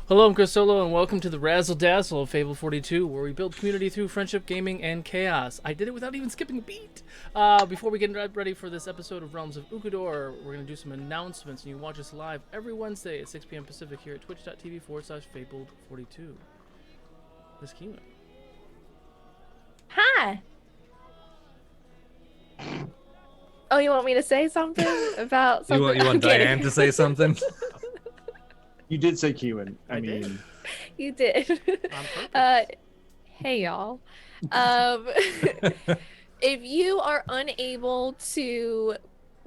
Hello, I'm Chris Solo, and welcome to the Razzle Dazzle of Fable 42, where we build community through friendship, gaming, and chaos. I did it without even skipping a beat. Before we get ready for this episode of Realms of Ukodor, we're going to do some announcements, and you can watch us live every Wednesday at 6 p.m. Pacific here at twitch.tv/Fabled42. Miss Keywynn. Hi. Oh, you want me to say something about something? You want Diane to say something? You did say Keywynn. I did. You did. On purpose. Hey, y'all. If you are unable to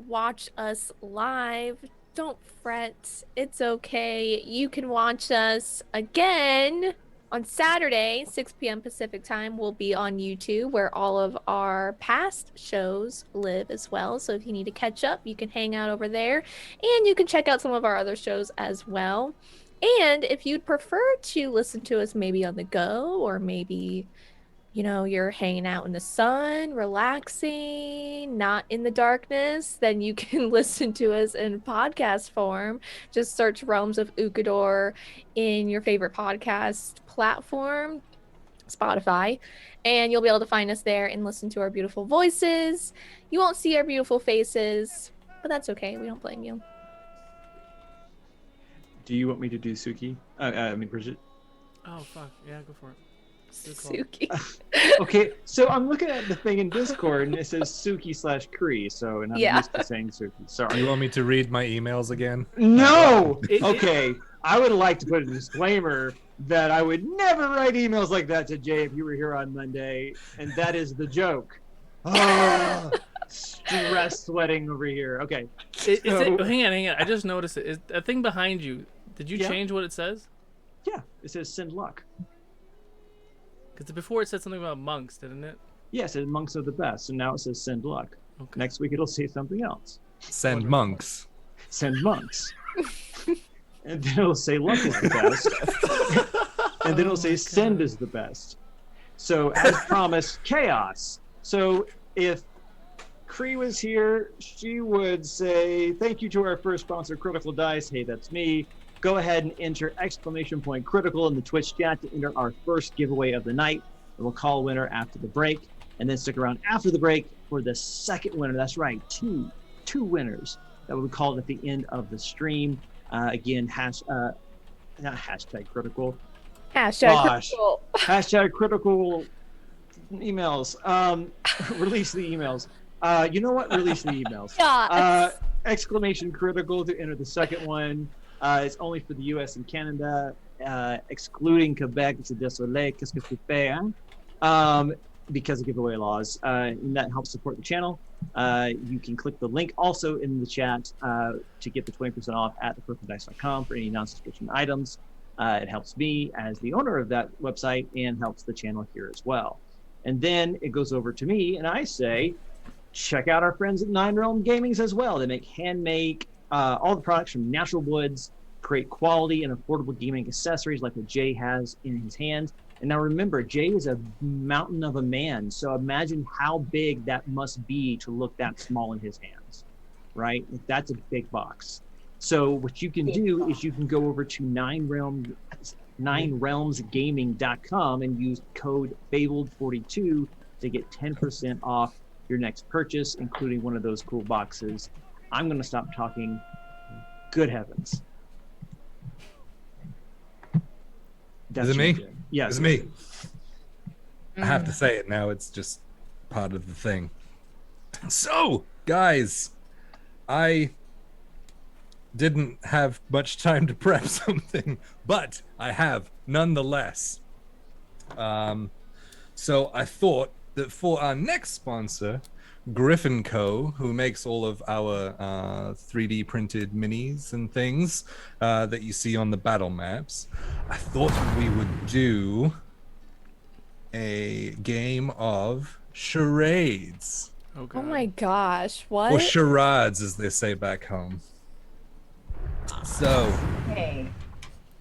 watch us live, don't fret. It's okay. You can watch us again on Saturday, 6 p.m. Pacific time. We'll be on YouTube, where all of our past shows live as well. So if you need to catch up, you can hang out over there, and you can check out some of our other shows as well. And if you'd prefer to listen to us maybe on the go, or maybe, you know, you're hanging out in the sun, relaxing, not in the darkness, then you can listen to us in podcast form. Just search Realms of Ukodor in your favorite podcast platform, Spotify, and you'll be able to find us there and listen to our beautiful voices. You won't see our beautiful faces, but that's okay. We don't blame you. Do you want me to do Suki? Bridget. Oh, fuck. Yeah, go for it. Suki. Okay, so I'm looking at the thing in Discord, and it says Suki/Cree, so and I'm used to saying Suki. Sorry. You want me to read my emails again? No! Okay, I would like to put a disclaimer that I would never write emails like that to Jay if you were here on Monday, and that is the joke. Oh, stress sweating over here. Okay. Hang on. I just noticed it. Is a thing behind you. Did you change what it says? Yeah, it says send luck. Because before it said something about monks, didn't it? Yeah, it says monks are the best, and now it says send luck. Okay. Next week it'll say something else. Send monks. Send monks. And then it'll say luck is the best. And then it'll say send is the best. So as promised, chaos. So if Cree was here, she would say, thank you to our first sponsor, Critical Dice. Hey, that's me. Go ahead and enter _critical in the Twitch chat to enter our first giveaway of the night. And we'll call a winner after the break. And then stick around after the break for the second winner. That's right, two winners that will be called at the end of the stream. Again, not hashtag critical. Critical. Hashtag critical emails. Release the emails. You know what? Release the emails. !critical to enter the second one. It's only for the US and Canada, excluding Quebec. It's a désolé, qu'est-ce que tu fais, hein? Because of giveaway laws. And that helps support the channel. You can click the link also in the chat to get the 20% off at thecriticaldice.com for any non-subscription items. It helps me as the owner of that website and helps the channel here as well. And then it goes over to me and I say, check out our friends at Nine Realm Gamings as well. They make handmade all the products from natural woods, create quality and affordable gaming accessories like what Jay has in his hand. And now remember, Jay is a mountain of a man. So imagine how big that must be to look that small in his hands, right? That's a big box. So what you can do is you can go over to ninerealmsgaming.com and use code FABLED42 to get 10% off your next purchase, including one of those cool boxes. I'm going to stop talking. Good heavens. Is it me? Yes. It's me. I have to say it now. It's just part of the thing. So, guys, I didn't have much time to prep something, but I have nonetheless. So I thought that for our next sponsor, Griffin Co., who makes all of our 3D printed minis and things that you see on the battle maps, I thought we would do a game of charades. Oh my gosh, what? Or charades, as they say back home. So, Hey.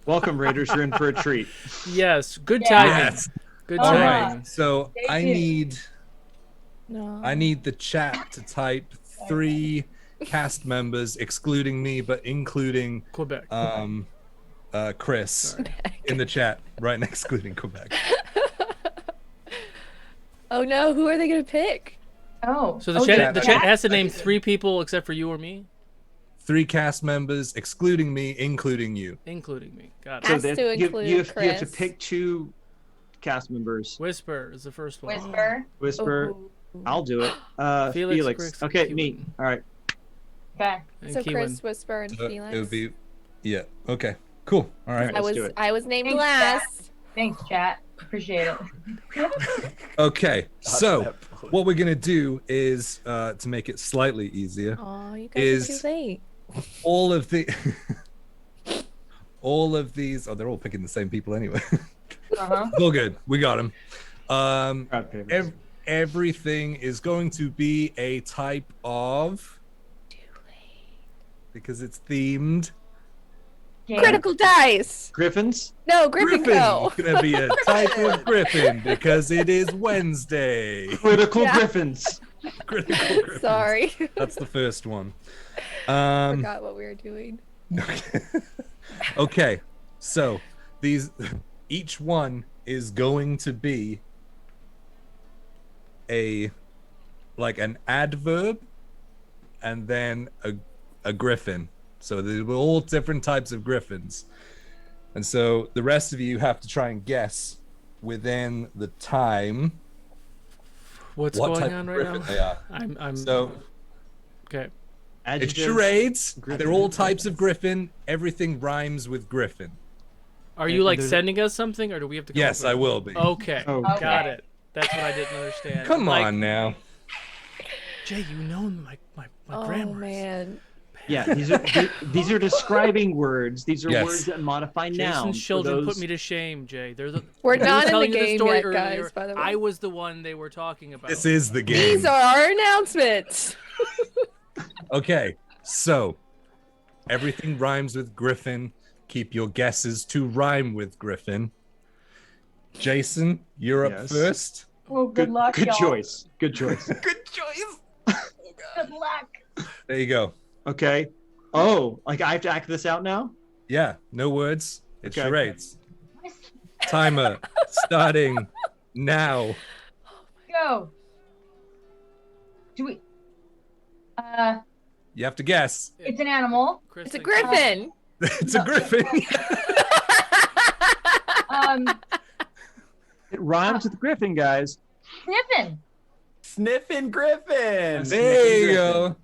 Welcome, Raiders. You're in for a treat. Yes, good timing. Yes. Good All timing. right. So I need No. the chat to type 3 cast members, excluding me, but including Quebec. Chris in the chat, right next, excluding Quebec. Oh no, who are they gonna pick? Oh. So the oh, chat the has to name 3 people except for you or me? 3 cast members, excluding me, including you. Including me. Got it. Has then to include you have to Chris. pick 2 cast members. Whisper is the first one. Whisper. Whisper. I'll do it. Felix, Felix. Chris, Okay, Keywynn. me. All right. Okay. And So Keywynn. Chris, Whisper, and So Felix. it would be, yeah. Okay. Cool. All right. I Let's was do it. I was named Thanks, last. Thanks, chat. Appreciate it. Okay. So what we're gonna do is to make it slightly easier. Oh, you guys Is- are too late. All of the, all of these. Oh, they're all picking the same people anyway. Uh-huh. All good. We got them. Rock, paper, Everything is going to be a type of, because it's themed. Game. Critical dice. Griffins. No, Griffin Co. It's gonna be a type of griffin because it is Wednesday. Critical Yeah. Griffins. Critical griffins. Sorry. That's the first one. Forgot what we were doing. Okay, so these, each one is going to be like an adverb and then a griffin. So they were all different types of griffins. And so the rest of you have to try and guess within the time What's what going type on of right griffin now? they are. I'm So okay. it's Adjective. charades. Griffin. They're all types of griffin. Everything rhymes with griffin. Are you like there's- sending us something, or do we have to? Come Yes, up with I it? will be. Okay, Oh. got Okay. it. That's what I didn't understand. Come Like, on now. Jay. You know my Oh grammar. man. Yeah, these are describing words. These are Yes. words that modify nouns. Jason's children for those... put me to shame, Jay. They're the. We're they were not in the telling you game story yet, earlier. guys, by the way. I was the one they were talking about. This is the game. These are our announcements. Okay, so everything rhymes with griffin. Keep your guesses to rhyme with griffin. Jason, you're up Yes. first. Well, good luck, Good y'all. choice. Good choice. Good choice. Good luck. There you go. Okay. Oh, like I have to act this out now? Yeah, no words. It's Okay. charades. Timer starting now. Go. Do we? You have to guess. It's an animal. Chris It's a thinks- griffin. It's a griffin. It rhymes with Griffin, guys. Sniffing. Sniffing Griffin. There you go.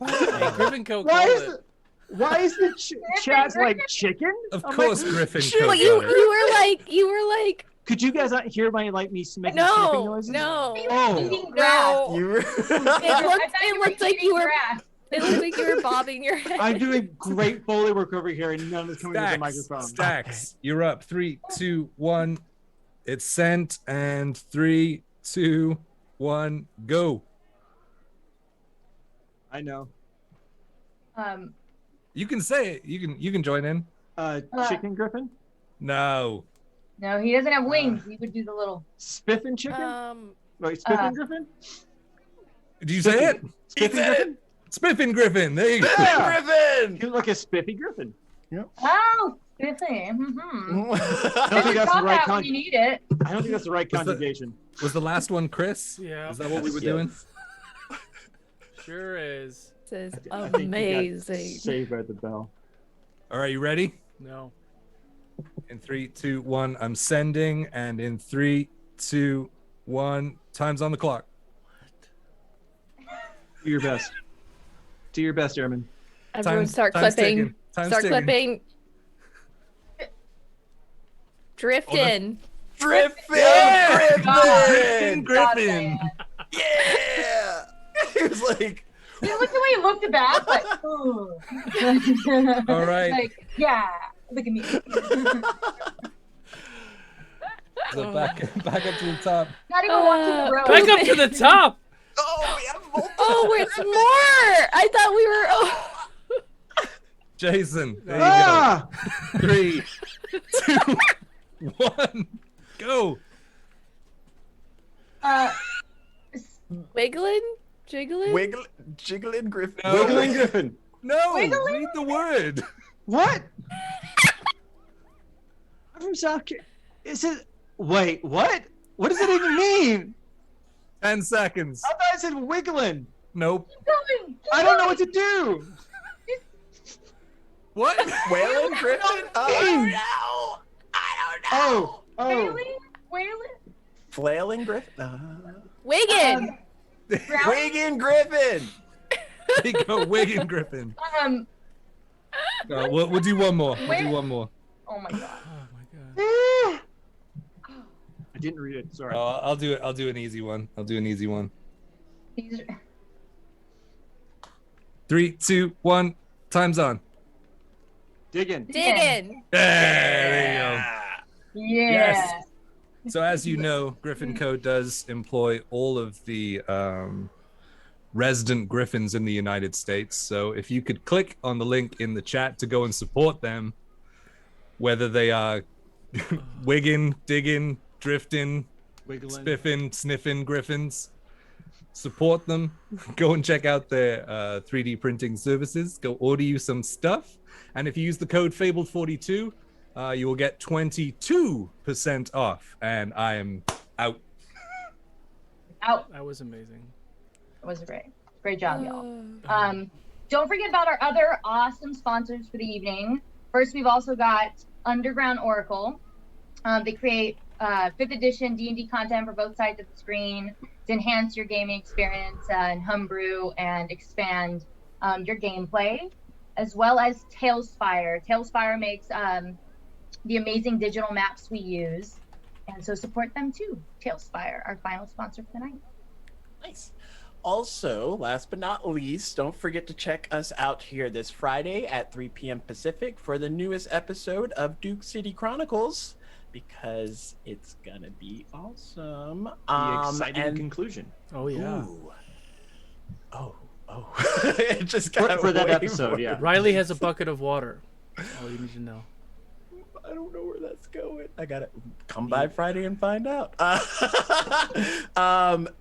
Hey, Griffin Co. Why called is it. it? Why is the chat like chicken? Of I'm course, like, Griffin. Well, Cook you got it. you were like Could you guys not hear my like me making sniffing no noises? no. Oh. Eating grass. No. You were... It looked like you were grass. it looked like you were bobbing your head. I'm doing great Foley work over here, and none of it's coming to the microphone. Stacks. You're up. 3, 2, 1. It's sent. And 3, 2, 1. Go. I know. You can say it. You can join in. Chicken Griffin, No. No, he doesn't have wings. He would do the little. Spiffin chicken. Wait, uh, Spiffin Griffin. Did you say it? Spiffin said Griffin. Spiffin Griffin. There you go. Yeah. Griffin. You look like a spiffy Griffin. Oh, spiffy. Mm-hmm. I don't think that's the Pop right out when you need it. I don't think that's the right Was the- conjugation. Was the last one Chris? Yeah. Is that what we were Yes. doing? Sure is. This is I think you got amazing. Saved by the bell. All right, you ready? No. In 3, 2, 1, I'm sending. And in 3, 2, 1, time's on the clock. Do your best. Do your best, Airman. Everyone start time's clipping. ticking. Time's Start ticking. clipping. Drifting. Dripping Griffin! Griffin. Griffin! Yeah. He was like, Look at the way he looked back, like, ooh. All right. Like, yeah, look at me. So back up to the top. Not even walking the road. Back up to the top. oh, we have multiple. Oh, it's more. I thought we were. Oh. Jason, there you Ah! go. 3, 2, 1, go. Wiggling, jiggling. Jiggling Griffin. No. Wiggling Griffin. No, Wiggling? read the word. What? from South Carolina. Is it? Wait, what? What does it even mean? 10 seconds. I thought I said wiggling. Nope. Going. I don't know what to do. What? Whalen Griffin? I don't know. Oh. Wailing? Wailing? Flailing Griffin? Wigan. Brown? Wigan Griffin! There you go, Wigan Griffin. We'll do one more. We'll do one more. Oh my god. Oh my god. I didn't read it. Sorry. I'll do it. I'll do an easy one. I'll do an easy one. These are... 3, 2, 1. Time's on. Digging. Diggin. There you go. Yeah. Yes. So as you know, Griffin Co. does employ all of the resident Griffins in the United States. So if you could click on the link in the chat to go and support them, whether they are wiggin, digging, drifting, Wiggling. spiffing, sniffing Griffins, support them. Go and check out their 3D printing services. Go order you some stuff. And if you use the code Fabled42, you will get 22% off. And I am out. Out. That was amazing. It was great. Great job, y'all. Don't forget about our other awesome sponsors for the evening. First, we've also got Underground Oracle. They create 5th edition D&D content for both sides of the screen to enhance your gaming experience and Homebrew and expand your gameplay, as well as Tailspire. Tailspire makes the amazing digital maps we use, and so support them too. Tailspire, our final sponsor for the night. Nice. Also, last but not least, don't forget to check us out here this Friday at 3 p.m. Pacific for the newest episode of Duke City Chronicles, because it's gonna be awesome. The exciting and- conclusion. Oh yeah. Ooh. Oh. It just got For that way episode, more- yeah. Riley has a bucket of water. All you need to know. I don't know where that's going. I gotta come by Friday and find out.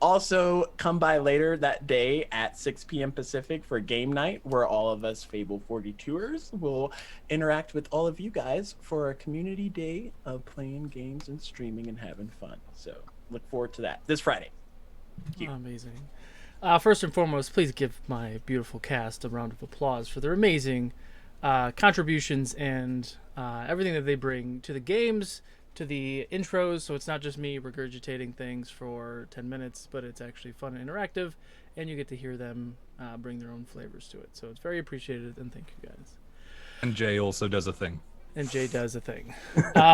Also, come by later that day at 6 p.m. Pacific for game night, where all of us Fable 42ers will interact with all of you guys for a community day of playing games and streaming and having fun. So look forward to that this Friday. you. Amazing. First and foremost, please give my beautiful cast a round of applause for their amazing contributions and everything that they bring to the games, to the intros. So it's not just me regurgitating things for 10 minutes, but it's actually fun and interactive, and you get to hear them bring their own flavors to it. So it's very appreciated, and thank you guys. And Jay also does a thing. And Jay does a thing.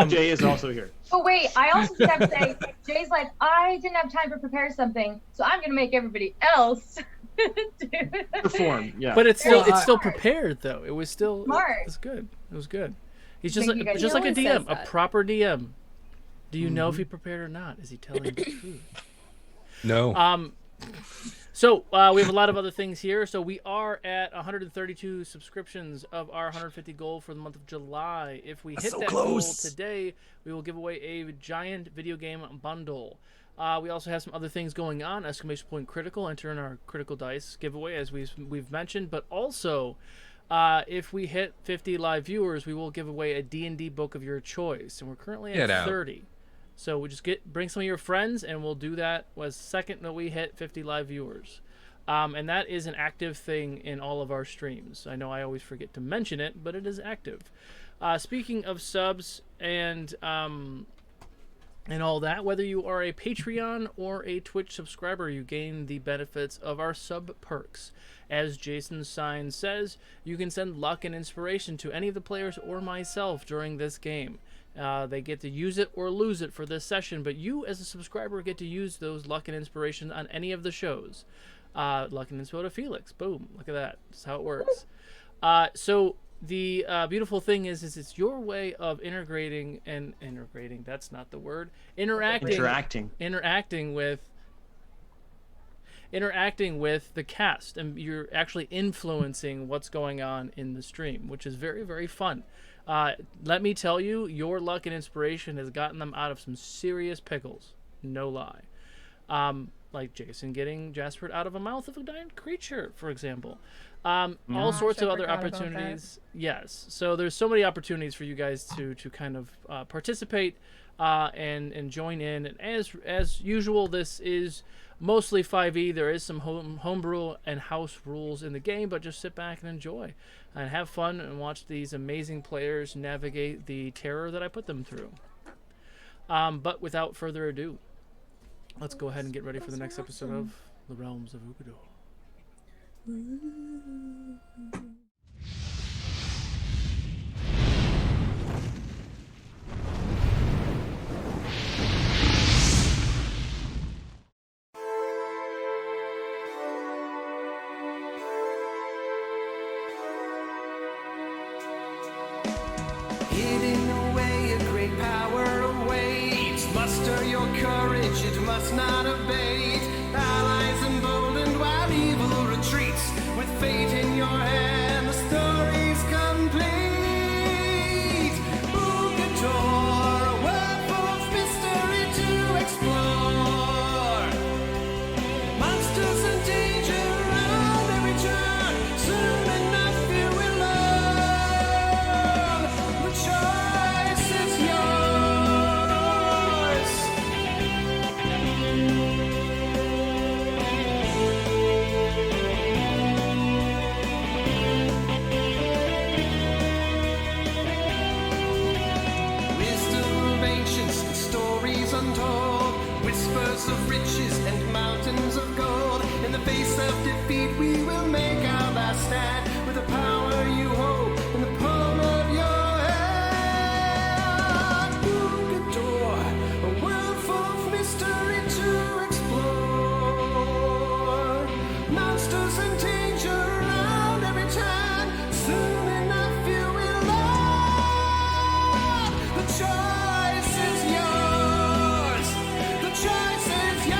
Jay is also here. Oh wait, I also just have to say, Jay's like, I didn't have time to prepare something, so I'm gonna make everybody else do it. Perform, yeah. But it's still Very smart. prepared though. It was still Smart. It was good. It was good. He's just Thank you like guys. just like a He always DM, says a that. proper DM. Do you know if he prepared or not? Is he telling the truth? No. So we have a lot of other things here. So we are at 132 subscriptions of our 150 goal for the month of July. If we hit so that close. goal today, we will give away a giant video game bundle. We also have some other things going on. Exclamation point critical. Enter in our critical dice giveaway, as we've mentioned. But also, if we hit 50 live viewers, we will give away a D&D book of your choice, and we're currently Get at out. 30. So we just bring some of your friends, and we'll do that was second that we hit 50 live viewers. And that is an active thing in all of our streams. I know I always forget to mention it, but it is active. Speaking of subs and all that, whether you are a Patreon or a Twitch subscriber, you gain the benefits of our sub perks. As Jason's sign says, you can send luck and inspiration to any of the players or myself during this game. They get to use it or lose it for this session, but you as a subscriber get to use those luck and inspiration on any of the shows. Luck and inspo to Felix. Boom. Look at that. That's how it works. So the beautiful thing is it's your way of integrating, that's not the word, interacting with the cast, and you're actually influencing what's going on in the stream, which is very, very fun. Let me tell you, your luck and inspiration has gotten them out of some serious pickles. No lie. Like Jason getting Jaspert out of a mouth of a dying creature, for example. All sorts I of other forgot about that. opportunities. Yes. So there's so many opportunities for you guys to kind of participate and join in. And as usual, this is mostly 5e. There is some homebrew and house rules in the game, but just sit back and enjoy and have fun and watch these amazing players navigate the terror that I put them through. But without further ado, let's go ahead and get ready for the next episode of The Realms of Ukodor. Hidden away, a great power awaits. Muster your courage, it must not abate. Allies emboldened while evil retreats. With fate in your hand, the story's complete. Ukodor, a world full of mystery to explore. Monsters and danger around every turn. Soon enough you will learn. The choice is yours. Wisdom of ancients and stories untold. Whispers of riches and mountains of gold. In the face of defeat, we will make our last stand. With the power you hold in the palm of your hand. Ukodor, a world full of mystery to explore. Monsters and danger around every turn. Soon enough you will learn. The choice is yours. The choice is yours.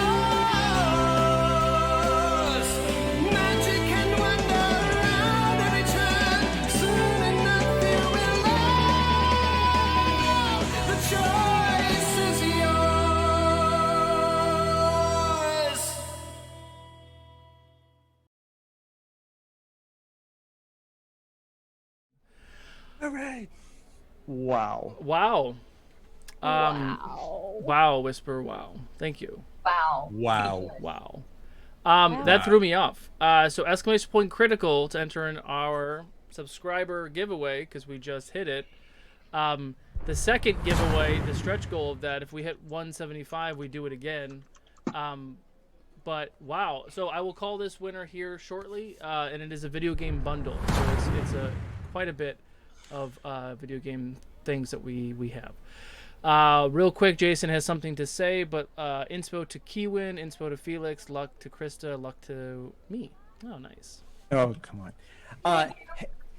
Magic and wonder around every turn. Soon enough you will learn. The choice is yours. All right. Wow. Wow. Wow. Wow, Whisper, wow. Thank you. Wow. Wow. Wow. That threw me off. So exclamation point critical to enter in our subscriber giveaway because we just hit it. The second giveaway, the stretch goal of that, if we hit 175, we do it again. But wow, so I will call this winner here shortly, and it is a video game bundle. So it's a quite a bit of video game things that we have. Real quick, Jason has something to say, but inspo to Keywynn, inspo to Felix, luck to Crysta, luck to me. Oh, nice. Oh, come on.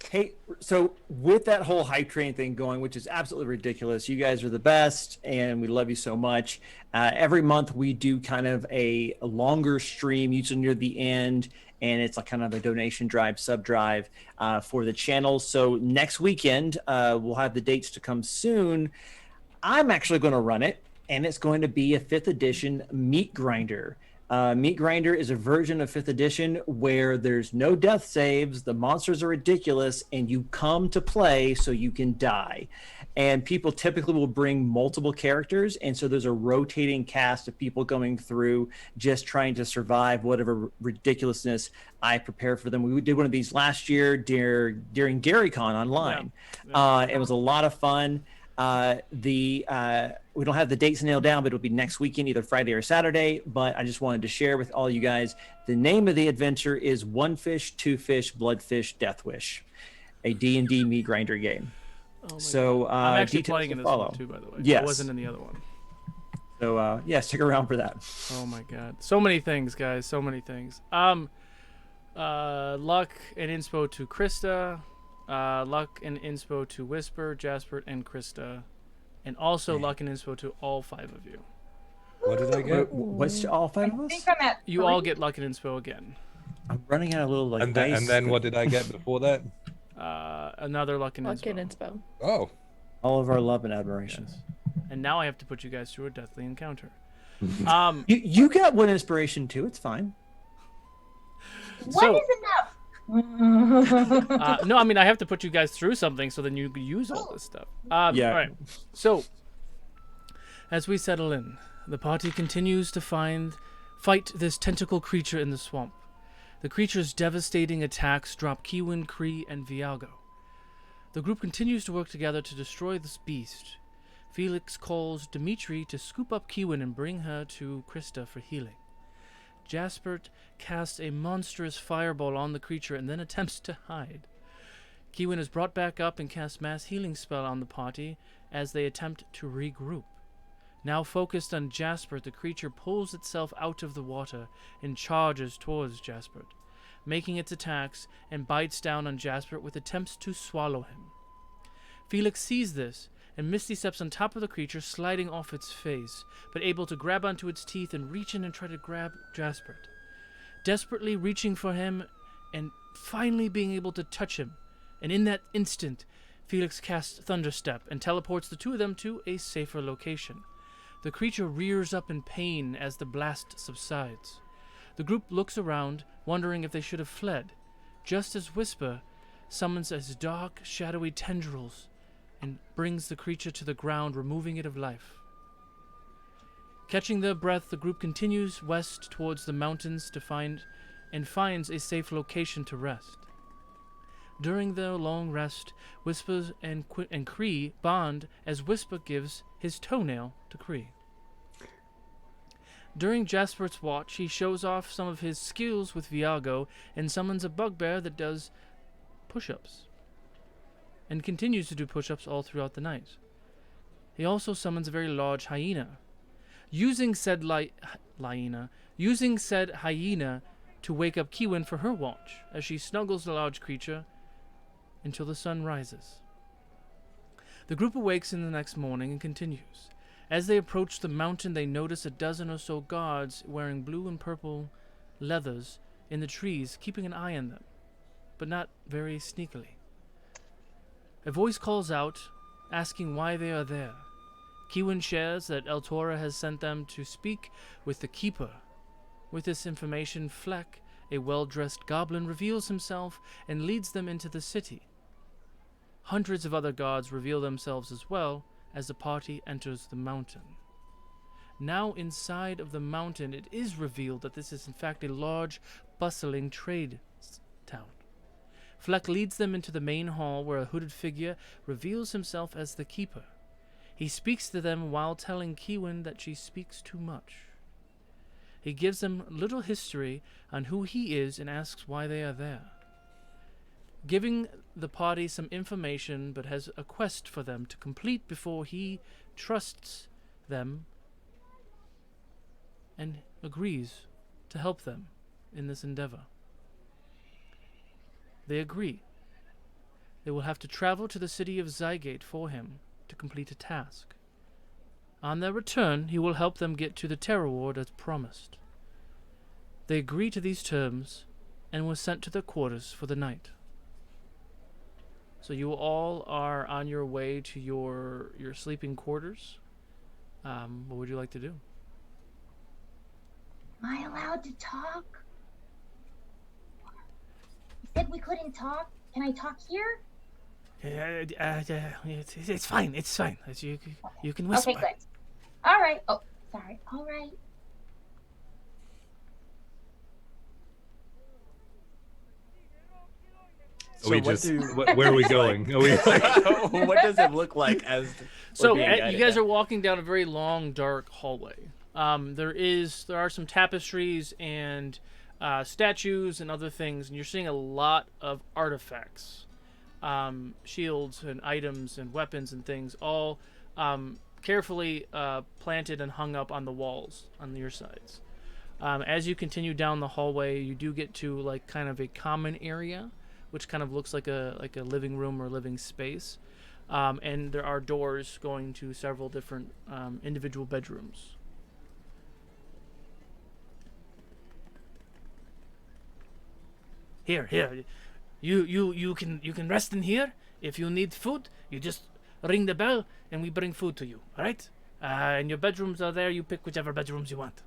Hey, so with that whole hype train thing going, which is absolutely ridiculous, you guys are the best, and we love you so much. Every month we do kind of a longer stream, usually near the end, and it's like kind of a donation drive, sub drive for the channel. So next weekend, we'll have the dates to come soon. I'm actually going to run it, and it's going to be a 5th edition Meat Grinder. Meat Grinder is a version of 5th edition where there's no death saves, the monsters are ridiculous, and you come to play so you can die. And people typically will bring multiple characters, and so there's a rotating cast of people going through just trying to survive whatever ridiculousness I prepare for them. We did one of these last year during GaryCon online. It was a lot of fun. We don't have the dates nailed down, but it'll be next weekend, either Friday or Saturday. But I just wanted to share with all you guys, the name of the adventure is One Fish, Two Fish, Bloodfish, Death Wish, a D&D Meat Grinder game. Oh my So God. I'm actually details playing to in this follow. one too, by the way. Yes. I wasn't in the other one. So yeah, stick around for that. Oh my God. So many things, guys. So many things. Luck and inspo to Crysta. Luck and inspo to Whisper, Jaspert, and Crysta. And also luck and inspo to all 5 of you. What did I get? What's all 5 of I us? think I'm at You all get luck and inspo again. I'm running out of little like And dice. then what did I get before that? Another luck and Luck inspo. and inspo. Oh. All of our love and admiration. Yes. And now I have to put you guys through a deathly encounter. You got one inspiration too. It's fine. What is enough? No, I mean I have to put you guys through something so then you can use all this stuff. Yeah. All right. So, as we settle in, the party continues to fight this tentacle creature in the swamp. The creature's devastating attacks drop Keywynn, Cree, and Viago. The group continues to work together to destroy this beast. Felix calls Dimitri to scoop up Keywynn and bring her to Crysta for healing. Jaspert casts a monstrous fireball on the creature and then attempts to hide. Keywynn is brought back up and casts mass healing spell on the party as they attempt to regroup. Now focused on Jaspert, the creature pulls itself out of the water and charges towards Jaspert, making its attacks and bites down on Jaspert with attempts to swallow him. Felix sees this and Misty steps on top of the creature, sliding off its face, but able to grab onto its teeth and reach in and try to grab Jaspert. Desperately reaching for him and finally being able to touch him, and in that instant, Felix casts Thunderstep and teleports the two of them to a safer location. The creature rears up in pain as the blast subsides. The group looks around, wondering if they should have fled, just as Whisper summons his dark, shadowy tendrils and brings the creature to the ground, removing it of life. Catching their breath, the group continues west towards the mountains to finds a safe location to rest. During their long rest, Whisper and Cree bond as Whisper gives his toenail to Cree. During Jaspert's watch, he shows off some of his skills with Viago and summons a bugbear that does push-ups, and continues to do push-ups all throughout the night. He also summons a very large hyena, using said hyena to wake up Keywynn for her watch, as she snuggles the large creature until the sun rises. The group awakes in the next morning and continues. As they approach the mountain, they notice a dozen or so guards wearing blue and purple leathers in the trees, keeping an eye on them, but not very sneakily. A voice calls out, asking why they are there. Keywynn shares that El Tora has sent them to speak with the Keeper. With this information, Fleck, a well-dressed goblin, reveals himself and leads them into the city. Hundreds of other guards reveal themselves as well as the party enters the mountain. Now inside of the mountain, it is revealed that this is in fact a large, bustling trade town. Fleck leads them into the main hall where a hooded figure reveals himself as the Keeper. He speaks to them while telling Keywynn that she speaks too much. He gives them little history on who he is and asks why they are there, giving the party some information but has a quest for them to complete before he trusts them and agrees to help them in this endeavor. They agree. They will have to travel to the city of Zygate for him to complete a task. On their return, he will help them get to the Terror Ward as promised. They agree to these terms and were sent to their quarters for the night. So you all are on your way to your sleeping quarters. What would you like to do? Am I allowed to talk? You said we couldn't talk. Can I talk here? It's fine. It's fine. You can whisper. Okay, good. All right. Oh, sorry. All right. Where are we going? Are we what does it look like as so you guys are walking down a very long, dark hallway. There are some tapestries and statues and other things, and you're seeing a lot of artifacts, shields and items and weapons and things, all carefully planted and hung up on the walls on your sides. As you continue down the hallway, you do get to like kind of a common area, which kind of looks like a living room or living space, and there are doors going to several different individual bedrooms. Here, you can rest in here. If you need food, you just ring the bell and we bring food to you. All right? And your bedrooms are there. You pick whichever bedrooms you want.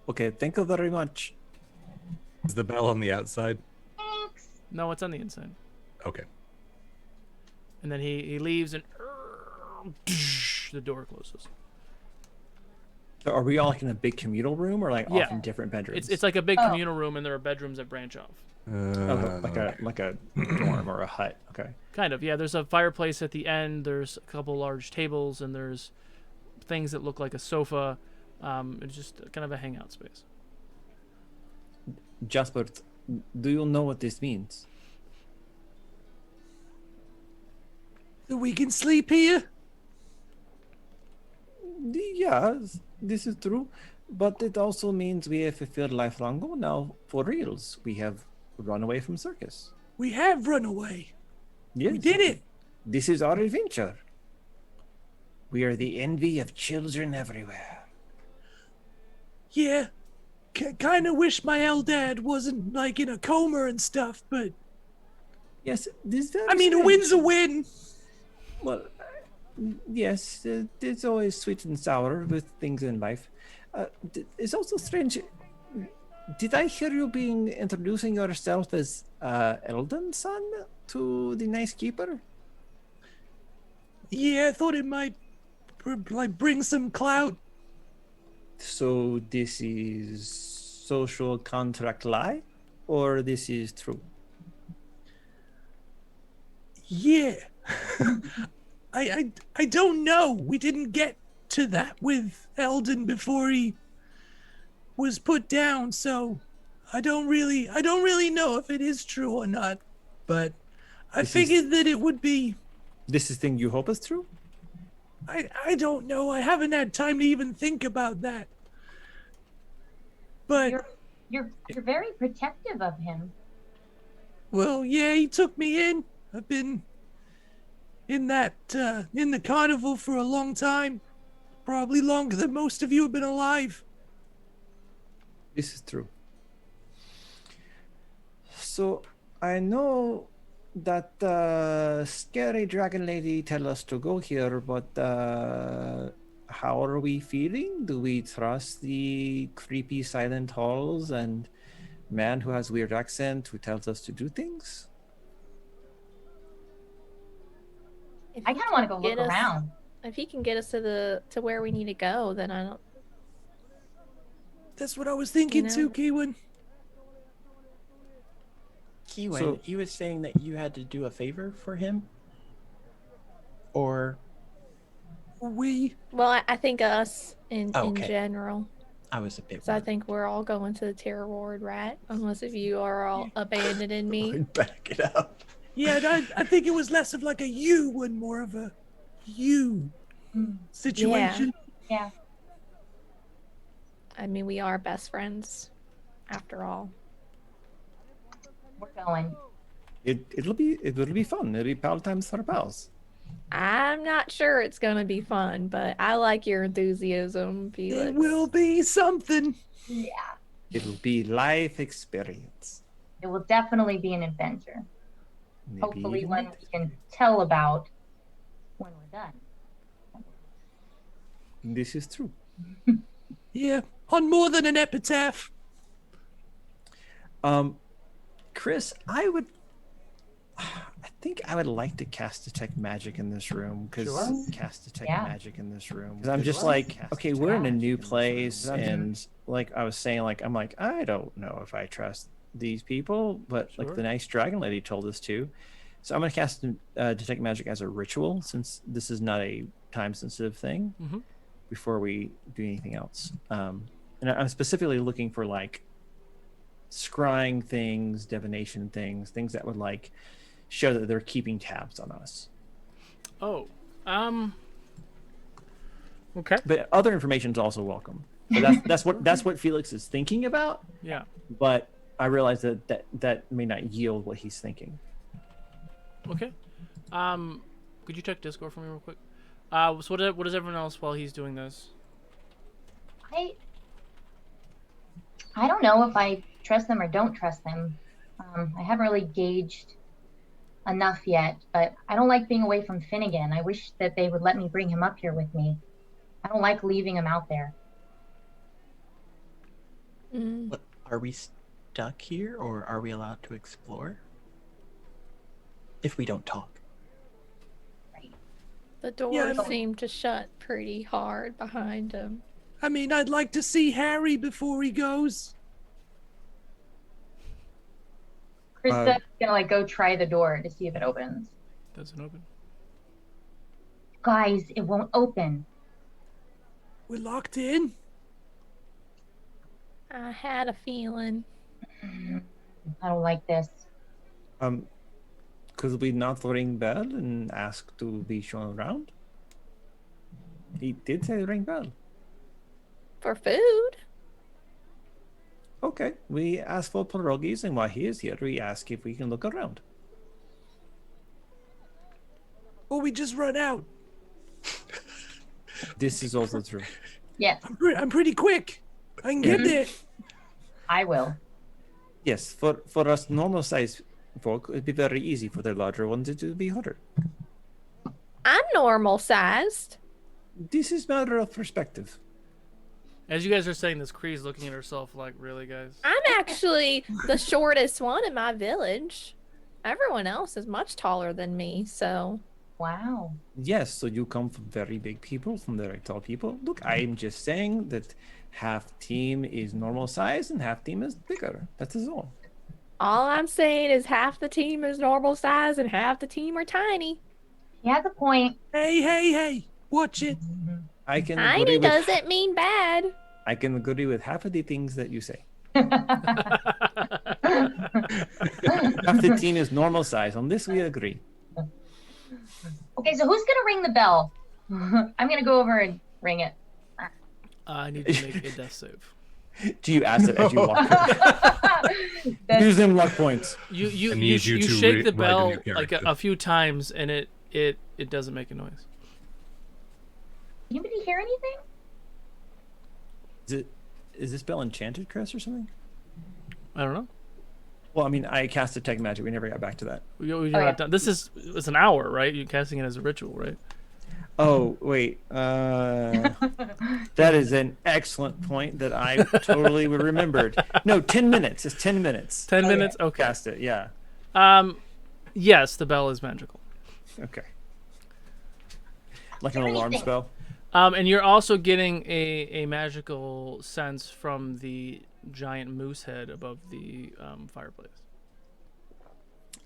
Okay, thank you very much. Is the bell on the outside? Thanks. No, it's on the inside. Okay. And then he leaves and the door closes. So are we all like in a big communal room or like Yeah. off in different bedrooms? It's like a big Oh. communal room, and there are bedrooms that branch off. Okay, like a dorm or a hut. Okay. Kind of, yeah. There's a fireplace at the end. There's a couple large tables, and there's things that look like a sofa. It's just kind of a hangout space. Jaspert, do you know what this means? So we can sleep here? Yes, this is true. But it also means we have fulfilled lifelong goal now for reals. We have run away from circus. We have run away. Yes. We did it. This is our adventure. We are the envy of children everywhere. Yeah. Kind of wish my eldad wasn't like in a coma and stuff, but Yes, this very I mean, a strange. win's a win. Well, yes, it's always sweet and sour with things in life. It's also strange. Did I hear you being introducing yourself as Eldon son to the nice keeper? Yeah, I thought it might like bring some clout. So this is social contract lie, or this is true? Yeah. I don't know. We didn't get to that with Eldon before he was put down, so I don't really know if it is true or not. But I This is- figured that it would be. This is thing you hope is true? I don't know. I haven't had time to even think about that. But You're very protective of him. well, yeah, he took me in. I've been in that in the carnival for a long time. Probably longer than most of you have been alive. This is true. So I know that scary dragon lady tell us to go here, but how are we feeling? Do we trust the creepy silent halls and man who has weird accent who tells us to do things? If I he kind of want to can go look get us- around. If he can get us to where we need to go, then I don't. That's what I was thinking know? too, Keywynn. Keywynn, So- he was saying that you had to do a favor for him? Or We Well, I think us in Okay. general. I was a bit So I worried. think we're all going to the terror ward, right? Unless if you are all abandoning me. Back it up. yeah, I think it was less of like a you and more of a you situation. Yeah. I mean, we are best friends, after all. We're going. It'll be fun. It'll be pal times for pals. I'm not sure it's gonna be fun, but I like your enthusiasm, Felix. It will be something. Yeah. It'll be life experience. It will definitely be an adventure. Maybe Hopefully even one later. we can tell about when we're done. This is true. Yeah, on more than an epitaph. Chris, I think I would like to cast detect magic in this room because Sure. cast detect Yeah. magic in this room. 'Cause I'm just Sure. like, okay, we're in a magic new in this place, room. and like I was saying, like I'm like I don't know if I trust these people, but like Sure. the nice dragon lady told us to, so I'm gonna cast detect magic as a ritual since this is not a time sensitive thing. Mhm. Before we do anything else, and I'm specifically looking for like scrying things, divination things that would like show that they're keeping tabs on us. Oh, okay, But other information is also welcome. But that's what Felix is thinking about. yeah. But I realize that may not yield what he's thinking. Okay. Could you check Discord for me real quick? So what does everyone else while he's doing this? I don't know if I trust them or don't trust them. I haven't really gauged enough yet, but I don't like being away from Finnegan. I wish that they would let me bring him up here with me. I don't like leaving him out there. What, are we stuck here, or are we allowed to explore? If we don't talk. The door seemed to shut pretty hard behind him. I mean, I'd like to see Harry before he goes. Crysta's gonna like go try the door to see if it opens. Doesn't open. Guys, it won't open. We're locked in. I had a feeling. I don't like this. Could we not ring bell and ask to be shown around? He did say ring bell. For food? Okay, we ask for pierogies, and while he is here, we ask if we can look around. Or we just run out. This is also true. Yes, I'm pretty quick. I can get there. I will. Yes, for us normal-sized folk, it'd be very easy. For the larger ones, it would be harder. I'm normal sized. This is matter of perspective. As you guys are saying this, Kree's looking at herself like, really, guys? I'm actually the shortest one in my village. Everyone else is much taller than me, so. Wow. Yes, so you come from very big people, from very tall people. Look, I'm just saying that half team is normal size and half team is bigger. That is all. All I'm saying is half the team is normal size and half the team are tiny. He has a point. Hey. Watch it. I can Tiny agree with, doesn't mean bad. I can agree with half of the things that you say. Half the team is normal size. On this, we agree. Okay, so who's gonna ring the bell? I'm gonna go over and ring it. I need to make a death save. Do you ask it as you walk? Use them luck points. You need you to shake the write bell in your like character. a few times, and it doesn't make a noise. Anybody hear anything? Is this bell enchanted, Chris, or something? I don't know. Well, I mean, I cast Detect Magic. We never got back to that. You're not done. It's an hour, right? You're casting it as a ritual, right? Oh, wait. That is an excellent point that I totally remembered. No, 10 minutes. It's 10 minutes. 10 minutes? Okay. Cast it, yeah. Yes, the bell is magical. Okay. Like an alarm spell? And you're also getting a magical sense from the giant moose head above the fireplace.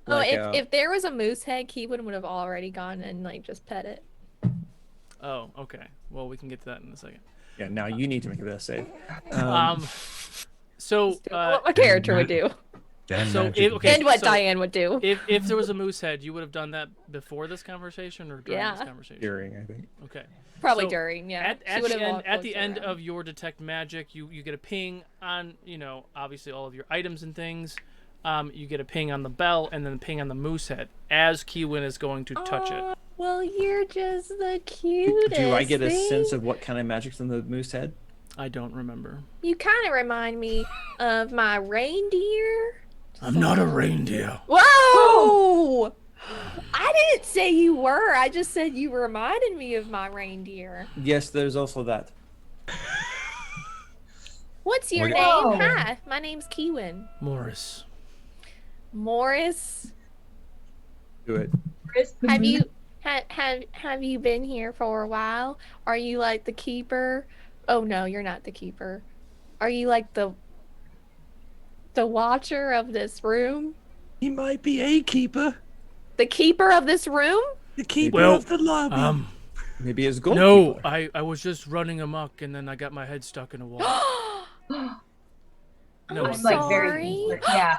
Oh, Like, if there was a moose head, Keywynn would have already gone and like just pet it. Oh, okay. Well, we can get to that in a second. Yeah, now you need to make a death save. So what my character would do. And what Diane would do. If there was a moose head, you would have done that before this conversation or during this Yeah. conversation? During, I think. Okay. Probably So, during, yeah. She At would the have end, walked at the closer end around. of your detect magic, you get a ping on, obviously all of your items and things. You get a ping on the bell and then a ping on the moose head as Keywynn is going to touch it. Well, you're just the cutest. Do I get a thing. sense of what kind of magic's in the moose head? I don't remember. You kind of remind me of my reindeer. I'm not a reindeer. Whoa! I didn't say you were. I just said you reminded me of my reindeer. Yes, there's also that. What's your Whoa. name? Hi, my name's Keywynn. Morris. Morris, Do it. have you have you been here for a while? Are you like the keeper? Oh no, you're not the keeper. Are you like the watcher of this room? He might be a keeper. The keeper of this room? The keeper Well, of the lobby. Maybe it's gold. No, I was just running amok and then I got my head stuck in a wall. No, I'm I'm like very sorry. yeah.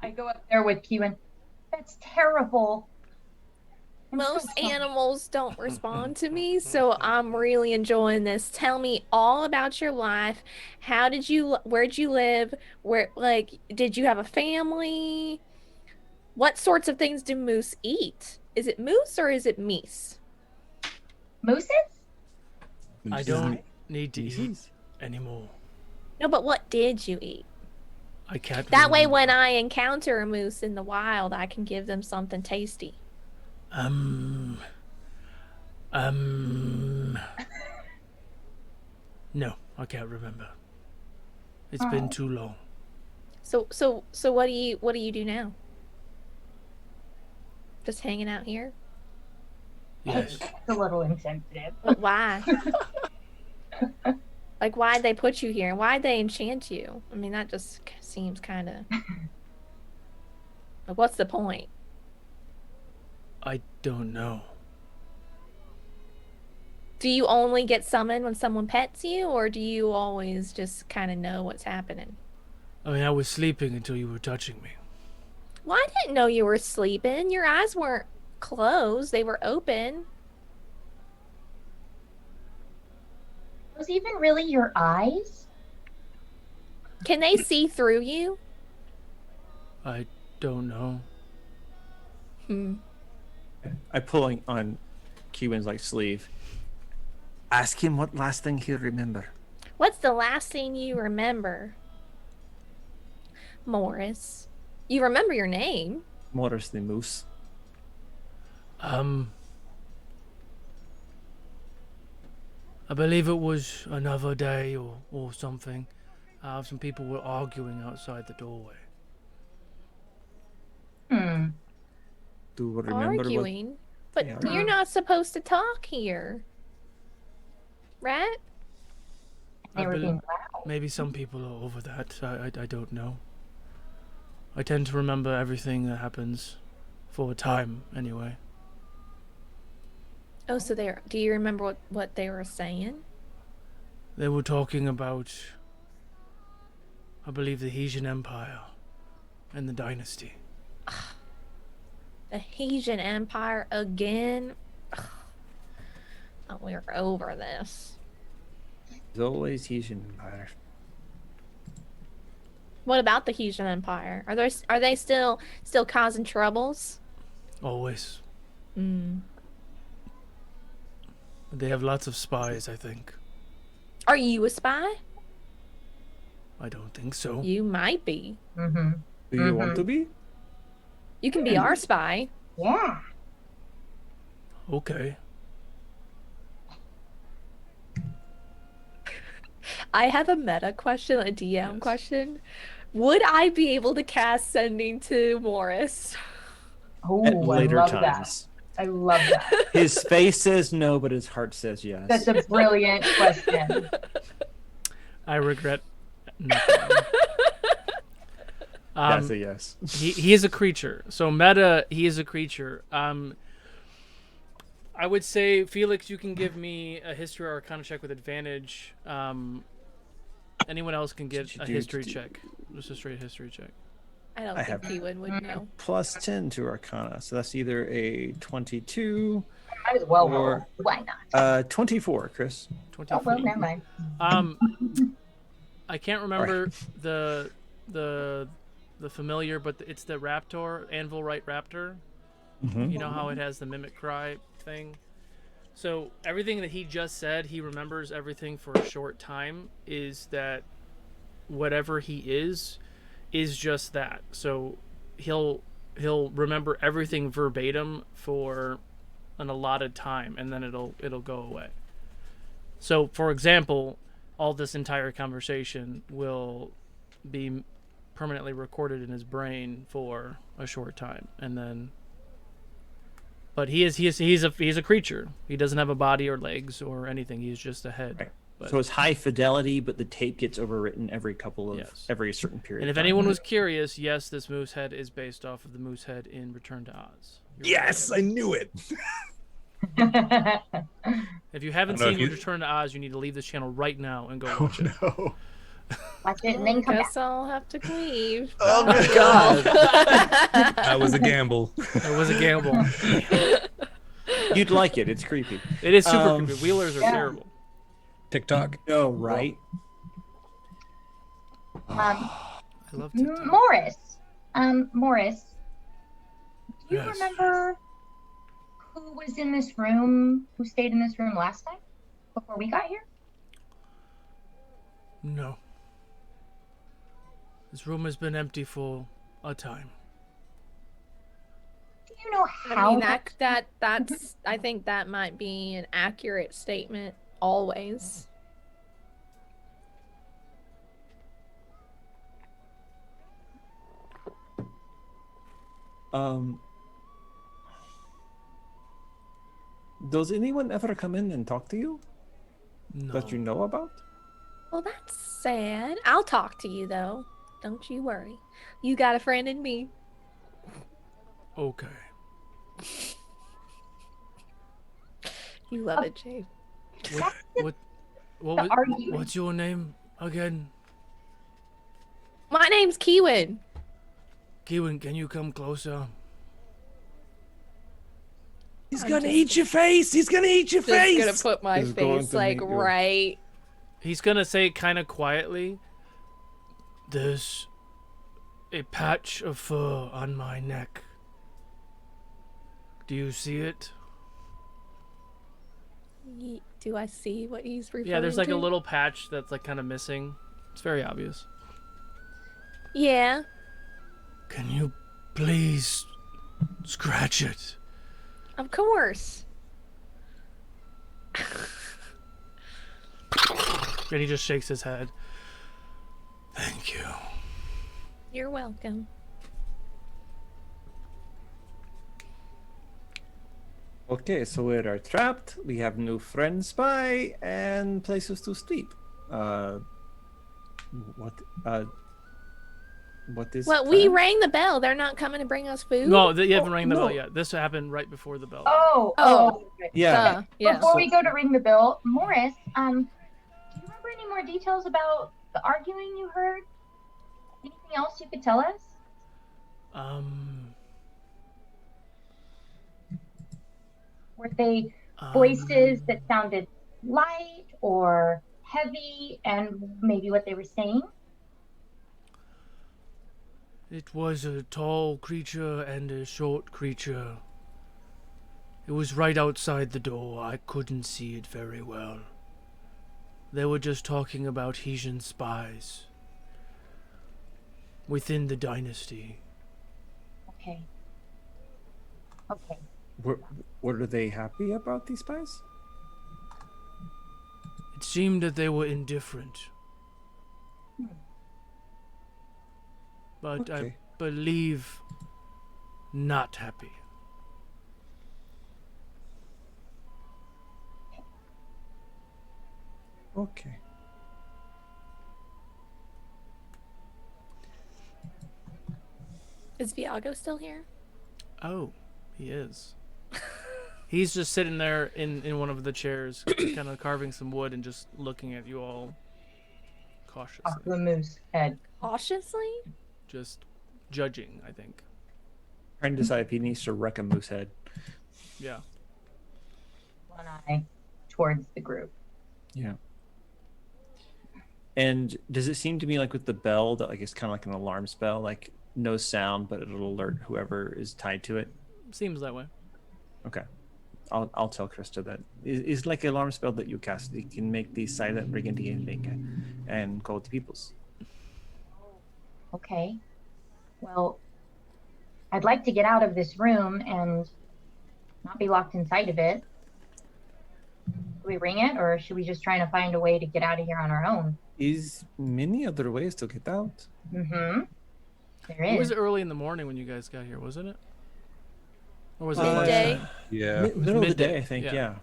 I go up there with Keywynn. That's terrible. I'm so Most sorry. animals don't respond to me, so I'm really enjoying this. Tell me all about your life. Where'd you live? Did you have a family? What sorts of things do moose eat? Is it moose or is it meese? Mooses? I don't need to eat anymore. No, but what did you eat? I can't. That way, remember. when I encounter a moose in the wild, I can give them something tasty. No, I can't remember. It's been too long. So what do you do now? Just hanging out here? Yes. It's a little insensitive. But why? Like, why'd they put you here? Why'd they enchant you? I mean, that just seems kind of... Like, what's the point? I don't know. Do you only get summoned when someone pets you, or do you always just kind of know what's happening? I mean, I was sleeping until you were touching me. Well, I didn't know you were sleeping. Your eyes weren't closed. They were open. Was even really your eyes? Can they see through you? I don't know. I pulling on Keywynn's like sleeve. Ask him what last thing he'll remember. What's the last thing you remember? Morris. You remember your name. Morris the moose. I believe it was another day or something. Some people were arguing outside the doorway. Do you remember Arguing? But Yeah. you're not supposed to talk here. Right? They were bel- being loud. Maybe some people are over that. I don't know. I tend to remember everything that happens for a time, anyway. Oh, so do you remember what they were saying? They were talking about, I believe, the Hesian Empire and the dynasty. The Hesian Empire again? Ugh. Oh, we're over this. There's always Hesian Empire. What about the Hesian Empire? Are they still causing troubles? Always. Mm. They have lots of spies, I think. Are you a spy? I don't think so. You might be. Mm-hmm. Do you want to be? You can be our spy. Yeah. Okay. I have a meta question, a DM Yes. question. Would I be able to cast Sending to Morris? Oh, At I later love times. that. I love that. His face says no, but his heart says yes. That's a brilliant question. I regret nothing. That's a yes. He is a creature. So meta, he is a creature. I would say, Felix, you can give me a history or arcana check with advantage. Anyone else can get a history check. Just a straight history check. I don't I think have- Keywynn would know. Plus 10 to Arcana, so that's either a 22 Might as well Or- roll. Why not? 24, Chris. 24. Oh, well, never mind. I can't remember the familiar, but it's the raptor, anvil right raptor. Mhm. You know how it has the mimic cry thing? So everything that he just said, he remembers everything for a short time, is that whatever he is just that. So he'll remember everything verbatim for an allotted time, and then it'll go away. So for example, all this entire conversation will be permanently recorded in his brain for a short time, and then. But he's a creature. He doesn't have a body or legs or anything. He's just a head. Right. But- So it's high fidelity, but the tape gets overwritten every Yes. every certain period. And if of time. anyone was curious, yes, this moose head is based off of the moose head in Return to Oz. You're Yes, I knew it. right. If you haven't I don't know seen if you- Return to Oz, you need to leave this channel right now and go watch it. No. Watch it and then come back. Guess I'll have to leave. Oh my god! That was a gamble. It was a gamble. You'd like it. It's creepy. It is super Um, creepy. Wheelers are yeah. terrible. TikTok. No, right? I love TikTok. Morris. Morris. Do you Yes. remember who was in this room, who stayed in this room last time before we got here? No. This room has been empty for a time. Do you know I how mean, much? that's I think that might be an accurate statement always. Does anyone ever come in and talk to you No. that you know about? Well, that's sad. I'll talk to you though. Don't you worry. You got a friend in me. Okay. You love it, Jade. What's your name again? My name's Keywynn. Keywynn, can you come closer? He's gonna eat your face. He's gonna eat your face. Just gonna put my He's going face to like meet you. right. He's gonna say kind of quietly, "There's a patch of fur on my neck. Do you see it?" Do I see what he's referring to? Yeah, there's like a little patch that's like kind of missing. It's very obvious. Yeah. Can you please scratch it? Of course. And he just shakes his head. Thank you. You're welcome. Okay, so we are trapped. We have no friends by and places to sleep. What is? Well, we rang the bell. They're not coming to bring us food. No, you haven't rang the no. bell yet. This happened right before the bell. Oh. Yeah. Duh, yeah. Before we go to ring the bell, Morris, do you remember any more details about the arguing you heard? Anything else you could tell us? Were they voices that sounded light or heavy, and maybe what they were saying? It was a tall creature and a short creature. It was right outside the door. I couldn't see it very well. They were just talking about Hesian spies within the dynasty. Okay. Were they happy about these spies? It seemed that they were indifferent. But Okay. I believe not happy. Okay. Is Viago still here? Oh, he is. He's just sitting there in one of the chairs, kind of carving some wood and just looking at you all cautiously. Off the moose head. Cautiously? Just judging, I think. Trying to decide if he needs to wreck a moose head. Yeah. One eye towards the group. Yeah. And does it seem to me like with the bell that like it's kind of like an alarm spell, like no sound, but it'll alert whoever is tied to it? Seems that way. Okay. I'll tell Crysta that it's like an alarm spell that you cast. It can make the silent brigandine and call to peoples. Okay. Well, I'd like to get out of this room and not be locked inside of it. Do we ring it, or should we just try to find a way to get out of here on our own? Is many other ways to get out. Mm-hmm. There It was is. early in the morning when you guys got here, wasn't it? Or was it Midday? lunchtime? Yeah. Middle of the midday, day, I think. yeah. Yeah.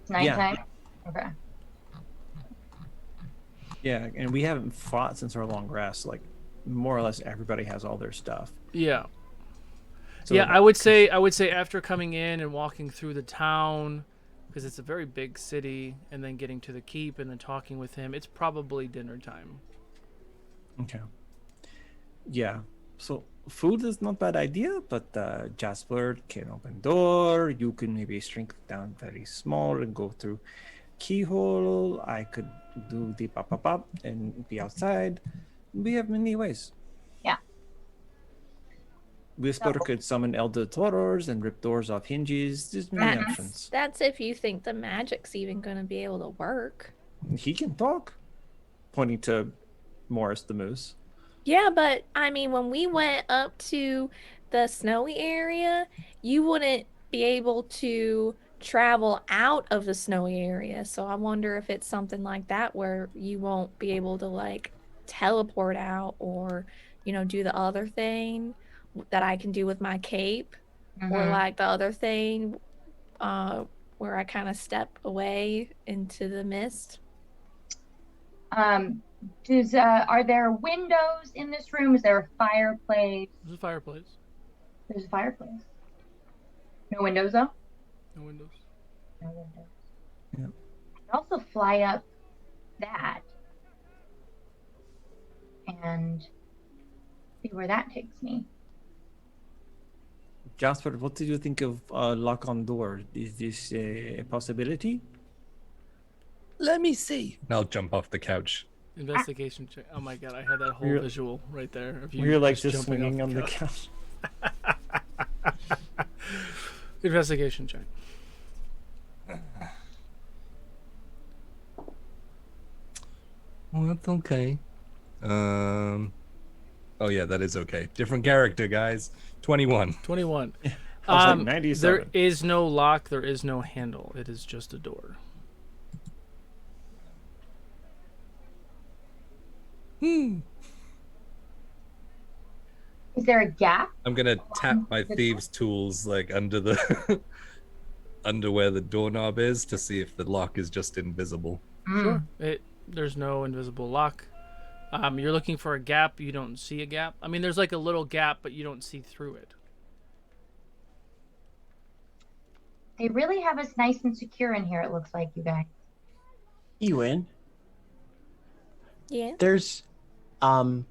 It's nighttime? Okay. Yeah, and we haven't fought since our long rest. Like, more or less, everybody has all their stuff. Yeah. So Yeah, I would say after coming in and walking through the town, because it's a very big city, and then getting to the keep and then talking with him, it's probably dinner time. Okay. Yeah. So food is not bad idea, but Jasper can open door. You can maybe shrink down very small and go through keyhole. I could do the pop and be outside. We have many ways. Yeah. Whisper could summon elder terrors and rip doors off hinges. There's many options. That's if you think the magic's even going to be able to work. He can talk. Pointing to Morris the moose. Yeah, but I mean, when we went up to the snowy area, you wouldn't be able to travel out of the snowy area. So I wonder if it's something like that where you won't be able to like teleport out or, do the other thing that I can do with my cape or like the other thing where I kind of step away into the mist. Are there windows in this room? Is there a fireplace? There's a fireplace. There's a fireplace. No windows though? No windows. No windows. Yeah. I can also fly up that and see where that takes me. Jasper, what did you think of lock on door? Is this a possibility? Let me see. And I'll jump off the couch. Investigation check. Oh my god, I had that whole We're- visual right there. Of you We're like just jumping swinging off on the couch. Investigation check. Well, that's okay. Oh yeah, that is okay. Different character, guys. 21. 21. I was like 97. There is no lock. There is no handle. It is just a door. Is there a gap? I'm gonna tap my thieves' tools like under the under where the doorknob is to see if the lock is just invisible. Sure. There's no invisible lock. You're looking for a gap. You don't see a gap. I mean, there's like a little gap, but you don't see through it. They really have us nice and secure in here, it looks like, you guys. Keywynn, Yeah. there's, do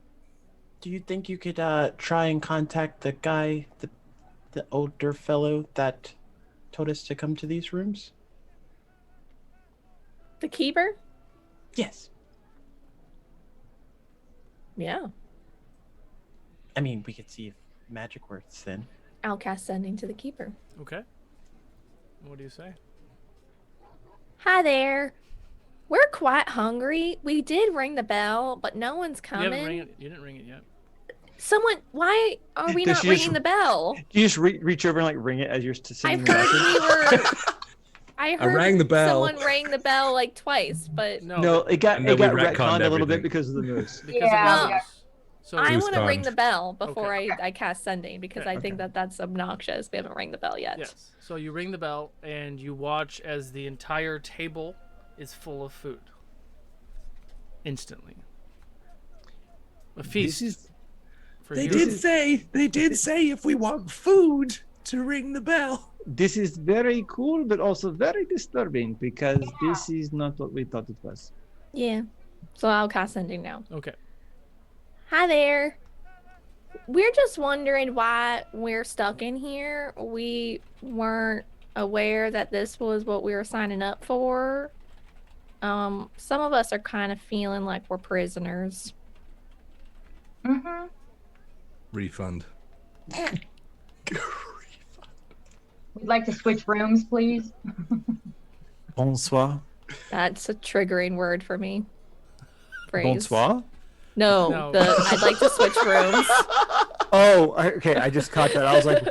you think you could try and contact the guy, the older fellow that told us to come to these rooms? The keeper? Yes. Yeah. I mean, we could see if magic works then. I'll cast sending to the keeper. Okay. What do you say? Hi there. We're quite hungry. We did ring the bell, but no one's You haven't coming. ring it. You didn't ring it yet. Someone, why are we Does not she just- ringing the bell? You just reach over and like ring it as you're sending I've the heard message. we were. I heard rang the bell. someone rang the bell like twice, but No, it got And then we retconned retconned a little bit everything. because of the moose. because Yeah. of the mouse. So I Who's want to ring conned? the bell before Okay. I cast sending because I think that that's obnoxious. We haven't rang the bell yet. yes. So you ring the bell and you watch as the entire table is full of food. Instantly. A feast. This is. for They heroes. did say if we want food to ring the bell. This is very cool, but also very disturbing because this is not what we thought it was. Yeah. So I'll cast sending now. Okay. Hi there. We're just wondering why we're stuck in here. We weren't aware that this was what we were signing up for. Some of us are kind of feeling like we're prisoners. Mm-hmm. Refund. We'd like to switch rooms, please. Bonsoir. That's a triggering word for me. Phrase. Bonsoir. No, No. I'd like to switch rooms. Oh, okay. I just caught that. I was like,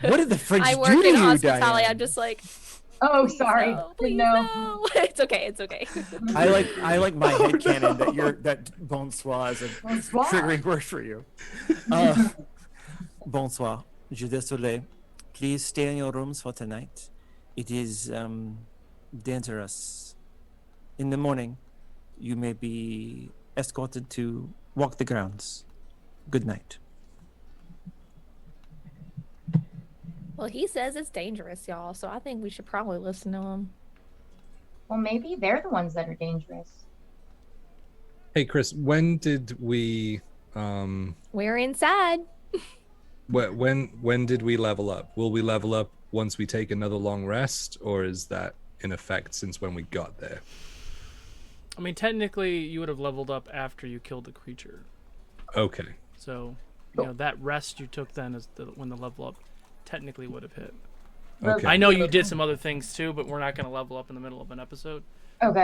what did the French I do work to in you, hospitality. Diane? I'm just like, Oh, please sorry. no, Didn't please know. no. It's okay. It's okay. I like my headcanon that bonsoir is a Bonsoir. triggering word for you. Bonsoir. Je désolé. Please stay in your rooms for tonight. It is dangerous. In the morning, you may be escorted to walk the grounds. Good night. Well, he says it's dangerous, y'all. So I think we should probably listen to him. Well, maybe they're the ones that are dangerous. Hey Chris, when did we We're inside. when did we level up? Will we level up once we take another long rest, or is that in effect since when we got there? I mean, technically, you would have leveled up after you killed the creature. Okay. So, you know, that rest you took then is when the level up technically would have hit. Okay. I know you did some other things too, but we're not going to level up in the middle of an episode. Okay.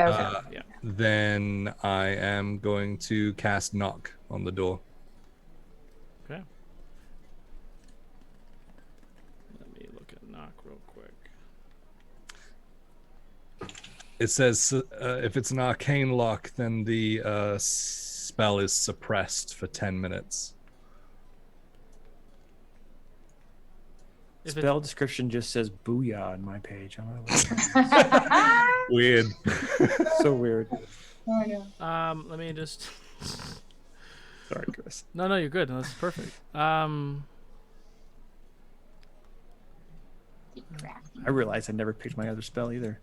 Yeah. Then I am going to cast knock on the door. Okay. Let me look at knock real quick. It says if it's an arcane lock, then the spell is suppressed for 10 minutes. If Spell description just says "booyah" on my page. I don't know. Weird. So weird. Let me just. Sorry, Chris. No, you're good. That's perfect. I realized I never picked my other spell either.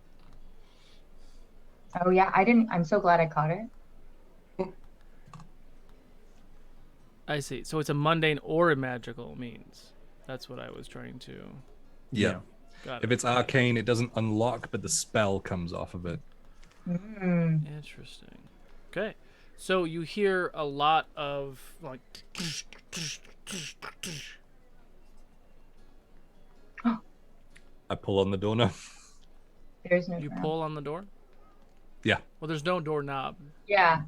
Oh yeah, I didn't. I'm so glad I caught it. I see. So it's a mundane or a magical means. That's what I was trying to. Yeah. Got it. If it's arcane, it doesn't unlock, but the spell comes off of it. Interesting. Okay. So you hear a lot of like. I pull on the door now. There's no. You ground. pull on the door? Yeah. Well, there's no doorknob. Yeah.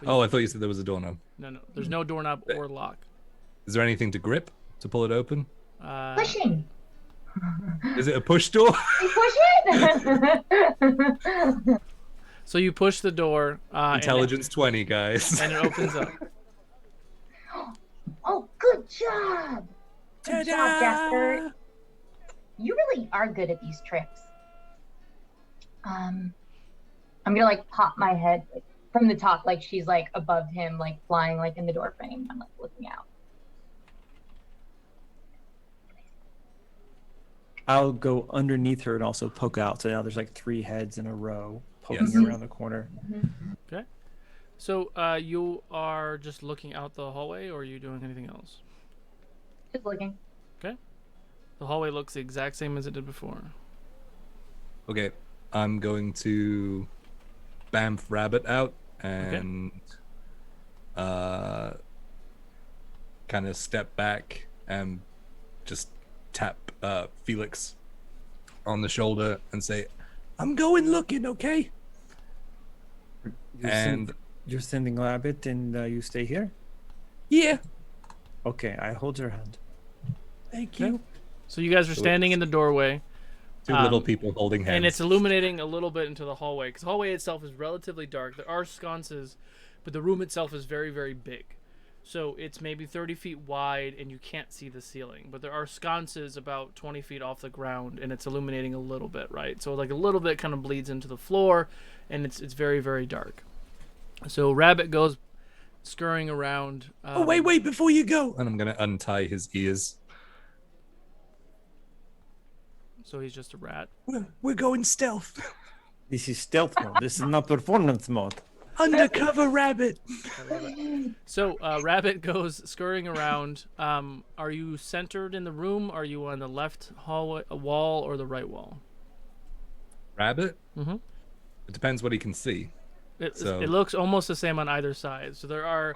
Oh, I thought you said there was a doorknob. No. There's no doorknob or lock. Is there anything to grip to pull it open? Pushing. Is it a push door? Push it. So you push the door. Intelligence 20, guys. And it opens up. Oh, good job. Good job, Jasper. You really are good at these tricks. I'm gonna like pop my head like, from the top, like she's like above him, like flying like in the door frame. I'm like looking out. I'll go underneath her and also poke out. So now there's like 3 heads in a row poking around the corner. Okay. So you are just looking out the hallway, or are you doing anything else? Just looking. Okay. The hallway looks the exact same as it did before. Okay, I'm going to Bamf Rabbit out and kind of step back and just tap Felix on the shoulder and say, I'm going looking, okay? You're sending Rabbit and you stay here? Yeah. Okay, I hold your hand. Thank you. So you guys are standing in the doorway. 2 little people holding hands. And it's illuminating a little bit into the hallway, because the hallway itself is relatively dark. There are sconces, but the room itself is very, very big. So it's maybe 30 feet wide, and you can't see the ceiling. But there are sconces about 20 feet off the ground, and it's illuminating a little bit, right? So like a little bit kind of bleeds into the floor, and it's very, very dark. So Rabbit goes scurrying around. Oh, wait, before you go. And I'm going to untie his ears. So he's just a rat. We're going stealth. This is stealth mode. This is not performance mode. Undercover rabbit. So Rabbit goes scurrying around. Are you centered in the room? Are you on the left hallway wall or the right wall? Rabbit? Mm-hmm. It depends what he can see. It looks almost the same on either side. So there are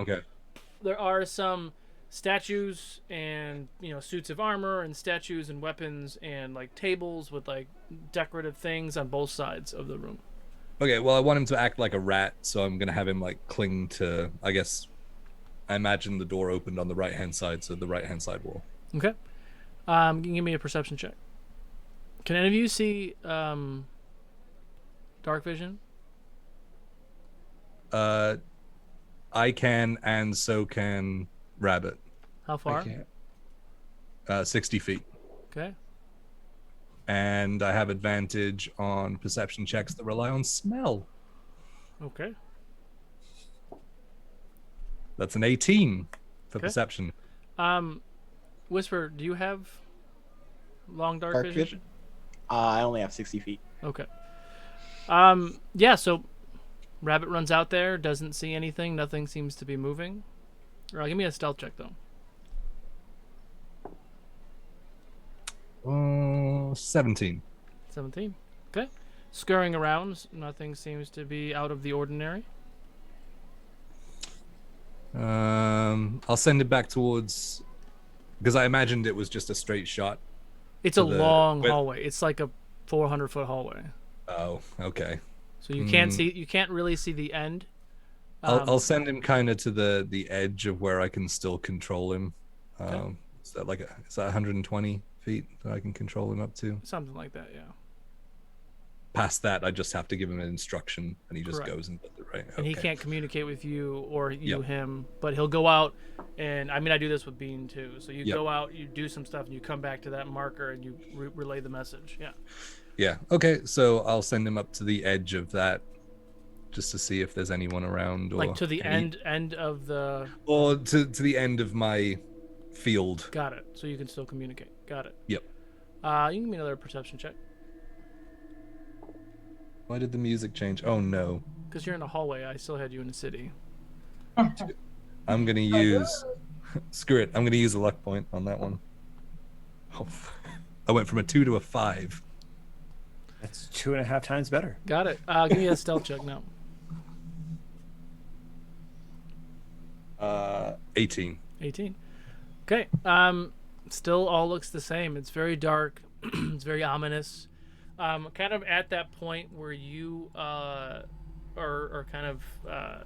some statues and suits of armor and statues and weapons and like tables with like decorative things on both sides of the room. Okay, well, I want him to act like a rat, so I'm gonna have him like cling to. I imagine the door opened on the right-hand side, so the right-hand side wall. Okay. Can you give me a perception check? Can any of you see dark vision? I can, and so can Rabbit. How far? 60 feet. Okay. And I have advantage on perception checks that rely on smell. Okay. That's an 18 for perception. Whisper, do you have long dark vision? I only have 60 feet. Okay. Yeah, so Rabbit runs out there, doesn't see anything, nothing seems to be moving. Give me a stealth check, though. 17. 17. Okay. Scurrying around, nothing seems to be out of the ordinary. I'll send it back towards, because I imagined it was just a straight shot. It's a To the- long with- hallway. It's like a 400-foot hallway. Oh, okay. So you can't see. You can't really see the end. I'll send him kind of to the edge of where I can still control him. Okay. Is that 120 feet that I can control him up to? Something like that. Yeah. Past that, I just have to give him an instruction, and he just Correct. goes and does it, right? And he Okay. can't communicate with you or you Yep. him, but he'll go out and I mean I do this with Bean too. So you Yep. go out, you do some stuff, and you come back to that marker and you relay the message. Yeah. Yeah. Okay. So I'll send him up to the edge of that, just to see if there's anyone around, or Like to the any- end of the. or to the end of my field. Got it. So you can still communicate. Got it. Yep. You can give me another perception check Why did the music change? Oh no. because you're in a hallway. I still had you in a city. I'm gonna use. Screw it. I'm gonna use a luck point on that one. Oh, I went from a 2 to a 5. That's 2.5 times better. Got it. Give me a stealth check now. 18. 18. Okay. Still all looks the same. It's very dark. It's very ominous. Kind of at that point where you are kind of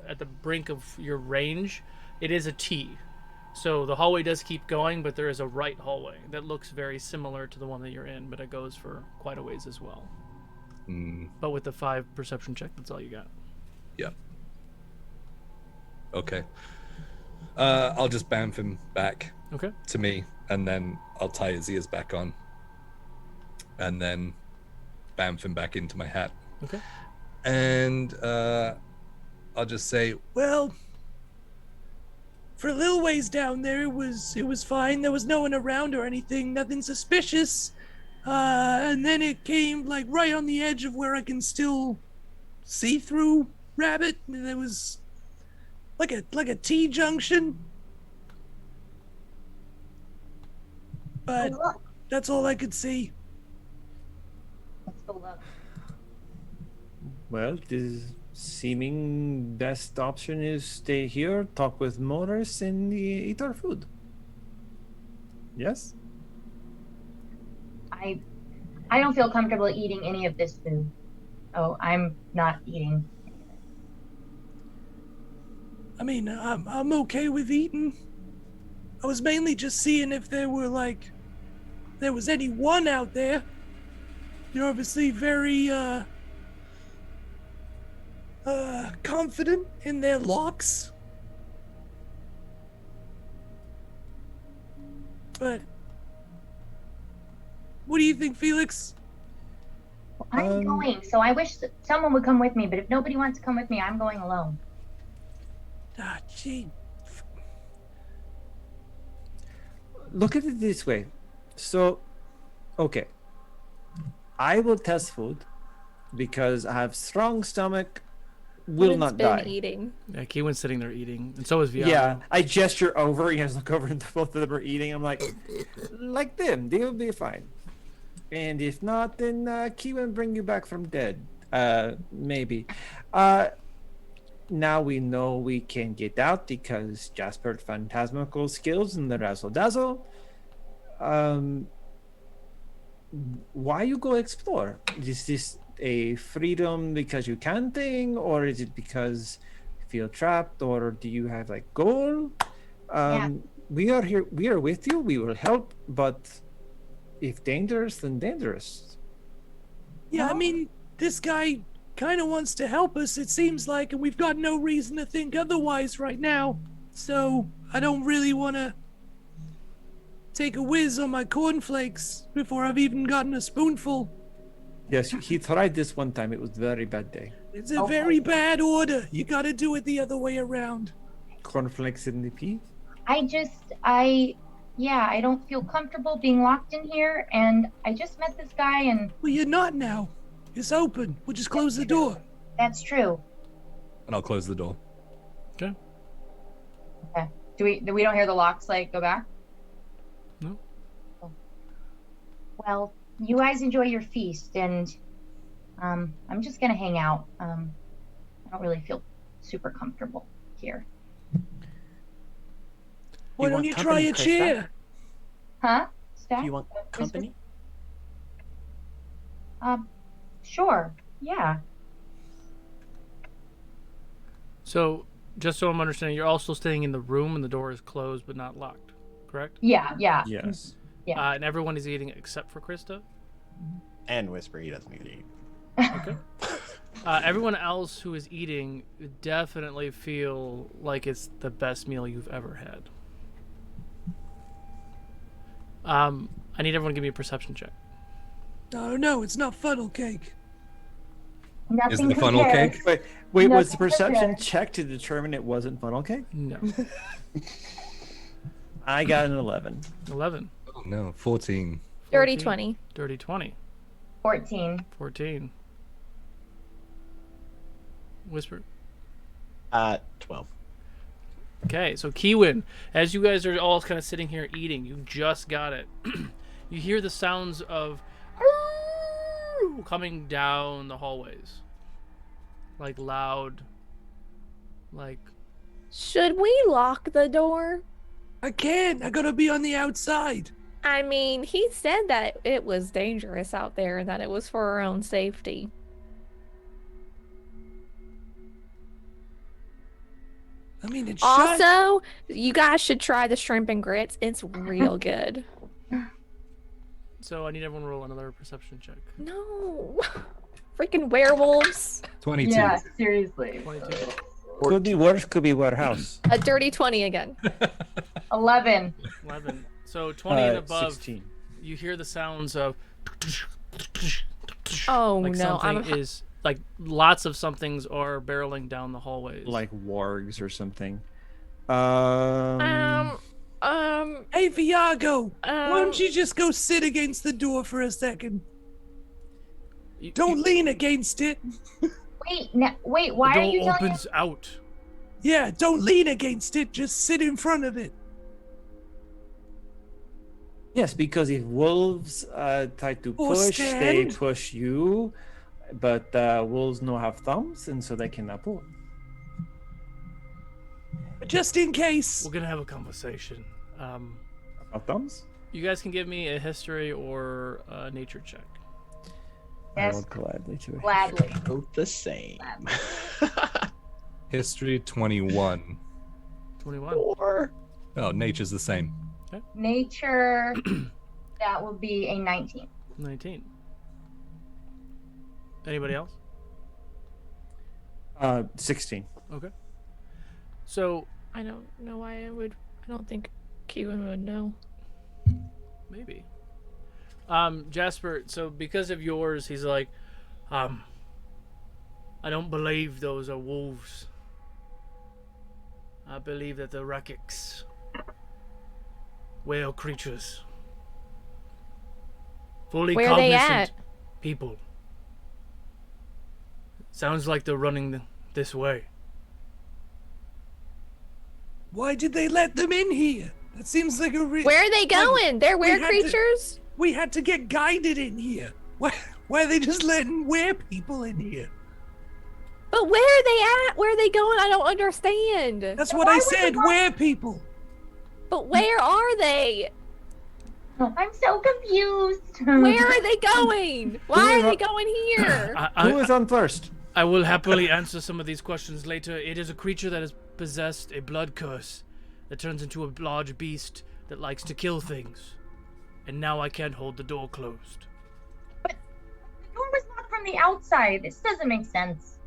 at the brink of your range, it is a T. So the hallway does keep going, but there is a right hallway that looks very similar to the one that you're in, but it goes for quite a ways as well. But with the 5 perception check, that's all you got. Yep. Okay. I'll just bamf him back Okay. to me, and then I'll tie his ears back on, and then bamf him back into my hat. Okay. And I'll just say, Well, for a little ways down there, it was fine. There was no one around or anything, nothing suspicious. And then it came like right on the edge of where I can still see through Rabbit, and there was like a T junction. But Good luck. that's all I could see. Let's go look. Well, the seeming best option is stay here, talk with Morris, and eat our food. Yes? I don't feel comfortable eating any of this food. Oh, I'm not eating. I mean, I'm okay with eating. I was mainly just seeing if there was anyone out there. You're obviously very confident in their locks. But what do you think, Felix? I'm going, so I wish that someone would come with me, but if nobody wants to come with me, I'm going alone. Ah, gee. Look at it this way. So, okay. I will test food because I have strong stomach, will Keywyn's not been die. eating. Yeah, Keywynn's sitting there eating, and so is Viana. Yeah, I gesture over. You guys look over, and both of them are eating. I'm like them. They'll be fine. And if not, then Keywynn bring you back from dead. Maybe. Now we know we can get out because Jaspert phantasmical skills in the razzle dazzle. Why you go explore? Is this a freedom because you can thing, or is it because you feel trapped, or do you have like goal? We are here. We are with you. We will help, but if dangerous, then dangerous. Yeah, I mean, this guy kind of wants to help us, it seems like, and we've got no reason to think otherwise right now. So I don't really want to take a whiz on my cornflakes before I've even gotten a spoonful. Yes, he tried this one time. It was a very bad day. It's a very bad order. You got to do it the other way around. Cornflakes in the pea. I don't feel comfortable being locked in here, and I just met this guy, and Well, you're not now. It's open. We'll just close the door. that's true. and I'll close the door. Okay. Okay. Do we don't hear the locks like go back? No. Oh. Well, you guys enjoy your feast, and I'm just gonna hang out. I don't really feel super comfortable here. Why don't want you try company, a Crysta? chair? Huh? Do Stack? you want company? Sure. Yeah. So, just so I'm understanding, you're also staying in the room and the door is closed but not locked, correct? Yeah. Yeah. Yes. Yeah. And everyone is eating except for Crysta? And Whisper, he doesn't need to eat. Okay. Everyone else who is eating definitely feel like it's the best meal you've ever had. I need everyone to give me a perception check. Oh no, it's not funnel cake. Nothing Is it a funnel compares. cake? Wait, was the Nothing perception compares. check to determine it wasn't funnel cake? No. I got an 11. 11. Oh no, 14. Dirty 14. 20. Dirty 20. 14. 14. Whisper. 12. Okay, so Keywynn, as you guys are all kind of sitting here eating, you just got it. You hear the sounds of coming down the hallways. Like loud. Like, Should we lock the door? I can't. I gotta be on the outside. I mean, he said that it was dangerous out there and that it was for our own safety. I mean, it's shut. Also, you guys should try the shrimp and grits. It's real good. so I need everyone to roll another perception check. No. Freaking werewolves. 22. Yeah, seriously. 22. Could be worse, could be warehouse. A dirty 20 again. 11. 11. So 20 and above, 16. you hear the sounds of Oh like no, something is like lots of somethings are barreling down the hallways. Like wargs or something. Hey, Viago, why don't um, you just go sit against the door for a second? You- Don't you- lean against it. Wait, the why are door you telling me? opens out. Yeah, don't lean against it. Just sit in front of it. Yes, because if wolves try to Or push, they stand. push you. But wolves no have thumbs, and so they cannot pull. Just in case. We're gonna have a conversation. About thumbs? You guys can give me a history or a nature check. I Yes, will gladly do it. gladly. Both the same. History 21. 21. Or Oh, nature's the same. Nature, that will be a 19. 19. Anybody else? 16. Okay. So I don't know why I don't think Keywynn would know. maybe. Jasper, so because of yours, he's like, I don't believe those are wolves. I believe that they're rakiks. Whale creatures. Fully Where are they cognizant at? people. Sounds like they're running this way. Why did they let them in here? That seems like a Where are they going? They're were had to- creatures? We had to get guided in here. Why are they just letting people in here? But where are they at? Where are they going? I don't understand. That's what I said, people. But where are they? I'm so confused. Where are they going? Why are they going here? Who is on first? I will happily answer some of these questions later. It is a creature that has possessed a blood curse that turns into a large beast that likes to kill things. And now I can't hold the door closed. The door was locked from the outside. This doesn't make sense.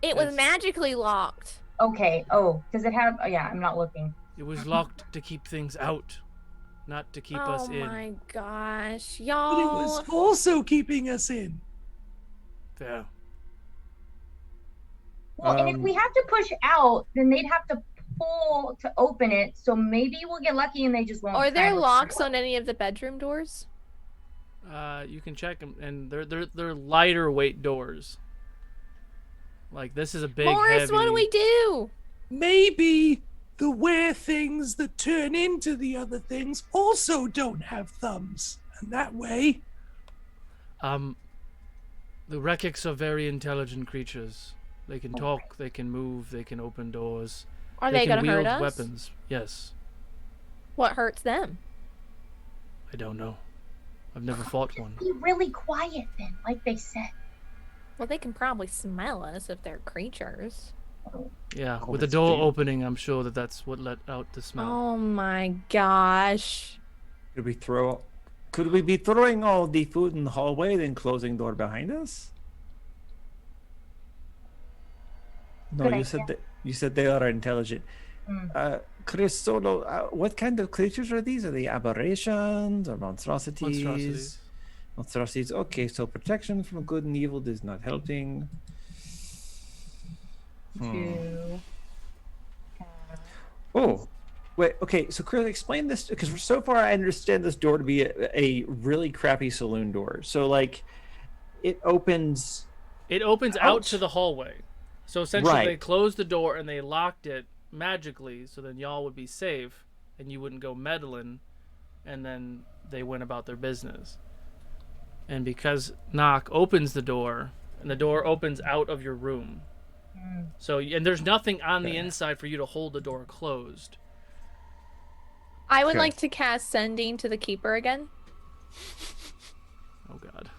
It was magically locked. Okay. Oh, does it have? Oh, yeah, I'm not looking. It was locked to keep things out, not to keep us Oh in. my gosh, But it y'all. was also keeping us in. Fair. Well, and if we have to push out, then they'd have to pull to open it. So maybe we'll get lucky and they just won't. Are try there to- locks on any of the bedroom doors? You can check them, and they're lighter weight doors. Like this is a big. Morris, heavy... what do we do? Maybe the were things that turn into the other things also don't have thumbs. And that way, The Rekiks are very intelligent creatures. They can talk, they can move, they can open doors. Are they can gonna hurt wield us? weapons. Yes. What hurts them? I don't know. I've never fought one. Be really quiet then, like they said. Well, they can probably smell us if they're creatures. Yeah, Oh, with the that's door deep. opening, I'm sure that's what let out the smell. Oh my gosh. Could we be throwing all the food in the hallway, then closing door behind us? No, Good you said they are intelligent. Mm. Chris Solo, what kind of creatures are these? Are they aberrations or monstrosities? Monstrosities. Monstrosities. Okay, so protection from good and evil is not helping. Two. Oh, wait. Okay, so Chris, explain this because so far I understand this door to be a really crappy saloon door. So like, it opens. It opens out to the hallway. So essentially, Right. they closed the door and they locked it magically, so then y'all would be safe and you wouldn't go meddling, and then they went about their business. And because Knock opens the door, and the door opens out of your room. So, and there's nothing on the inside for you to hold the door closed. I would Okay. like to cast Sending to the Keeper again. Oh god.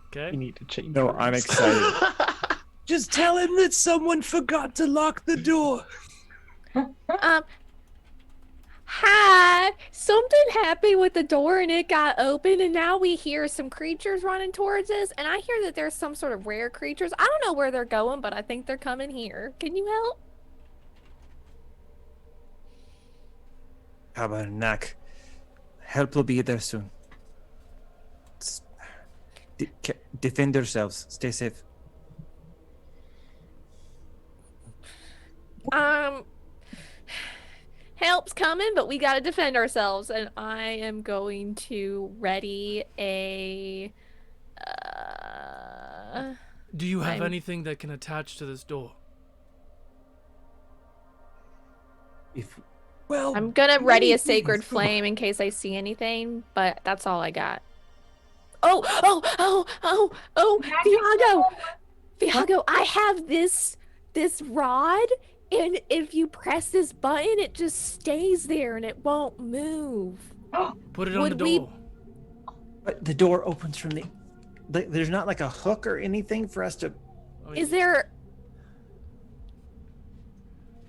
Okay. You need to change. No, I'm words. excited. Just tell him that someone forgot to lock the door. Hi! Something happened with the door and it got open, and now we hear some creatures running towards us. And I hear that there's some sort of rare creatures. I don't know where they're going, but I think they're coming here. Can you help? Tabernacle. Help will be there soon. Defend yourselves. Stay safe. Help's coming, but we gotta defend ourselves. And I am going to ready a. Do you have I'm- anything that can attach to this door? If Well, I'm gonna ready a many sacred things. flame in case I see anything, but that's all I got. Oh, Viago, I have this rod, and if you press this button, it just stays there and it won't move. Put it on the Would we- door. but the door opens from the. There's not like a hook or anything for us to. I mean, Is there?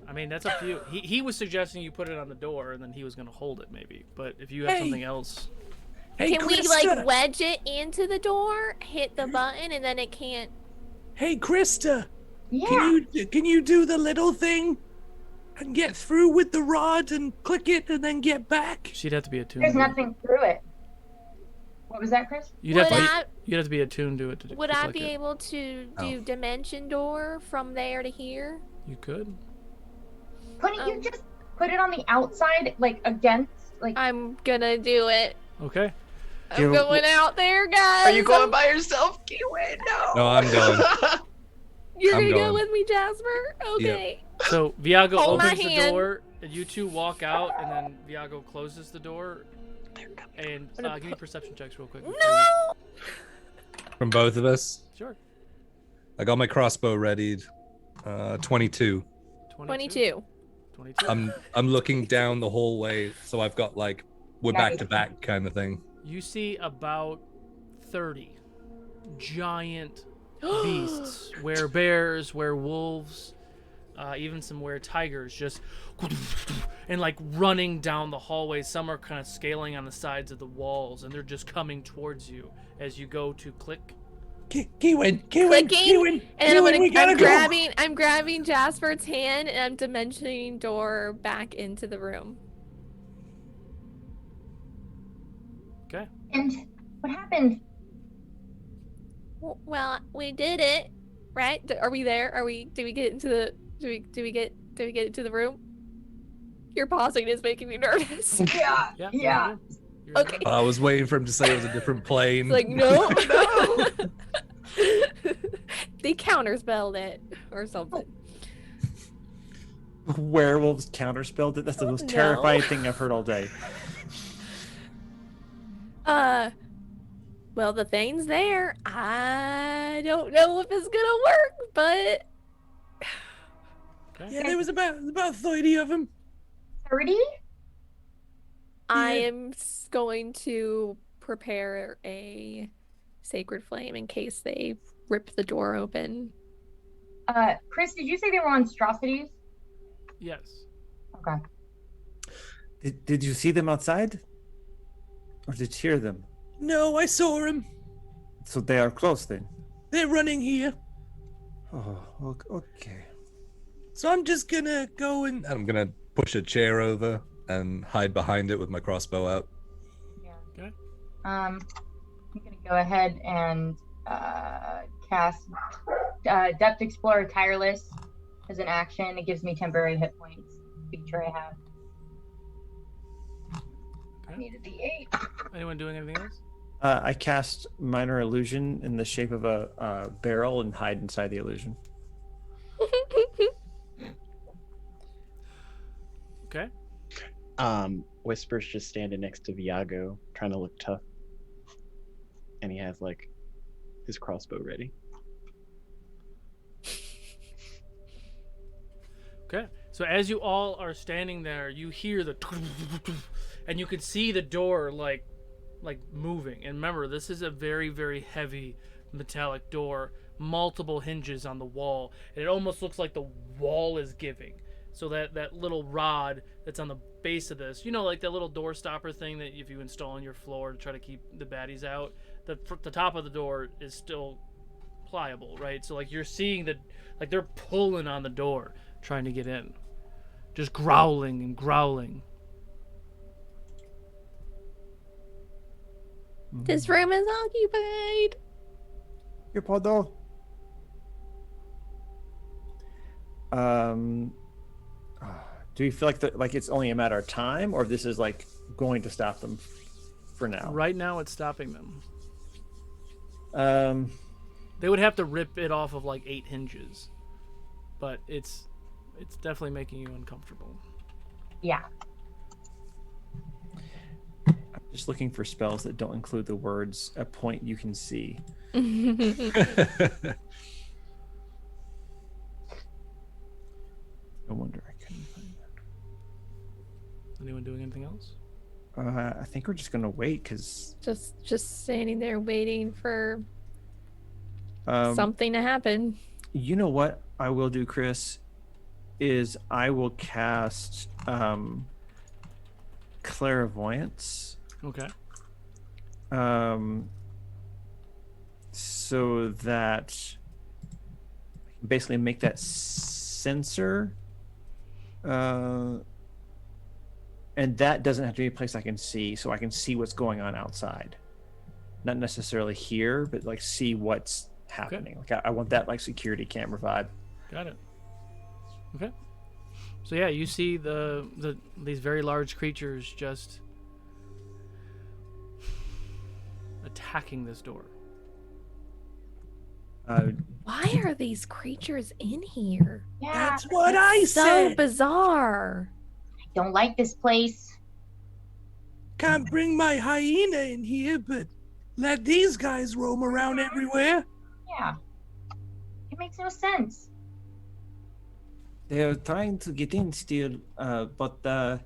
I mean, that's up to you. He was suggesting you put it on the door, and then he was going to hold it, maybe. But if you have Hey. something else, Hey, Can we Crysta. like wedge it into the door, hit the button, and then it can't? Hey, Crysta. Yeah. Can you do the little thing and get through with the rod and click it and then get back? she'd have to be attuned. There's to it. nothing through it. What was that, Chris? You'd have Would you'd have to be attuned to it. To Would to I click be it. able to do Oh. dimension door from there to here? You could. Couldn't you Um, just put it on the outside, like against, like? I'm gonna do it. Okay. I'm You- going out there, guys. Are you going by yourself, Keywynn? No. No, I'm going. You're I'm gonna go going. with me, Jasper? Okay. So Viago Hold my opens the hand. door, and you two walk out, and then Viago closes the door. And I'm gonna give me perception checks real quick. No! From both of us. Sure. I got my crossbow readied. 22. 22. 22. I'm looking down the hallway, so I've got like we're back to back kind of thing. You see about 30 giant beasts, bears, wolves, even some tigers, just and like running down the hallway. Some are kind of scaling on the sides of the walls, and they're just coming towards you as you go to click. Keywynn, Clicking, and we gotta go. I'm grabbing Jasper's hand and I'm dimensioning door back into the room. Okay. And what happened? Well, we did it, right? Are we there? Do we get into the? Do we get into the room? Your pausing is making me nervous. Yeah. Yeah. Yeah. You're in Okay. I was waiting for him to say it was a different plane. It's like no. They counterspelled it or something. Werewolves counterspelled it. That's the most No. terrifying thing I've heard all day. Well, the thing's there. I don't know if it's gonna work, but Yeah, there was about 30 of them. 30? I Yeah. am going to prepare a sacred flame in case they rip the door open. Chris, did you say they were monstrosities? Yes. Okay. Did you see them outside? Or did you hear them? No, I saw him. So they are close then? They're running here. Oh, okay. So I'm just gonna go and... I'm gonna push a chair over and hide behind it with my crossbow out. Yeah. Okay. I'm gonna go ahead and cast Depth Explorer Tireless as an action. It gives me temporary hit points. Feature I have. I need a D8. Anyone doing anything else? I cast Minor Illusion in the shape of a barrel and hide inside the illusion. Okay. Whisper's just standing next to Viago, trying to look tough. And he has, like, his crossbow ready. Okay. So as you all are standing there, you hear the and you can see the door like moving. And remember, this is a very, very heavy metallic door, multiple hinges on the wall, and it almost looks like the wall is giving. So that little rod that's on the base of this, you know, like that little door stopper thing that if you install on your floor to try to keep the baddies out, the top of the door is still pliable, right? So like you're seeing that, like they're pulling on the door trying to get in, just growling and growling. This room is occupied. Ukodor. Do you feel like it's only a matter of time, or this is like going to stop them for now? Right now, it's stopping them. They would have to rip it off of like 8 hinges, but it's definitely making you uncomfortable. Yeah. I'm just looking for spells that don't include the words "a point you can see." Uh, No wonder I couldn't find that. Anyone doing anything else? I think we're just gonna wait because Just standing there waiting for something to happen. you know what I will do, Chris, is I will cast clairvoyance. Okay. So that I can basically make that sensor, and that doesn't have to be a place I can see, so I can see what's going on outside. Not necessarily here, but like see what's happening. Okay. Like I want that like security camera vibe. Got it. Okay. So yeah, you see these very large creatures just attacking this door. Why are these creatures in here? Yeah. That's what I So said. bizarre. I don't like this place. Can't bring my hyena in here, but let these guys roam around everywhere. Yeah. It makes no sense. They're trying to get in still, but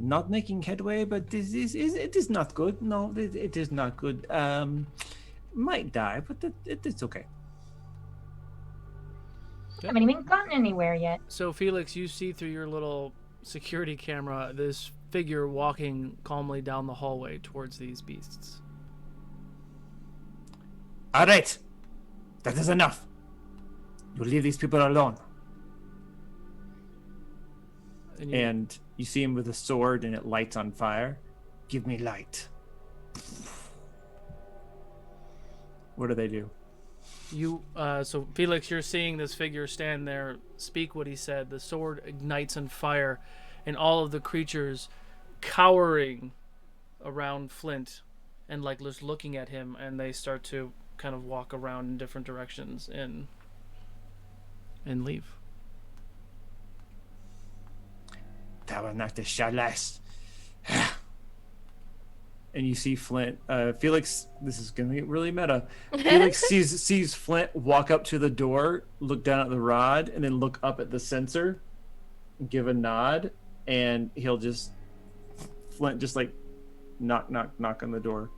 not making headway. But it is not good. No, it is not good. Might die, but it's okay. I haven't even gotten anywhere yet. So Felix, you see through your little security camera this figure walking calmly down the hallway towards these beasts. All right, that is enough. You leave these people alone. And you see him with a sword, and it lights on fire. Give me light. What do they do? So Felix, you're seeing this figure stand there, speak what he said. The sword ignites on fire, and all of the creatures cowering around Flint and like just looking at him, and they start to kind of walk around in different directions and leave. Tabernacle shall last. And you see Flint. Felix, this is gonna get really meta. Felix sees Flint walk up to the door, look down at the rod, and then look up at the sensor, give a nod, and Flint just like knock on the door.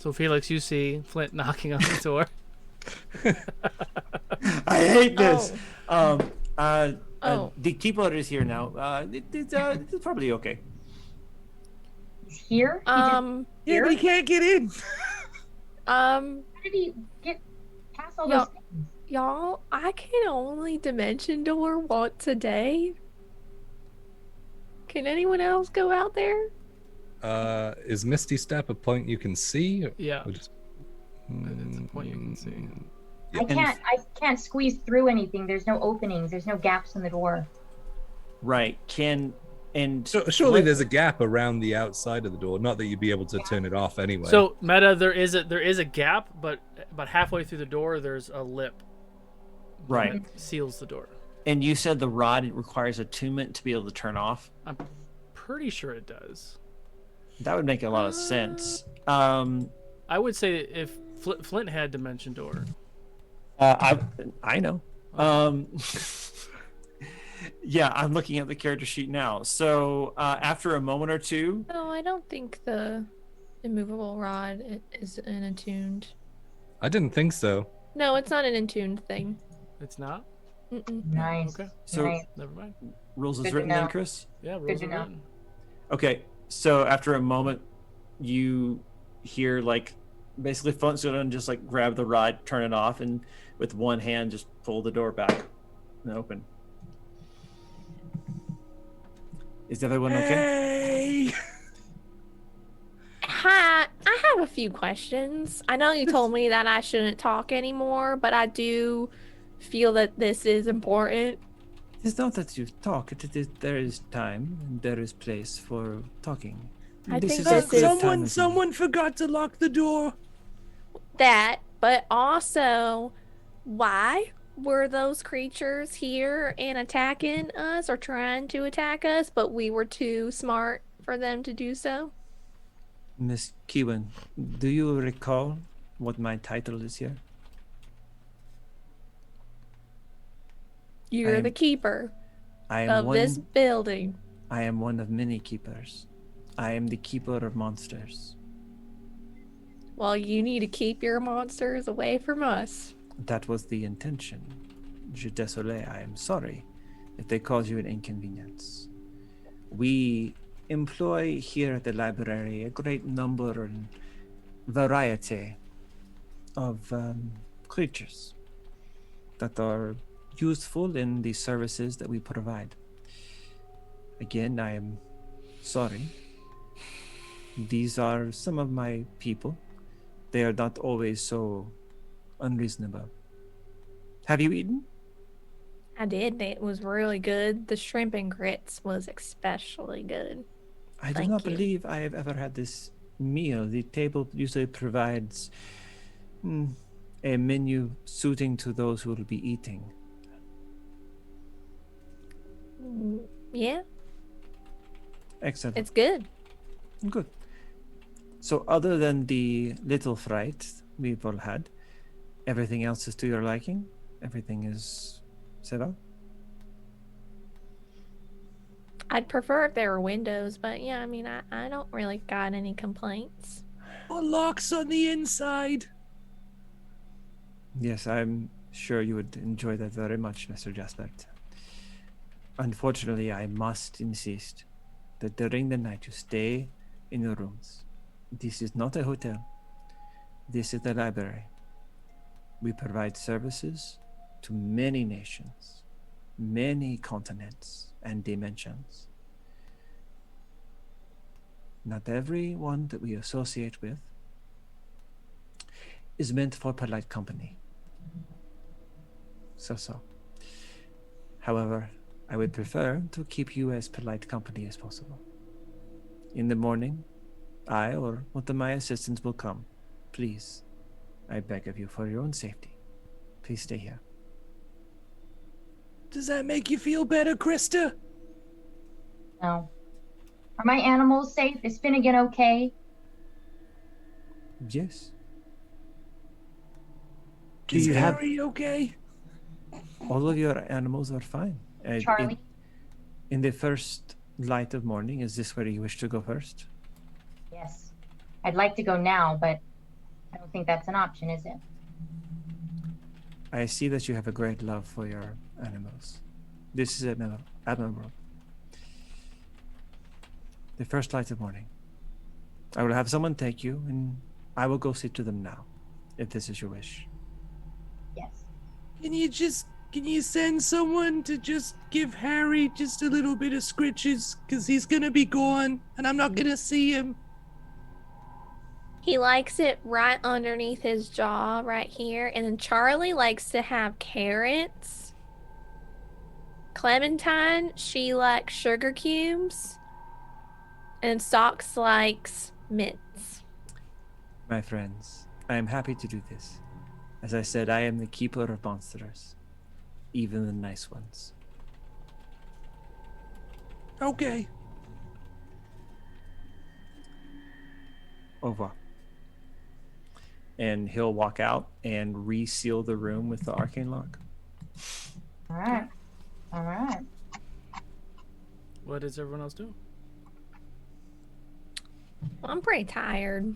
So Felix, you see Flint knocking on the door. I hate this. Oh. The keeper is here now. It's probably okay. He's here? Yeah, but he can't get in. How did he get past all those things? Y'all, I can only dimension door once a day. Can anyone else go out there? Is Misty Step a point you can see? Yeah. Or just... It's a point you can see. I can't squeeze through anything. There's no openings. There's no gaps in the door. Right. So, surely there's a gap around the outside of the door. Not that you'd be able to turn it off anyway. So Meta, there is a gap, but about halfway through the door, there's a lip. Right. That seals the door. And you said the rod requires attunement to be able to turn off. I'm pretty sure it does. That would make a lot of sense. I would say if Flint had dimension door. I know. Yeah, I'm looking at the character sheet now. So after a moment or two. No, I don't think the immovable rod is an attuned. I didn't think so. No, it's not an attuned thing. It's not? Mm-mm. Nice. Okay. So Nice. Never mind. rules Good is to written then, know. Chris? Yeah, Good rules to are know. written. Okay. So after a moment, you hear like basically Flint's gonna just like grab the rod, turn it off, and with one hand just pull the door back and open. Is everyone okay? Hey! Hi, I have a few questions. I know you told me that I shouldn't talk anymore, but I do feel that this is important. It's not that you talk. There is time and there is place for talking. I think a this good is- time of Someone forgot to lock the door. That, but also, why were those creatures here and attacking us or trying to attack us, but we were too smart for them to do so? Miss Keywynn, do you recall what my title is here? You're am- the keeper I am of one. this building. I am one of many keepers. I am the keeper of monsters. Well, you need to keep your monsters away from us. That was the intention. Je désolé, I am sorry if they cause you an inconvenience. We employ here at the library a great number and variety of creatures that are useful in the services that we provide. Again, I am sorry. These are some of my people. They are not always so unreasonable. Have you eaten? I did. It was really good. The shrimp and grits was especially good. I do Thank not you. believe I have ever had this meal. The table usually provides a menu suiting to those who will be eating. Yeah, Excellent. it's good. Good. So other than the little fright we've all had, everything else is to your liking? Everything is set up? I'd prefer if there were windows, but yeah, I mean, I don't really got any complaints. A lock's on the inside. Yes, I'm sure you would enjoy that very much, Mr. Jaspert. Unfortunately, I must insist that during the night you stay in your rooms. This is not a hotel. This is the library. We provide services to many nations, many continents and dimensions. Not everyone that we associate with is meant for polite company. So. However, I would prefer to keep you as polite company as possible. In the morning, I or one of my assistants will come. Please, I beg of you for your own safety. Please stay here. Does that make you feel better, Crysta? No. Are my animals safe? Is Finnegan okay? Yes. Is you have- Harry okay? All of your animals are fine. Charlie? In the first light of morning, is this where you wish to go first? Yes. I'd like to go now, but I don't think that's an option, is it? I see that you have a great love for your animals. This is admirable. The first light of morning. I will have someone take you, and I will go see to them now, if this is your wish. Yes. Can you send someone to just give Harry just a little bit of scritches? Because he's gonna be gone, and I'm not gonna see him. He likes it right underneath his jaw, right here. And then Charlie likes to have carrots. Clementine, she likes sugar cubes. And Socks likes mints. My friends, I am happy to do this. As I said, I am the keeper of monsters, even the nice ones. Okay. Au revoir. And he'll walk out and reseal the room with the arcane lock. All right. All right. What does everyone else do? Well, I'm pretty tired.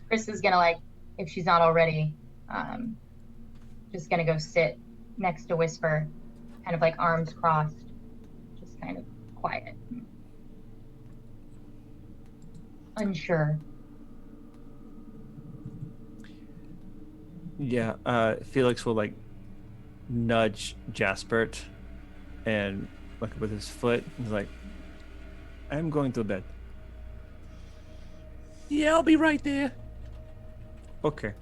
Chris is gonna, like, if she's not already, just gonna go sit next to Whisper, kind of like arms crossed, just kind of quiet, unsure. Yeah, Felix will like nudge Jaspert and like with his foot. He's like, I'm going to bed. Yeah, I'll be right there. Okay.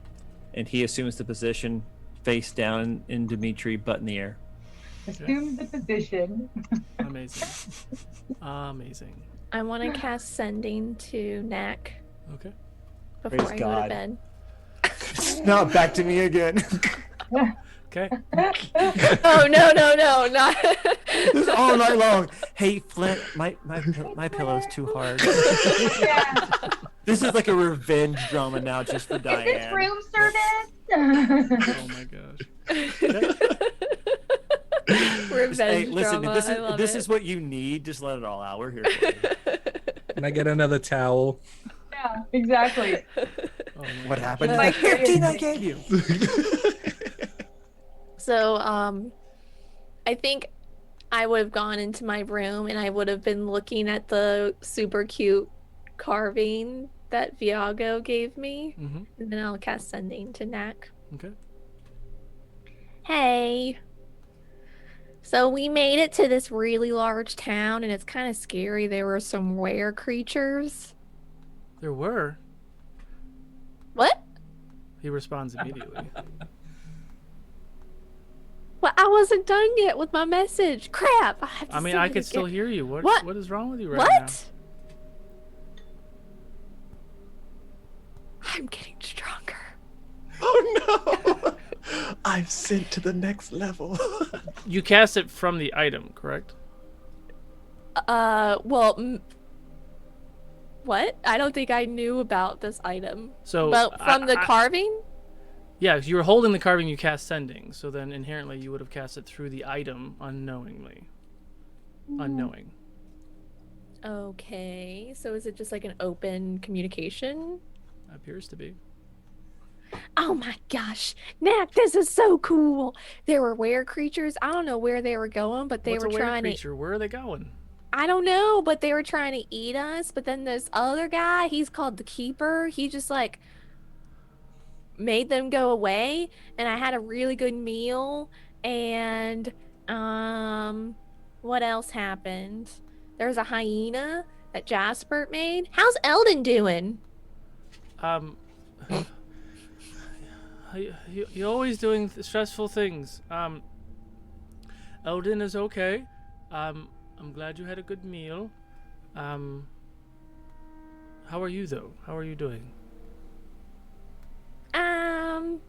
And he assumes the position face down in Dimitri, butt in the air. Assume the position. Amazing. Amazing. I want to cast Sending to Knack Okay. before Praise I go God. to bed. Now back to me again. Okay. Oh, no, not. This is all night long. Hey, Flint, my pillow's too hard. Yeah. This is like a revenge drama now just for Is Diane. this room service? Oh my gosh. Revenge Hey, listen, drama. if this is what you need, just let it all out. We're here for you. Can I get another towel? Yeah, exactly. Oh my What gosh. happened to Like, the 15 I gave you? So, I think I would have gone into my room and I would have been looking at the super cute carving that Viago gave me. Mm-hmm. And then I'll cast Sending to Knack. Okay. Hey. So we made it to this really large town and it's kind of scary. There were some were creatures. There were. What? He responds immediately. Well, I wasn't done yet with my message. Crap. I have to I mean, send I it could still again. hear you. What? What? What is wrong with you right What? I'm getting stronger. Oh no! I'm sent to the next level. now? You cast it from the item, correct? Well, what? I don't think I knew about this item. So, But from the carving? Yeah, if you were holding the carving, you cast Sending. So then inherently you would have cast it through the item unknowingly. Unknowing. Okay. So is it just like an open communication? Appears to be. Oh my gosh. Knack, this is so cool. There were were creatures. I don't know where they were going, but they What's were a weird trying to. creature? Where are they going? I don't know, but they were trying to eat us. But then this other guy, he's called the Keeper. He just like made them go away. And I had a really good meal. And what else happened? There's a hyena that Jaspert made. How's Eldon doing? You're always doing stressful things. Eldon is okay. I'm glad you had a good meal. How are you though? How are you doing? I'm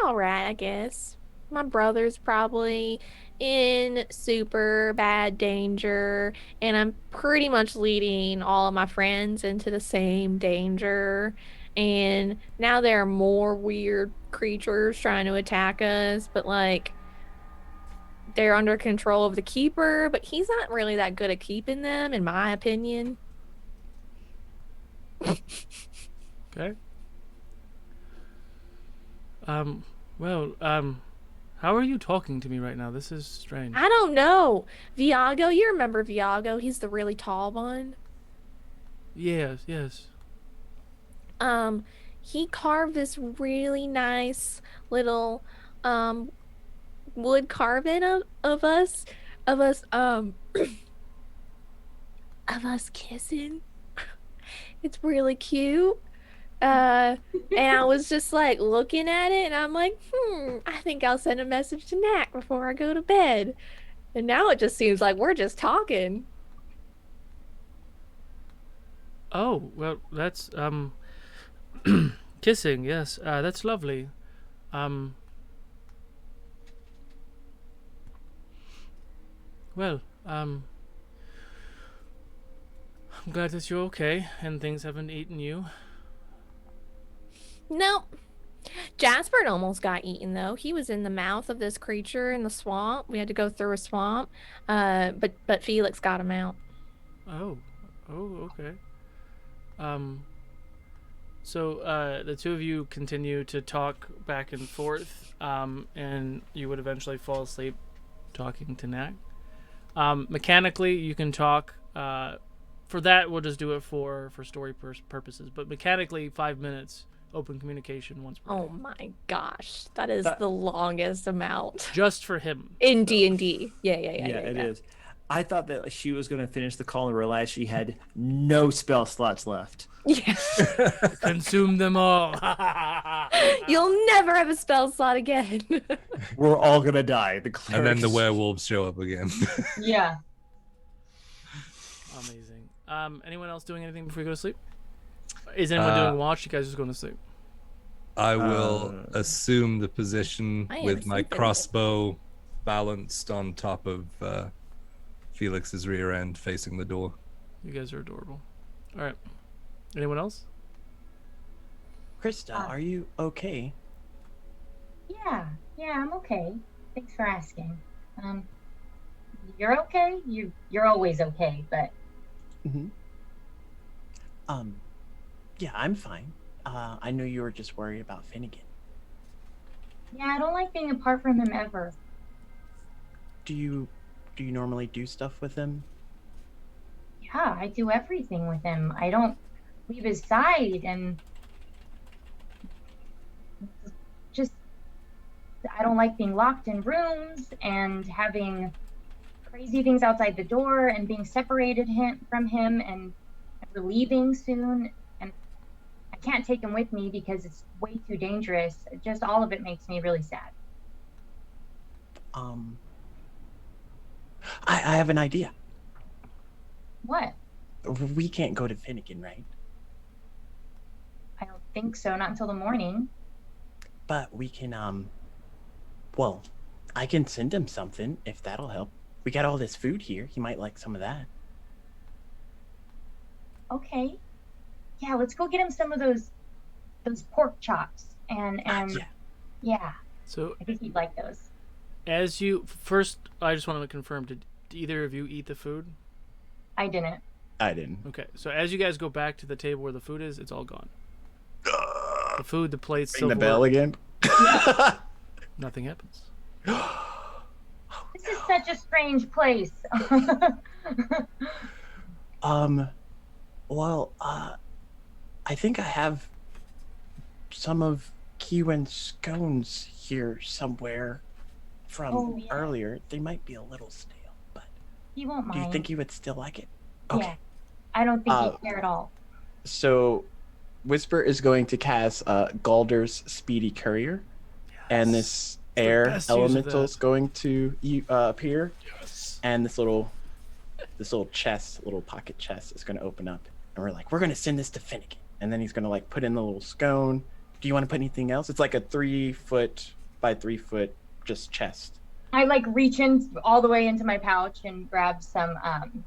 alright, I guess. My brother's probably in super bad danger, and I'm pretty much leading all of my friends into the same danger. And now there are more weird creatures trying to attack us, but like they're under control of the keeper, but he's not really that good at keeping them, in my opinion. Okay. Well, how are you talking to me right now? This is strange. I don't know. Viago, you remember Viago? He's the really tall one. Yes. He carved this really nice little wood carving of us of us kissing. It's really cute. And I was just like looking at it and I'm like, I think I'll send a message to Knack before I go to bed. And now it just seems like we're just talking. Oh, well, that's kissing. Yes, that's lovely. Well, I'm glad that you're okay and things haven't eaten you. No. Jaspert almost got eaten though. He was in the mouth of this creature in the swamp. We had to go through a swamp. But Felix got him out. Oh, okay. So the two of you continue to talk back and forth, and you would eventually fall asleep talking to Knack. Mechanically, you can talk. For that, we'll just do it for story purposes. But mechanically, 5 minutes open communication once per Oh day. my gosh, that is the longest amount Just for him. in D&D. Yeah, It is. I thought that she was going to finish the call and realize she had no spell slots left. Yeah. Consume them all. You'll never have a spell slot again. We're all going to die. And then the werewolves show up again. Yeah. Amazing. Anyone else doing anything before you go to sleep? Is anyone doing watch? You guys just going to sleep? I will assume the position I am with my sleeping. crossbow balanced on top of Felix's rear end facing the door. You guys are adorable. All right. Anyone else? Crysta, are you okay? Yeah, I'm okay. Thanks for asking. You're okay? You're always okay, but Yeah, I'm fine. I know you were just worried about Finnegan. yeah, I don't like being apart from him ever. Do you normally do stuff with him? Yeah, I do everything with him. I don't leave his side, and just I don't like being locked in rooms and having crazy things outside the door and being separated from him and we're leaving soon, and I can't take him with me because it's way too dangerous. Just all of it makes me really sad. I have an idea. What? We can't go to Finnegan, right? I don't think so, not until the morning. But we can, well, I can send him something if that'll help. We got all this food here. He might like some of that. Okay. Yeah, let's go get him some of those pork chops and yeah, So I think he'd like those. as you first, I just wanted to confirm: did either of you eat the food? I didn't. I didn't. Okay. So as you guys go back to the table where the food is, it's all gone. The food, the plates, Ring the silverware, bell again. nothing happens. This is such a strange place. Well, I think I have some of Keywynn's scones here somewhere from earlier. They might be a little stale, but He won't mind. do you think he would still like it? Yeah. I don't think he'd care at all. So, Whisper is going to cast Galder's Speedy Courier, and this air best use of elemental that. is going to appear, Yes. and this little chest, little pocket chest, is going to open up, and we're going to send this to Finnegan, and then he's going to like put in the little scone. Do you want to put anything else? It's like a 3 foot by 3 foot just chest. I like reach in all the way into my pouch and grab some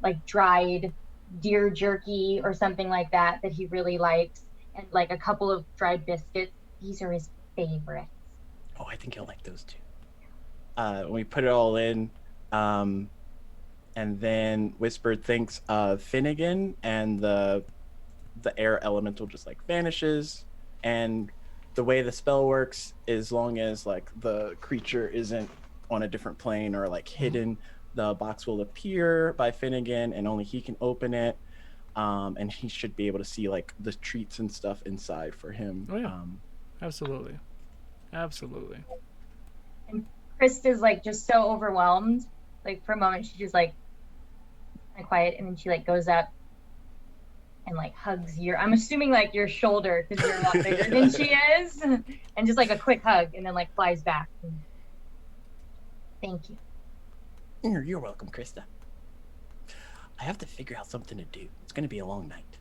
like dried deer jerky or something like that he really likes, and like a couple of dried biscuits. These are his favorites. Oh, I think he'll like those too. we put it all in, and then Whisper thinks of Finnegan, and the air elemental just like vanishes. And the way the spell works, as long as like the creature isn't on a different plane or like hidden, the box will appear by Finnegan, and only he can open it. And he should be able to see like the treats and stuff inside for him. Oh yeah, absolutely. And Crysta's like just so overwhelmed. Like for a moment, she's just like kind of quiet, and then she like goes up and like hugs I'm assuming like your shoulder, because you're a lot bigger than she is, and just like a quick hug, and then like flies back. Thank you. You're welcome, Crysta. I have to figure out something to do. It's going to be a long night.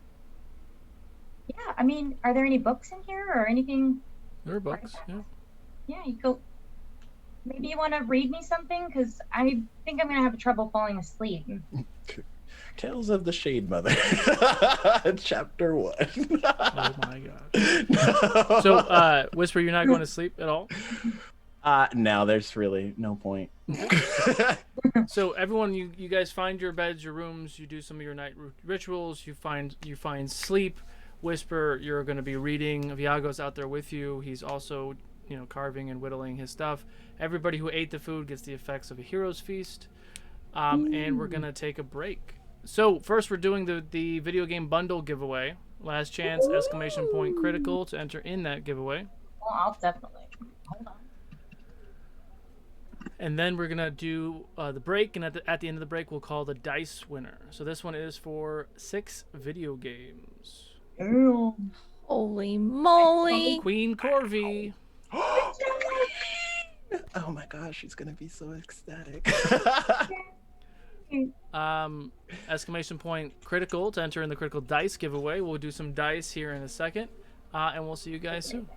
Yeah, I mean, are there any books in here or anything? There are books, yeah. Yeah, you go. Maybe you want to read me something, because I think I'm going to have trouble falling asleep. Tales of the Shade Mother, Chapter 1. Oh my god. So, Whisper, you're not going to sleep at all? No, there's really no point. So everyone, you guys find your beds, your rooms, you do some of your night rituals, you find sleep. Whisper, you're going to be reading. Viago's out there with you. He's also, carving and whittling his stuff. Everybody who ate the food gets the effects of a hero's feast. And we're going to take a break. So first we're doing the video game bundle giveaway. Last chance, exclamation point critical to enter in that giveaway. Well, I'll definitely. Hold on. And then we're going to do the break, and at the end of the break, we'll call the dice winner. So this one is for 6 video games. Ew. Holy moly. Queen Corvi. Oh my gosh, she's going to be so ecstatic. Exclamation point critical to enter in the critical dice giveaway. We'll do some dice here in a second, and we'll see you guys soon.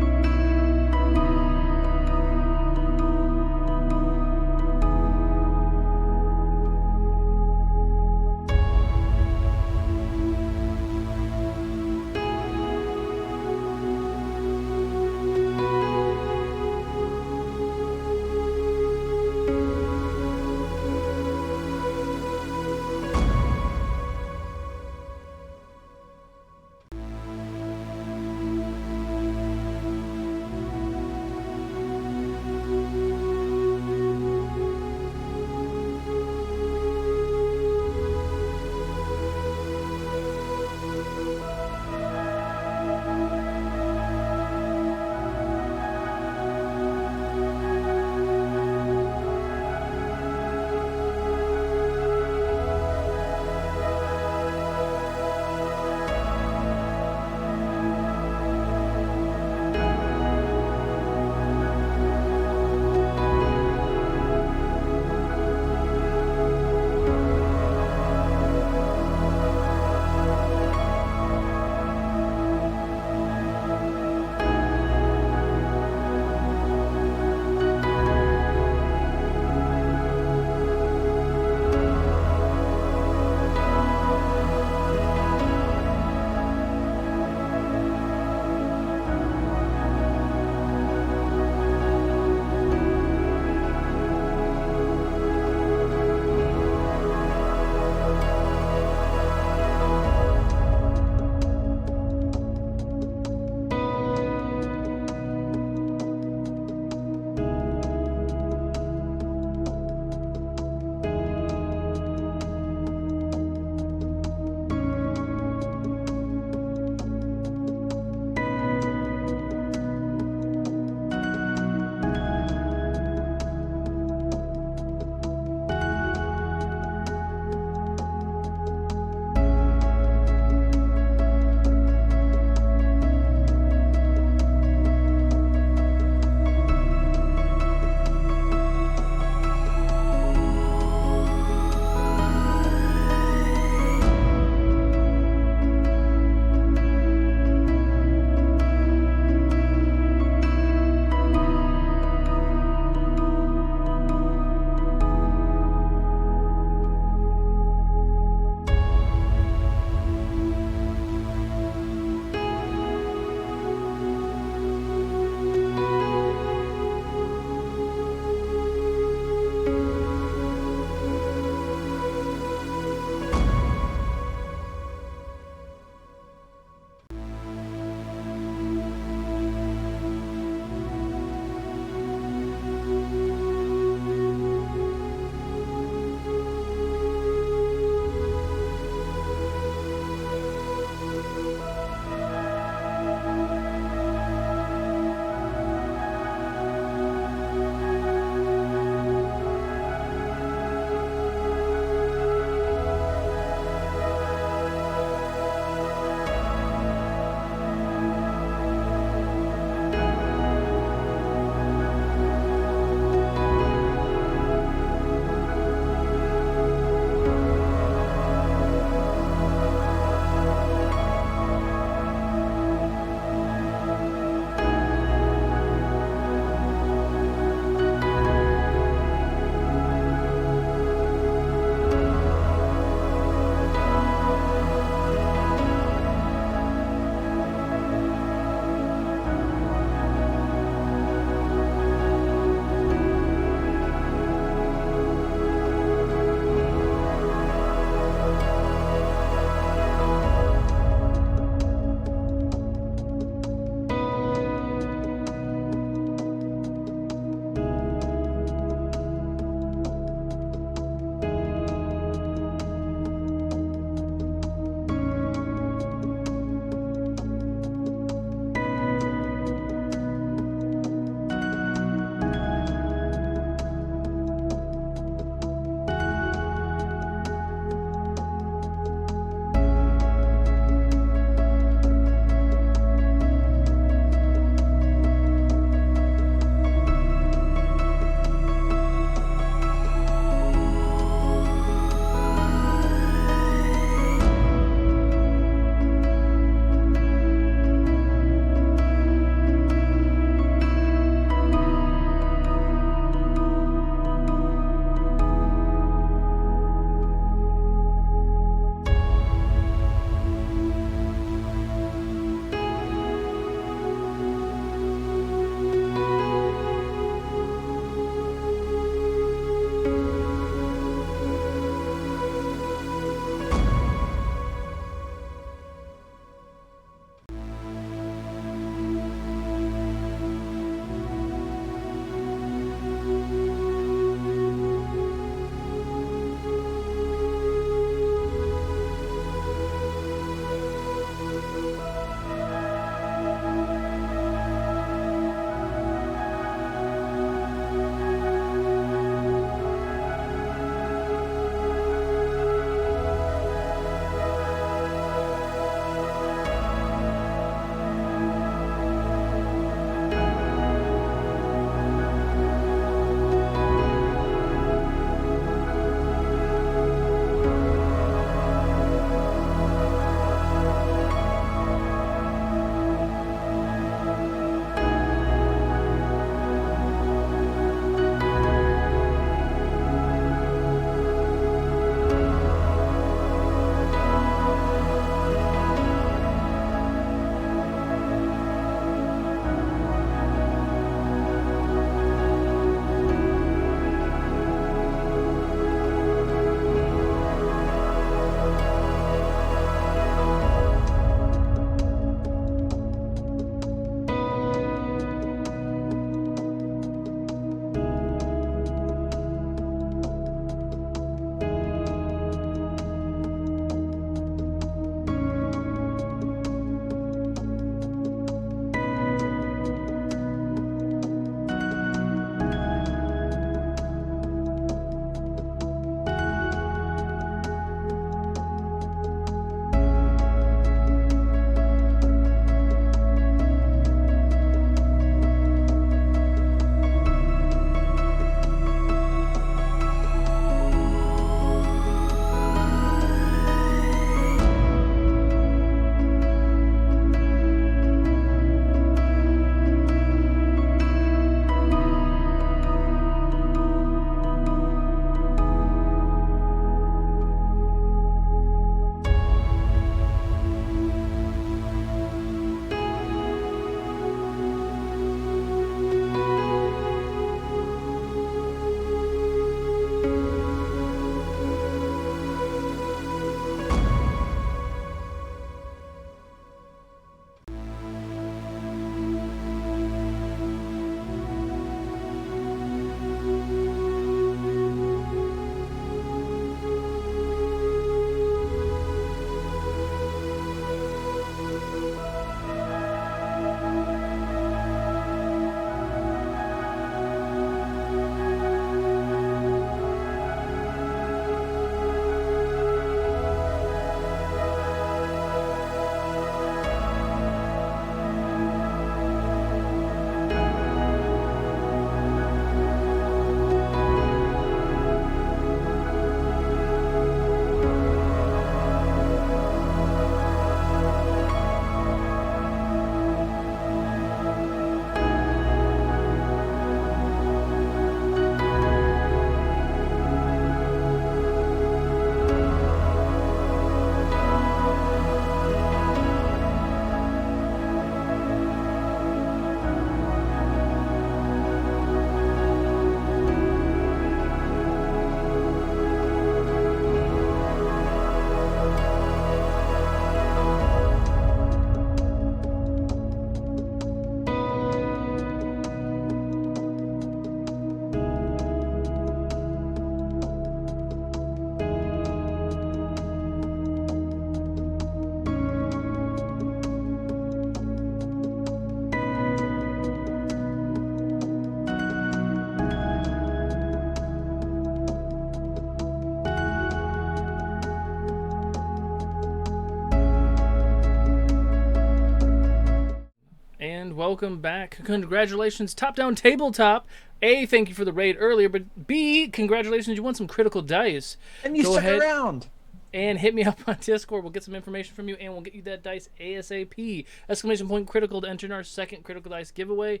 welcome back. Congratulations, Top Down Tabletop. A, thank you for the raid earlier, but B, congratulations, you won some critical dice. And you Go stuck ahead around. and hit me up on Discord. We'll get some information from you, and we'll get you that dice ASAP. Exclamation point critical to enter in our second critical dice giveaway.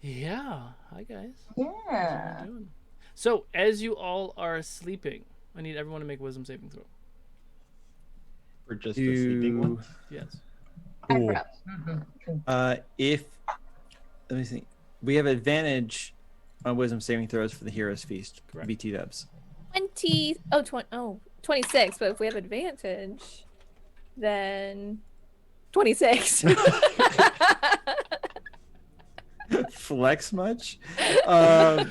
Yeah. Hi, guys. Yeah. So, as you all are sleeping, I need everyone to make a wisdom saving throw. Or just the sleeping one? Yes. I forgot. If let me think, we have advantage on wisdom saving throws for the Heroes Feast. Correct. BT dubs. 26, but if we have advantage, then 26. Flex much? 22. Well,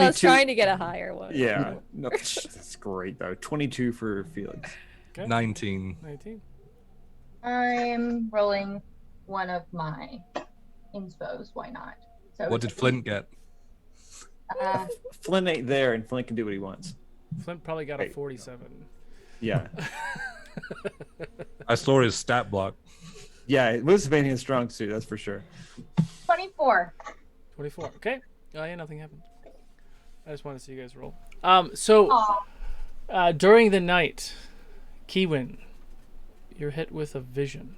I was trying to get a higher one. Yeah, no, that's great though. 22 for Felix. Okay. 19. 19. I'm rolling one of my inspos. Why not? So What did Flint get? Flint ain't there, and Flint can do what he wants. Flint probably got a Wait. 47. Yeah, I saw his stat block. yeah. Wisdom saving is strong too. That's for sure. 24. 24. Okay. Oh, yeah, nothing happened. I just want to see you guys roll. So, during the night, Keywynn, you're hit with a vision.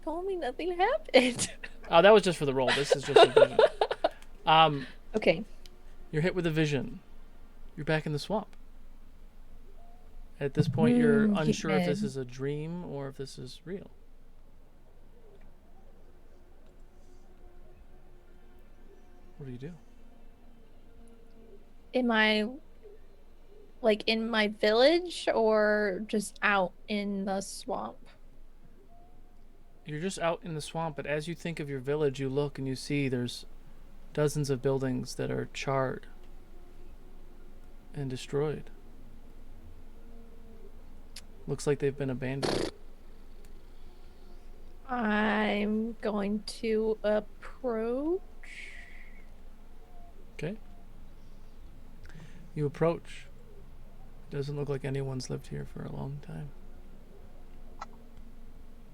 Told me nothing happened. Oh, that was just for the roll. This is just a vision. Okay. You're hit with a vision. You're back in the swamp. At this point, you're unsure if this is a dream or if this is real. What do you do? Am I like in my village or just out in the swamp? You're just out in the swamp, but as you think of your village, you look and you see there's dozens of buildings that are charred and destroyed. Looks like they've been abandoned. I'm going to approach. Okay. You approach. Doesn't look like anyone's lived here for a long time.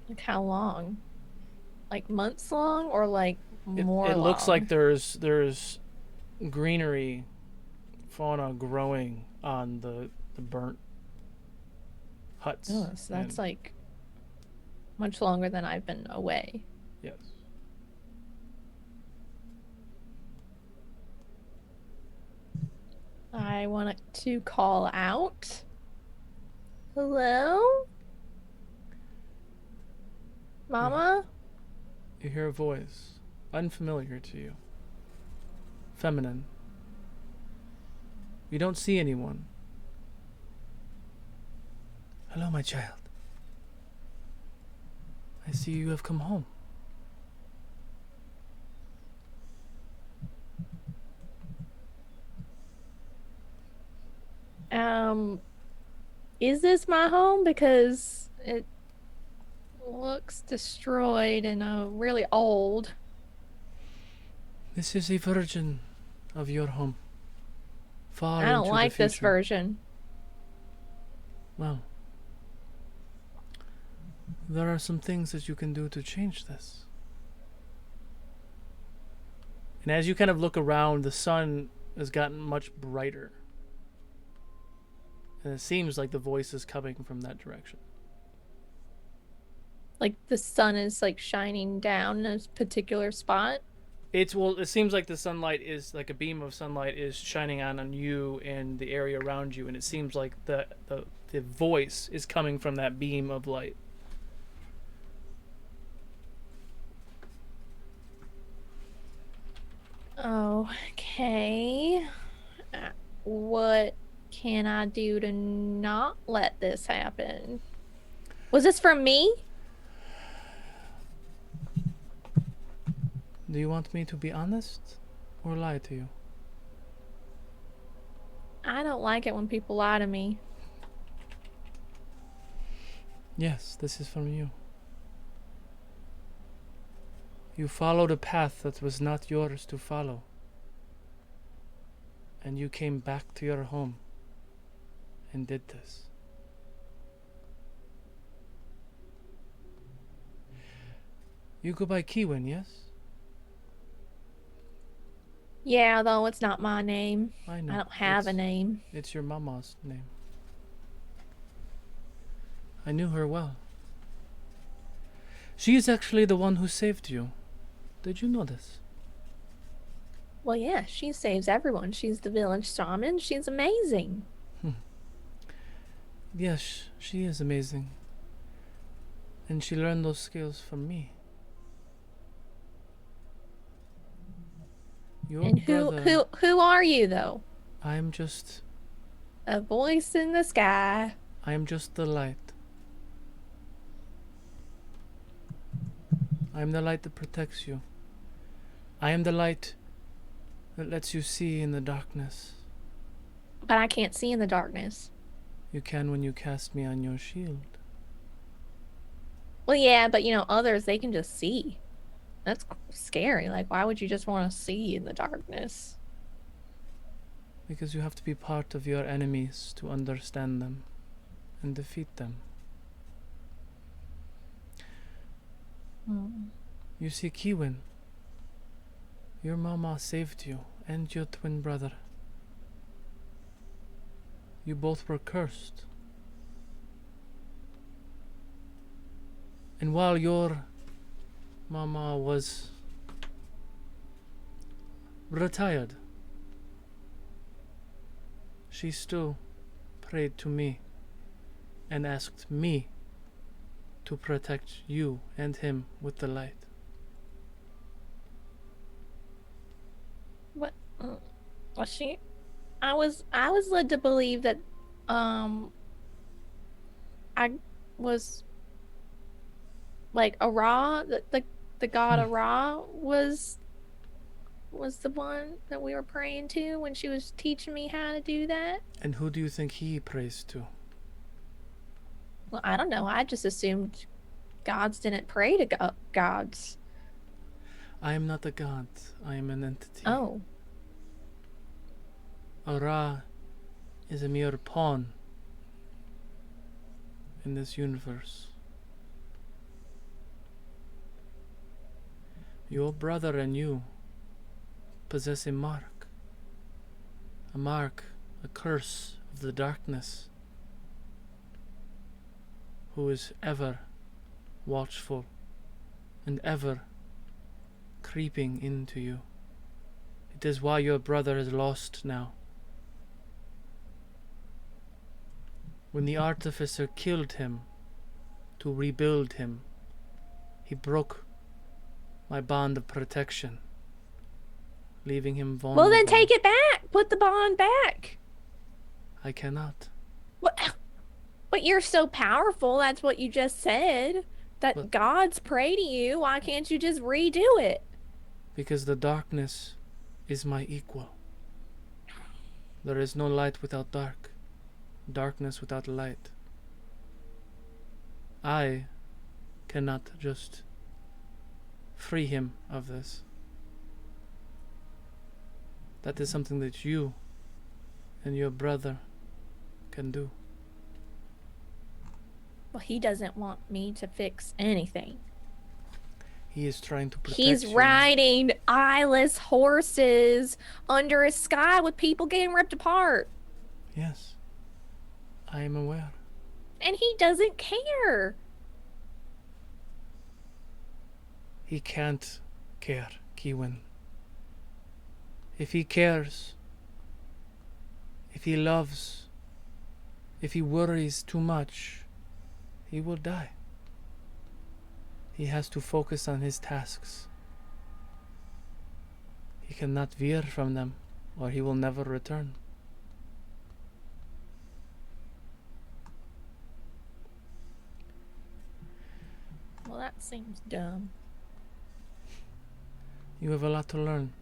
Like how long? Like months long or like more It looks long? like there's greenery, fauna growing on the burnt huts. Oh, so that's and- like much longer than I've been away. yes. I want to call out. Hello? Mama? You hear a voice, unfamiliar to you. Feminine. You don't see anyone. Hello, my child. I see you have come home. Is this my home? Because it looks destroyed and really old. This is a virgin of your home. Far I don't into the like this future. version. Well, there are some things that you can do to change this. And as you kind of look around, the sun has gotten much brighter. And it seems like the voice is coming from that direction. Like the sun is like shining down in a particular spot. It seems like the sunlight is like a beam of sunlight is shining on you and the area around you, and it seems like the voice is coming from that beam of light. Okay. What can I do to not let this happen? Was this from me? Do you want me to be honest or lie to you? I don't like it when people lie to me. Yes, this is from you. You followed a path that was not yours to follow. And you came back to your home and did this. You go by Keywynn, yes? Yeah, though it's not my name. I know. I don't have a It's- name. It's your mama's name. I knew her well. She is actually the one who saved you. Did you know this? Well, yeah, she saves everyone. She's the village shaman. She's amazing. Yes, she is amazing. And she learned those skills from me. Your And brother, who are you though? I am just A voice in the sky. the light. I am the light that protects you. I am the light that lets you see in the darkness. But I can't see in the darkness. You can when you cast me on your shield. Well, yeah, but others, they can just see. That's scary. Like, why would you just want to see in the darkness? Because you have to be part of your enemies to understand them and defeat them. You see, Keywynn, your mama saved you and your twin brother. You both were cursed. And while your mama was retired, she still prayed to me and asked me to protect you and him with the light. What? Was she? I was led to believe that, I was like Ra, the god Ra was the one that we were praying to when she was teaching me how to do that. And who do you think he prays to? Well, I don't know. I just assumed gods didn't pray to gods. I am not a god. I am an entity. Oh. A Ra is a mere pawn in this universe. Your brother and you possess a mark, a curse of the darkness, who is ever watchful and ever creeping into you. It is why your brother is lost now. When the artificer killed him to rebuild him, he broke my bond of protection, leaving him vulnerable. Well, then take it back. Put the bond back. I cannot. What? But you're so powerful. That's what you just said. That But- gods pray to you. Why can't you just redo it? Because the darkness is my equal. There is no light without dark, darkness without light. I cannot just free him of this. That is something that you and your brother can do. Well, he doesn't want me to fix anything. He is trying to protect He's you. riding eyeless horses under a sky with people getting ripped apart. Yes, I am aware. And he doesn't care. He can't care, Keywynn. If he cares, if he loves, if he worries too much, he will die. He has to focus on his tasks. He cannot veer from them, or he will never return. Well, that seems dumb. You have a lot to learn,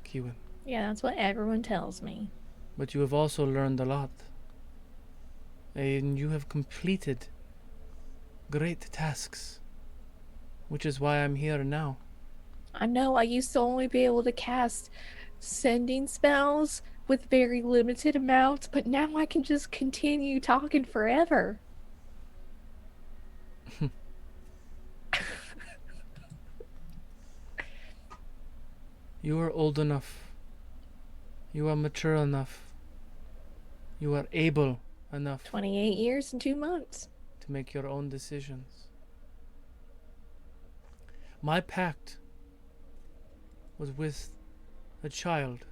Keywynn. Yeah, that's what everyone tells me. But you have also learned a lot. And you have completed great tasks, which is why I'm here now. I know I used to only be able to cast sending spells with very limited amounts, but now I can just continue talking forever. You are old enough. You are mature enough. You are able enough 28 years and 2 months. to make your own decisions. My pact was with a child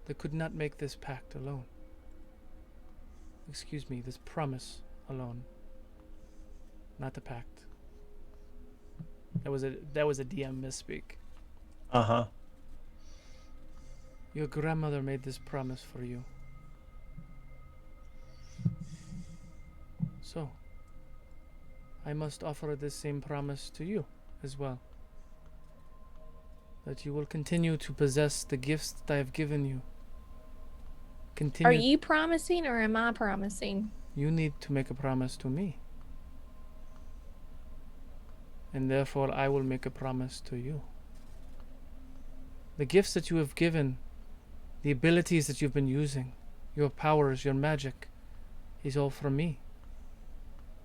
that could not make this pact alone. Excuse me, this promise alone. Not the pact. That was a DM misspeak. Uh-huh. Your grandmother made this promise for you. So, I must offer this same promise to you as well. That you will continue to possess the gifts that I have given you. Continue. Are you promising or am I promising? You need to make a promise to me. And therefore I will make a promise to you. The gifts that you have given, the abilities that you've been using, your powers, your magic, is all from me.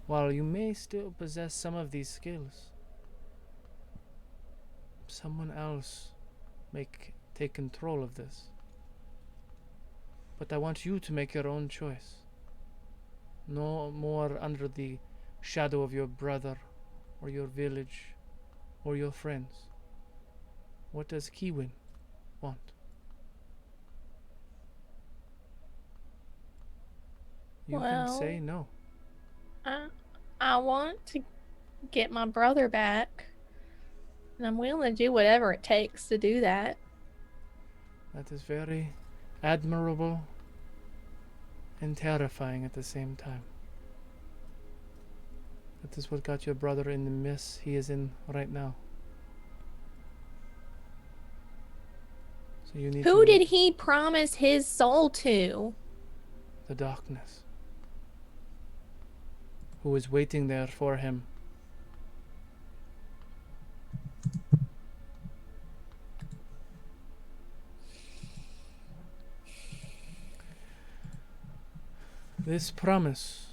While you may still possess some of these skills, someone else may take control of this. But I want you to make your own choice. No more under the shadow of your brother, or your village, or your friends. What does Keywynn want? You can say no. I want to get my brother back. And I'm willing to do whatever it takes to do that. That is very admirable and terrifying at the same time. That is what got your brother in the mess he is in right now. So you need Who did he promise his soul to? The darkness. Who is waiting there for him. This promise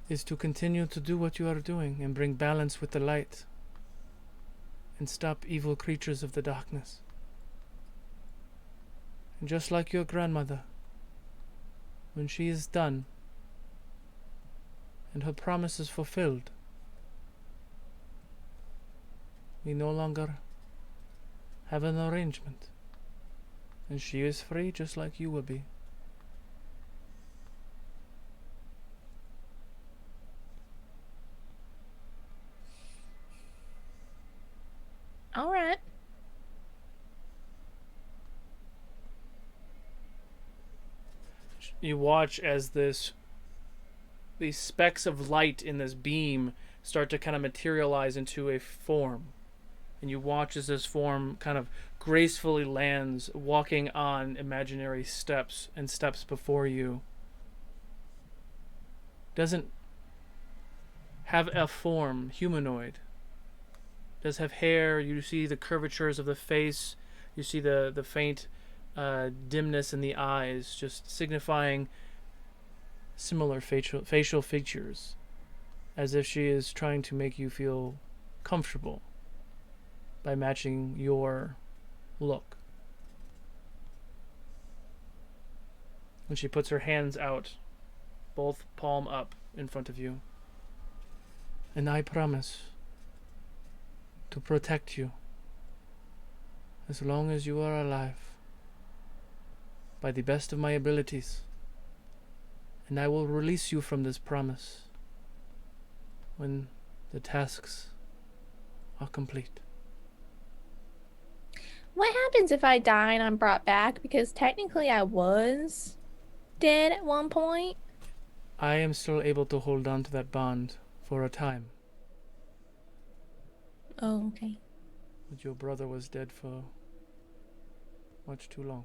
is to continue to do what you are doing and bring balance with the light and stop evil creatures of the darkness. And just like your grandmother, when she is done and her promise is fulfilled, we no longer have an arrangement, and she is free just like you will be. All right. You watch as these specks of light in this beam start to kind of materialize into a form. And you watch as this form kind of gracefully lands, walking on imaginary steps and steps before you. Doesn't have a form, humanoid. Does have hair. You see the curvatures of the face. You see the faint dimness in the eyes, just signifying similar facial features, as if she is trying to make you feel comfortable by matching your look. When she puts her hands out, both palm up in front of you. And I promise to protect you as long as you are alive, by the best of my abilities, and I will release you from this promise when the tasks are complete. What happens if I die and I'm brought back? Because technically I was dead at one point. I am still able to hold on to that bond for a time. Oh, okay. But your brother was dead for much too long.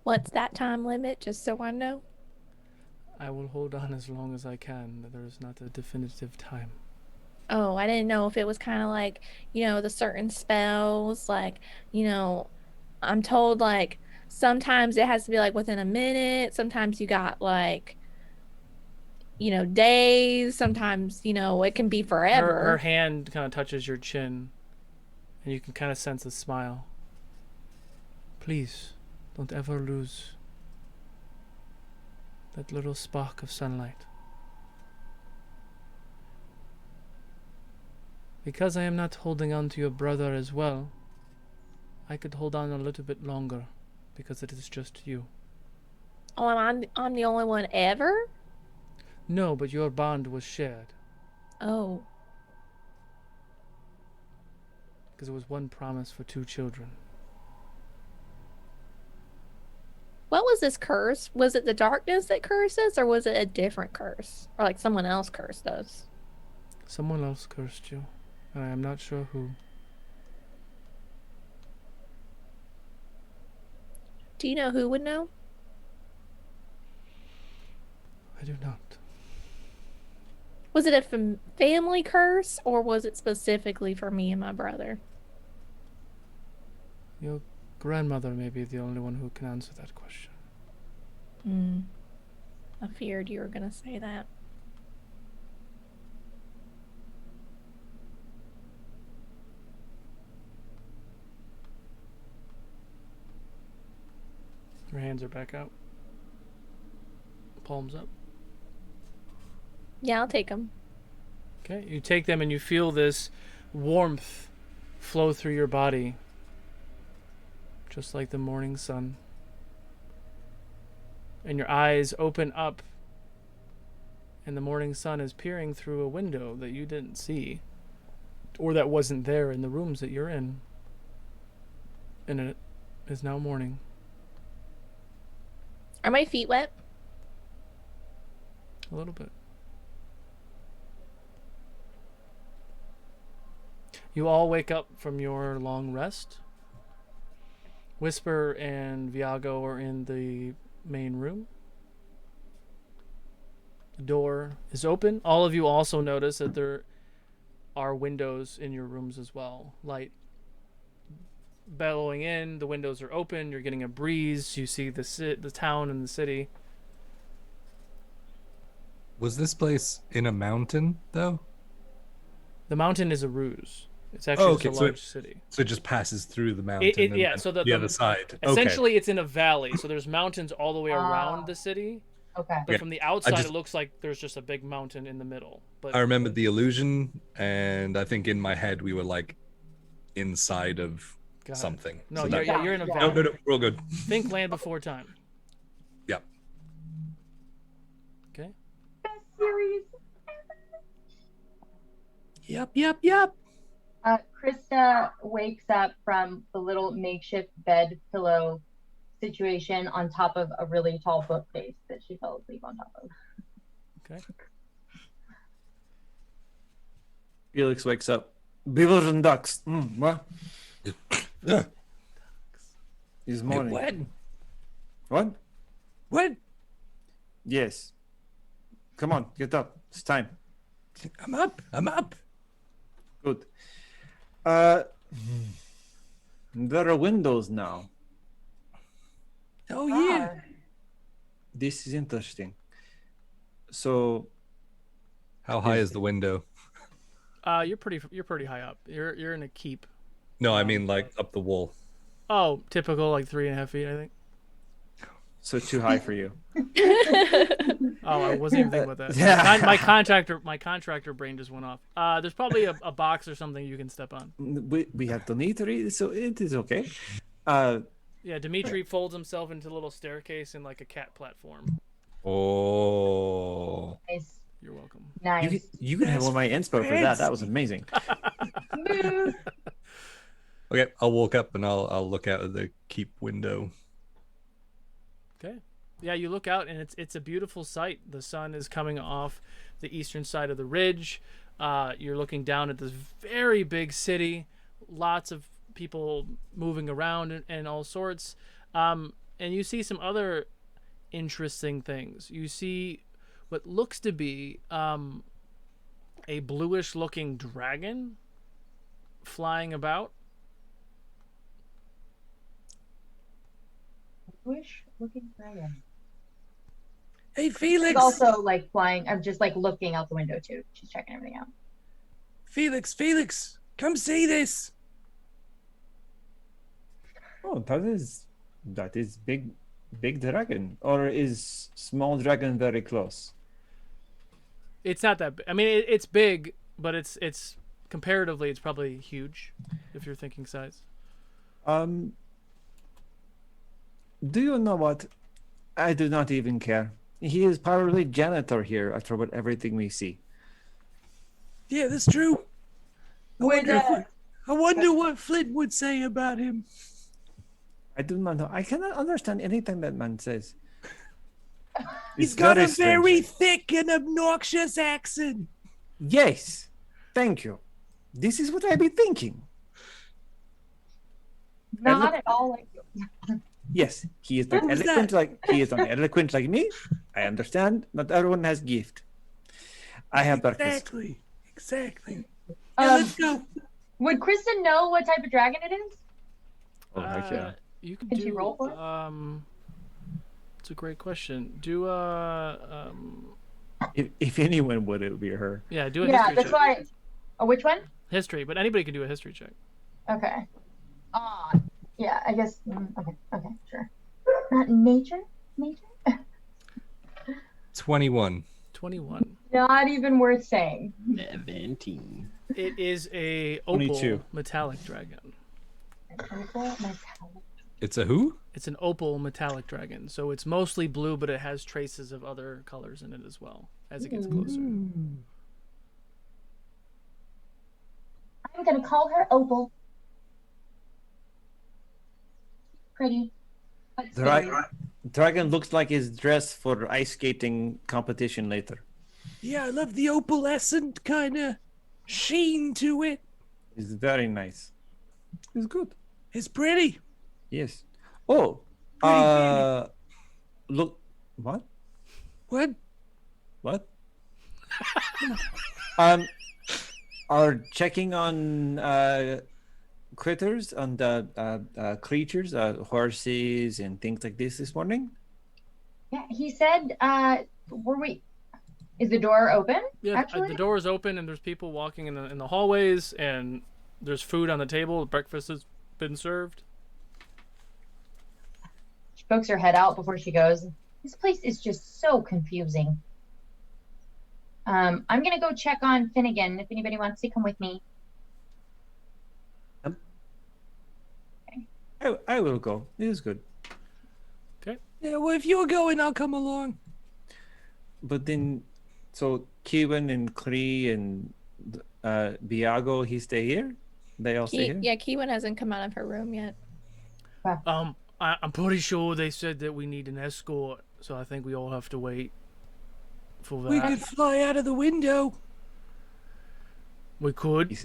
What's that time limit, just so I know? I will hold on as long as I can. There is not a definitive time. Oh, I didn't know if it was kind of like, the certain spells, like, I'm told, like, sometimes it has to be, like, within a minute. Sometimes you got, like, days. Sometimes, it can be forever. Her hand kind of touches your chin, and you can kind of sense a smile. Please, don't ever lose that little spark of sunlight. Because I am not holding on to your brother as well, I could hold on a little bit longer, because it is just you. Oh, I'm the only one ever? No, but your bond was shared. Oh. Because it was one promise for 2 children. What was this curse? Was it the darkness that curses, or was it a different curse? Or like someone else cursed us? Someone else cursed you, and I am not sure who. Do you know who would know? I do not. Was it a family curse, or was it specifically for me and my brother? Your grandmother may be the only one who can answer that question. I feared you were going to say that. Your hands are back out. Palms up. Yeah, I'll take them. Okay, you take them and you feel this warmth flow through your body, just like the morning sun. And your eyes open up, and the morning sun is peering through a window that you didn't see, or that wasn't there in the rooms that you're in. And it is now morning. Are my feet wet? A little bit. You all wake up from your long rest. Whisper and Viago are in the main room. The door is open. All of you also notice that there are windows in your rooms as well. Light bellowing in. The windows are open. You're getting a breeze. You see the town and the city. Was this place in a mountain, though? The mountain is a ruse. It's actually just a large city. So it just passes through the mountain Yeah, so the other side. Essentially, it's in a valley, so there's mountains all the way around the city. Okay. But from the outside, it looks like there's just a big mountain in the middle. But I remember the illusion, and I think in my head we were like inside of something. No, So you're in a valley. No, we're all good. Think Land Before Time. Yep. Okay. Best series. Yep. Crysta wakes up from the little makeshift bed pillow situation on top of a really tall bookcase that she fell asleep on top of. Okay. Felix wakes up. Beavers and ducks. What? It's morning. What? What? Yes. Come on, get up. It's time. I'm up. Good. There are windows now. Oh yeah. This is interesting. So, How high is the window? You're pretty high up. You're in a keep. No, I mean like up the wall. Oh, typical like 3.5 feet, I think. so too high for you. Oh, I wasn't even thinking about that. Yeah. My contractor brain just went off. There's probably a box or something you can step on. We have Dimitri, so it is okay. Yeah, Dimitri folds himself into a little staircase in like a cat platform. Oh. Nice. You're welcome. Nice. You can have one of my inspo for that. That was amazing. Smooth. Okay, I'll walk up and I'll look out of the keep window. Okay. Yeah, you look out and it's a beautiful sight. The sun is coming off the eastern side of the ridge. You're looking down at this very big city. Lots of people moving around and all sorts. And you see some other interesting things. You see what looks to be a bluish looking dragon flying about. Wish looking dragon. Hey, She's Felix. also like flying. I'm just like looking out the window too. She's checking everything out. Felix, come see this. Oh, that is big dragon, or is small dragon very close? It's not that big. I mean, it's big, but it's comparatively, it's probably huge if you're thinking size. Do you know what? I do not even care. He is probably janitor here after everything we see. Yeah, that's true. I Would wonder what Flint would say about him. I do not know. I cannot understand anything that man says. He's It's got a strange. very thick and obnoxious accent. Yes. Thank you. This is what I've been thinking. not at all like you. Yes, he is not What was eloquent that? he is not eloquent like me. I understand. Not everyone has gift. I have breakfast. Exactly. Yeah, let's go. Would Crysta know what type of dragon it is? Oh heck yeah. You can Can do. she roll for it? It's a great question. Do If anyone would, it would be her. yeah, do a Yeah, history that's check. why. Oh, which one? History, but anybody can do a history check. Okay. Yeah, I guess. Okay, sure. Not nature? 21. 21. Not even worth saying. 17. It is a opal 22. metallic dragon. It's a who? It's an opal metallic dragon, so it's mostly blue, but it has traces of other colors in it as well as it gets closer. I'm gonna call her Opal. Pretty. But scary. Dragon looks like he's dressed for ice skating competition later. Yeah, I love the opalescent kind of sheen to it. It's very nice. It's good. It's pretty. Yes. Oh, Pretty look. What? What? What? Are checking on critters, on the creatures, horses and things like this morning. Yeah, he said, is the door open? Yeah, Actually? the door is open and there's people walking in the hallways and there's food on the table. Breakfast has been served. She pokes her head out before she goes. This place is just so confusing. I'm gonna go check on Finnegan if anybody wants to come with me. I will go. It is good. Yeah, well, if you're going, I'll come along. But then, so Keywynn and Cree and Biago, he stay here? They all stay here? Yeah, Keywynn hasn't come out of her room yet. I'm pretty sure they said that we need an escort, so I think we all have to wait for that. We could fly out of the window. We could.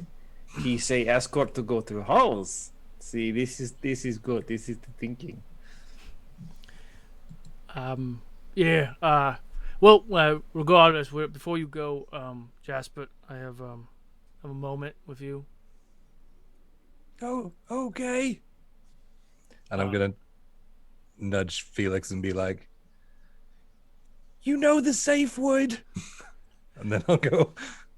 He say escort to go to house. See, this is good. This is the thinking. Yeah. Well, regardless, before you go, Jaspert, I have a moment with you. Oh, okay. And I'm going to nudge Felix and be like, You know the safe word. and then I'll go.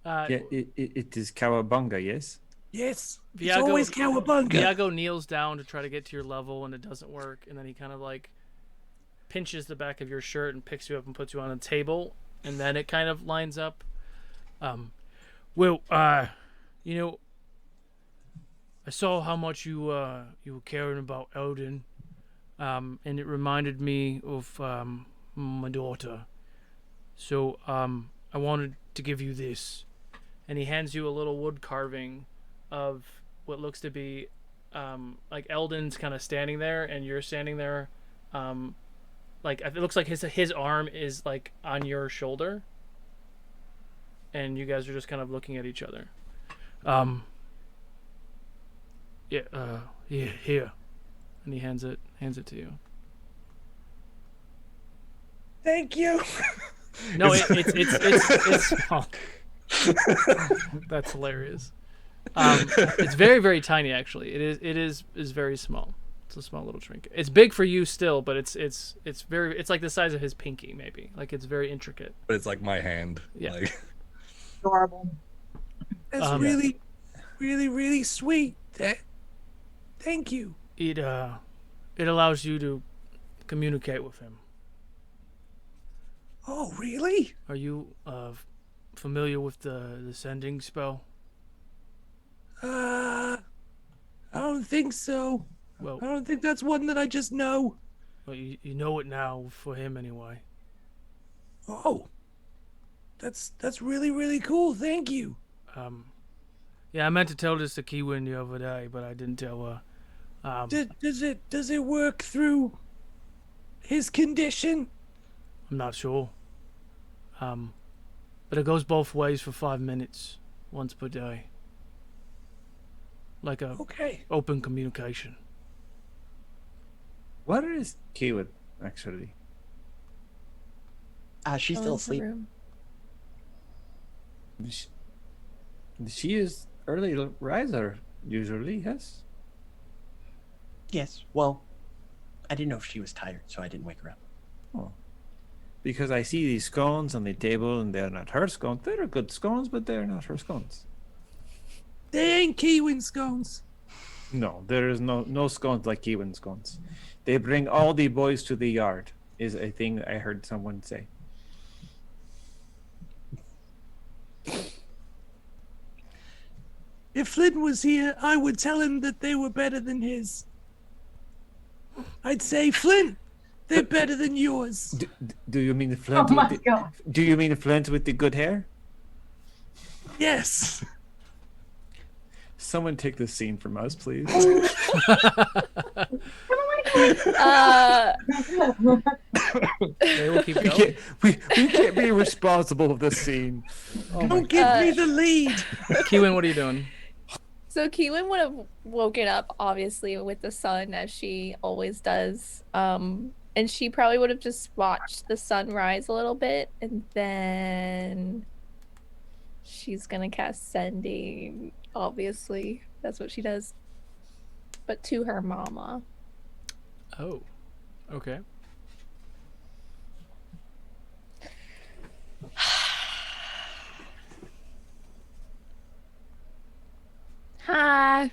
Yeah, it is Cowabunga, yes? Yes. It's Viago- always cowabunga. Iago kneels down to try to get to your level, and it doesn't work. And then he kind of like pinches the back of your shirt and picks you up and puts you on a table, and then it kind of lines up. You know, I saw how much you were caring about Eldon, and it reminded me of my daughter. So I wanted to give you this, and he hands you a little wood carving of what looks to be like Eldon's kind of standing there, and you're standing there. Like it looks like his arm is like on your shoulder, and you guys are just kind of looking at each other. Yeah, here, and he hands it to you. Thank you. No, it's small. That's hilarious. It's very, very tiny, actually. It is very small. It's a small little trinket. It's big for you still, but it's like the size of his pinky, maybe. Like it's very intricate. But it's like my hand. Yeah. Like, Adorable. That's really, really, really sweet. Thank you. It allows you to communicate with him. Oh, really? Are you familiar with the sending spell? I don't think so. Well, I don't think that's one that I just know. well, you know it now for him anyway. Oh, that's really, really cool. Thank you. Yeah, I meant to tell this to Keywynn the other day, but I didn't tell her. Does it work through his condition? I'm not sure. But it goes both ways for 5 minutes, once per day. Like a Okay. open communication. Where is Keywynn, actually? She's still asleep. She is early riser, usually, yes? Yes. Well, I didn't know if she was tired, so I didn't wake her up. Oh. Because I see these scones on the table, and they're not her scones. They're good scones, but they're not her scones. They ain't Keywynn scones. No, there is no scones like Keywynn scones. They bring all the boys to the yard, is a thing I heard someone say. If Flynn was here, I would tell him that they were better than his. I'd say, Flynn, they're better than yours. Do you mean the Flint? Oh my with God. Do you mean the Flint with the good hair? Yes. Someone take this scene from us, please. They will keep we, going. we can't be responsible of this scene. Oh my Don't give me the lead. Keywynn, what are you doing? So Keywynn would have woken up, obviously, with the sun, as she always does. And she probably would have just watched the sun rise a little bit, and then she's gonna cast Sending, obviously. That's what she does. But to her mama. Oh, okay. Hi.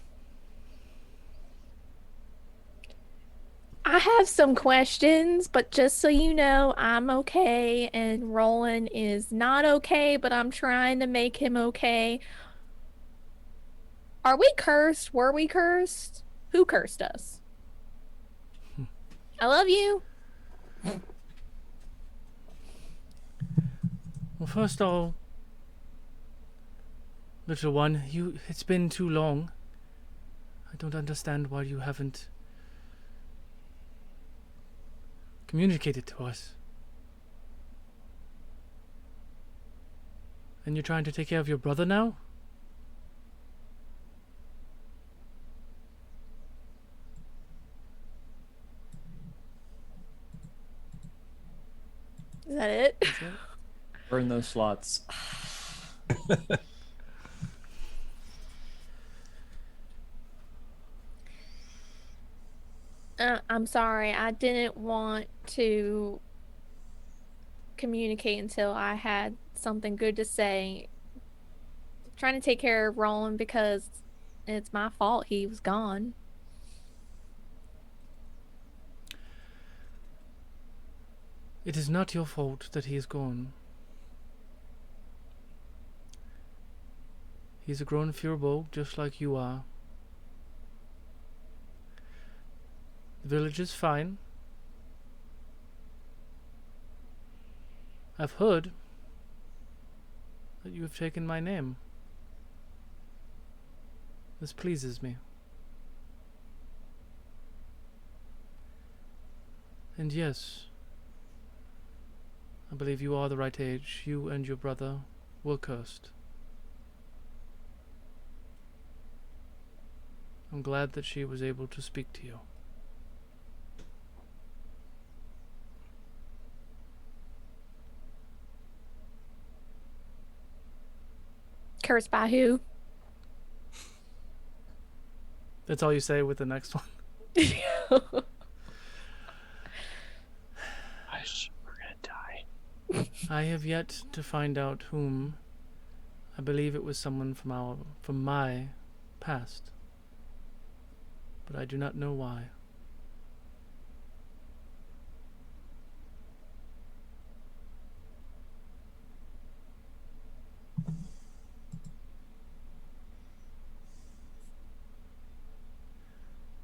I have some questions, but just so you know, I'm okay, and Roland is not okay, but I'm trying to make him okay. Are we cursed? Were we cursed? Who cursed us? I love you. Well, first of all, little one, it's been too long. I don't understand why you haven't communicated to us. And you're trying to take care of your brother now? Is that it? Burn those slots. I'm sorry. I didn't want to communicate until I had something good to say. Trying to take care of Roland because it's my fault he was gone. It is not your fault that he is gone. He's a grown Firbolg just like you are. The village is fine. I've heard that you have taken my name. This pleases me. And yes, I believe you are the right age. You and your brother were cursed. I'm glad that she was able to speak to you. Cursed by who? That's all you say with the next one. Hush, we're gonna die. I have yet to find out whom. I believe it was someone from my past, but I do not know why.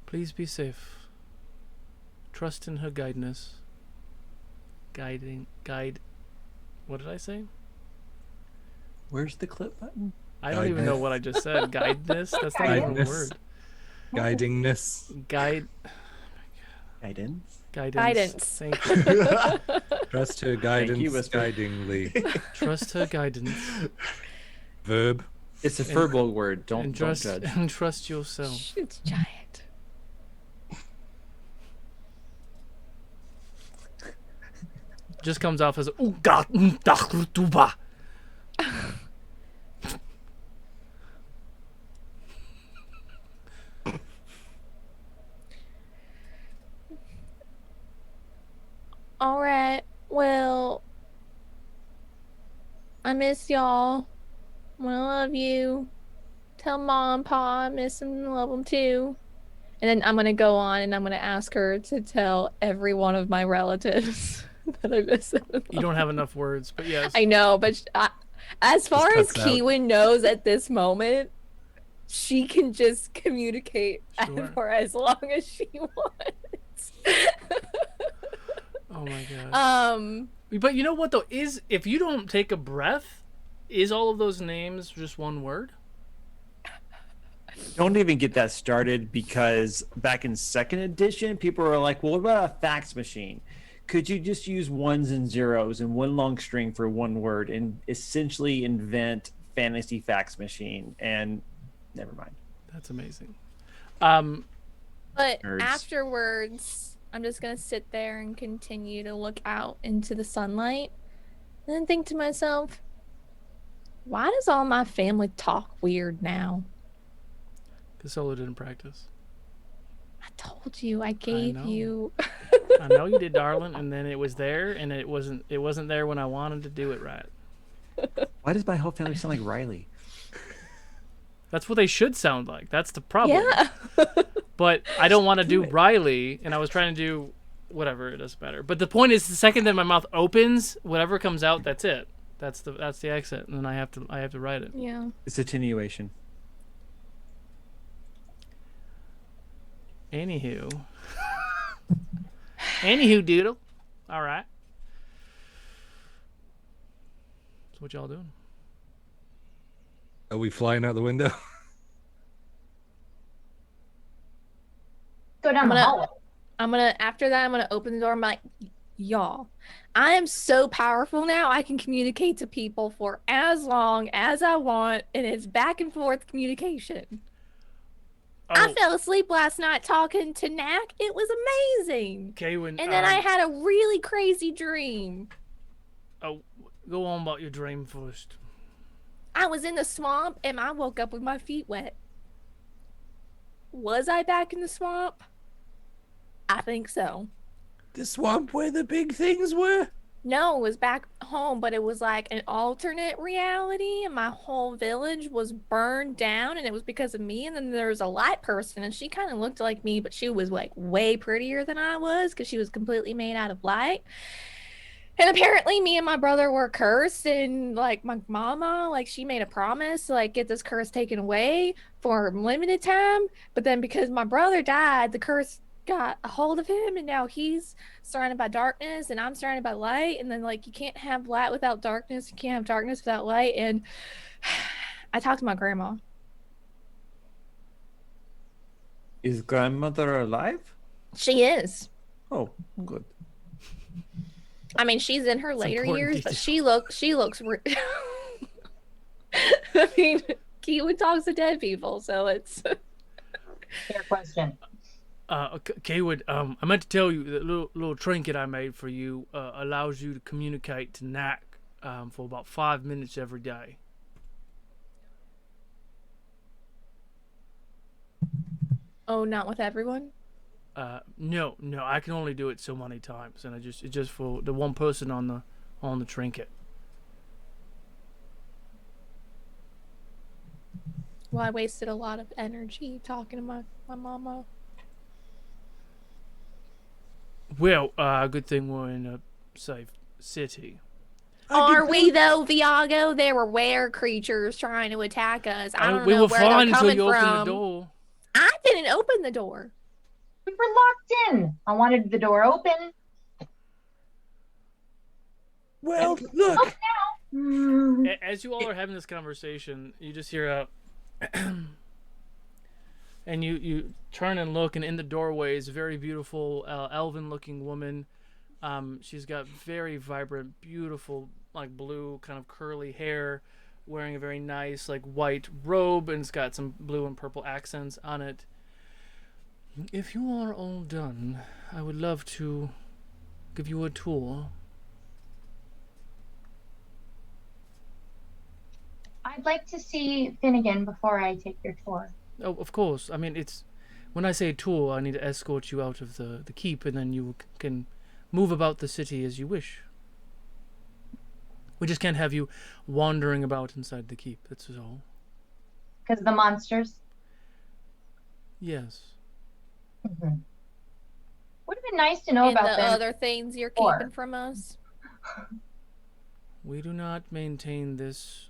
Please be safe. Trust in her guidance. Guide. What did I say? Where's the clip button? I don't even know what I just said. Guidance? That's not even a Guidance. word. Guidingness. Guidance. Guidance. Thank you. Trust her guidance you, Whisper. guidingly. Trust her guidance. Verb. It's a verbal word. Don't And judge. trust yourself. It's giant. Just comes off as Ukodor. All right. Well, I miss y'all. I love you. Tell Mom and Pa I miss them and love them too. And then I'm gonna go on and I'm gonna ask her to tell every one of my relatives that I miss them. And You don't have enough words, but yes. I know, but as far as cuts out. Keywynn knows at this moment, she can just communicate Sure. for as long as she wants. Oh my god. Um, But you know what though? If you don't take a breath, is all of those names just one word? Don't even get that started, because back in second edition, people were like, well, what about a fax machine? Could you just use ones and zeros and one long string for one word and essentially invent fantasy fax machine? And never mind. That's amazing. But Nerds. afterwards, I'm just gonna sit there and continue to look out into the sunlight and then think to myself, why does all my family talk weird now? Because Solo didn't practice. I told you, I gave know. you. I know you did, darling, and then it was there, and it wasn't there when I wanted to do it right. Why does my whole family sound like Riley? That's what they should sound like. That's the problem. Yeah. But I don't want to do Riley, and I was trying to do whatever. It doesn't matter. But the point is, the second that my mouth opens, whatever comes out, that's it. That's the exit, and then I have to write it. Yeah. It's attenuation. Anywho, doodle. All right. So what y'all doing? Are we flying out the window? Go down the hallway. After that, I'm gonna open the door. I'm like, y'all, I am so powerful now. I can communicate to people for as long as I want, and it's back and forth communication. I Oh, fell asleep last night talking to Knack. It was amazing. Keywynn, And then I had a really crazy dream. Oh, go on about your dream first. I was in the swamp and I woke up with my feet wet. Was I back in the swamp? I think so. The swamp where the big things were? No, it was back home, but it was like an alternate reality, and my whole village was burned down, and it was because of me. And then there was a light person, and she kind of looked like me, but she was like way prettier than I was because she was completely made out of light. And apparently me and my brother were cursed, and like my mama, like she made a promise to like get this curse taken away for a limited time. But then because my brother died, the curse got a hold of him, and now he's surrounded by darkness and I'm surrounded by light. And then like you can't have light without darkness, you can't have darkness without light. And I talked to my grandma. Is grandmother alive? She is. Oh, good. I mean, she's in her later important years, but detail. she looks I mean, Keywynn talks to dead people, so it's Fair question. Keywynn, I meant to tell you that little trinket I made for you allows you to communicate to Knack for about 5 minutes every day. oh, not with everyone. No, I can only do it so many times, and it's just for the one person on the trinket. Well, I wasted a lot of energy talking to my mama. Well, good thing we're in a safe city. Are we though, Viago? There were were creatures trying to attack us. I don't We know were where fine they're until coming you from. opened the door. I didn't open the door. We were locked in. I wanted the door open. Well, look. As you all are having this conversation, you just hear a and you turn and look, and in the doorway is a very beautiful elven-looking woman. She's got very vibrant, beautiful, like blue kind of curly hair, wearing a very nice like white robe, and it's got some blue and purple accents on it. If you are all done, I would love to give you a tour. I'd like to see Finnegan before I take your tour. Oh, of course. I mean, it's when I say tour, I need to escort you out of the keep, and then you can move about the city as you wish. We just can't have you wandering about inside the keep, that's all. Because of the monsters? Yes. Mm-hmm. Would have been nice to know And about the them. other things you're keeping from us. We do not maintain this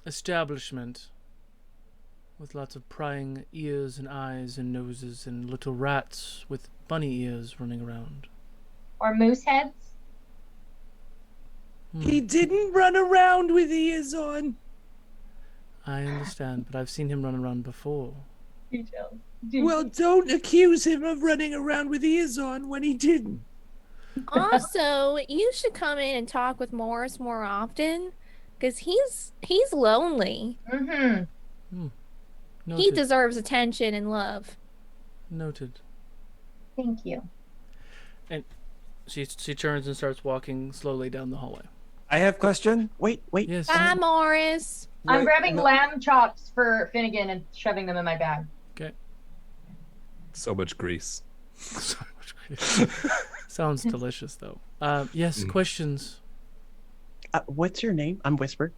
establishment with lots of prying ears and eyes and noses and little rats with bunny ears running around. Or moose heads? He didn't run around with ears on. I understand, but I've seen him run around before. Well, don't accuse him of running around with ears on when he didn't. Also, you should come in and talk with Morris more often, because he's lonely. Mm-hmm. He deserves attention and love. Noted. Thank you. And she turns and starts walking slowly down the hallway. I have a question. Wait. Yes. Bye, Morris. I'm grabbing lamb chops for Finnegan and shoving them in my bag. Okay. So much grease. So much grease. Sounds delicious, though. Yes, questions? What's your name? I'm Whisper.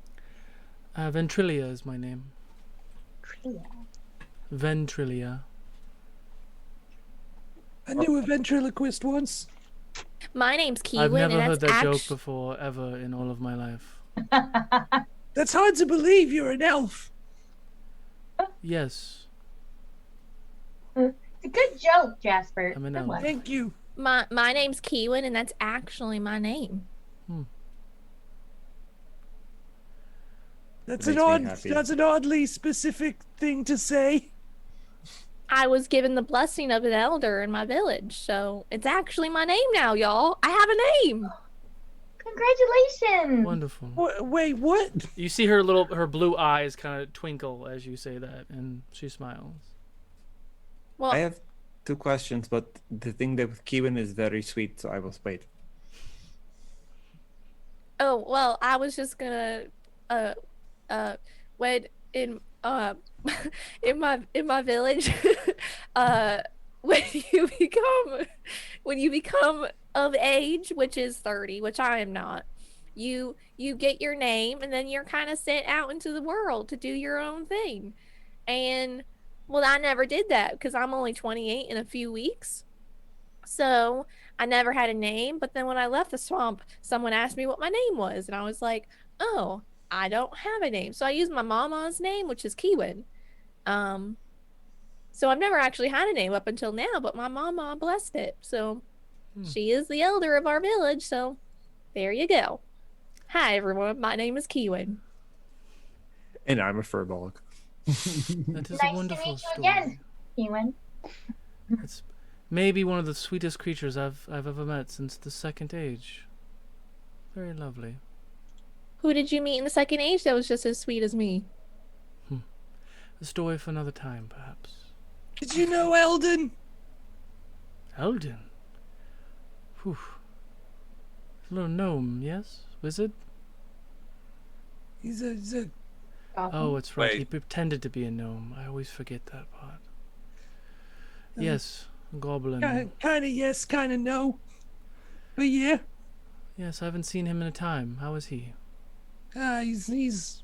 Ventrilia is my name. Ventrilia. I knew a ventriloquist once. My name's Keywynn. I've never and heard that's that joke before, ever in all of my life. That's hard to believe. You're an elf. Yes, It's a good joke, Jasper. I'm an Good elf. one. Thank you. My name's Keywynn, and that's actually my name. That's Makes me happy. That's an oddly specific thing to say. I was given the blessing of an elder in my village, so it's actually my name now, y'all. I have a name. Congratulations. wonderful. Wait, what? You see her blue eyes kind of twinkle as you say that, and she smiles. Well, I have 2 questions, but the thing that with Keywynn is very sweet, so I will wait. oh well, I was just gonna when in in my village when you become of age, which is 30, which I am not, you get your name, and then you're kind of sent out into the world to do your own thing. And well, I never did that because I'm only 28 in a few weeks, so I never had a name. But then when I left the swamp, someone asked me what my name was, and I was like, oh, I don't have a name. So I used my mama's name, which is Keywynn. So I've never actually had a name up until now, but my mama blessed it. So she is the elder of our village. So there you go. Hi, everyone. My name is Keywynn. And I'm a furbolg. That is Nice a to wonderful meet you story. again, Keywynn. It's maybe one of the sweetest creatures I've ever met since the Second Age. Very lovely. Who did you meet in the Second Age that was just as sweet as me? A story for another time, perhaps. Did you know Eldon? Eldon? Whew. A little gnome, yes? Wizard? He's a Oh, it's right. He Wait. pretended to be a gnome. I always forget that part. Yes, a goblin. Kind of yes, kind of no. But yeah, Yes, I haven't seen him in a time. How is he? he's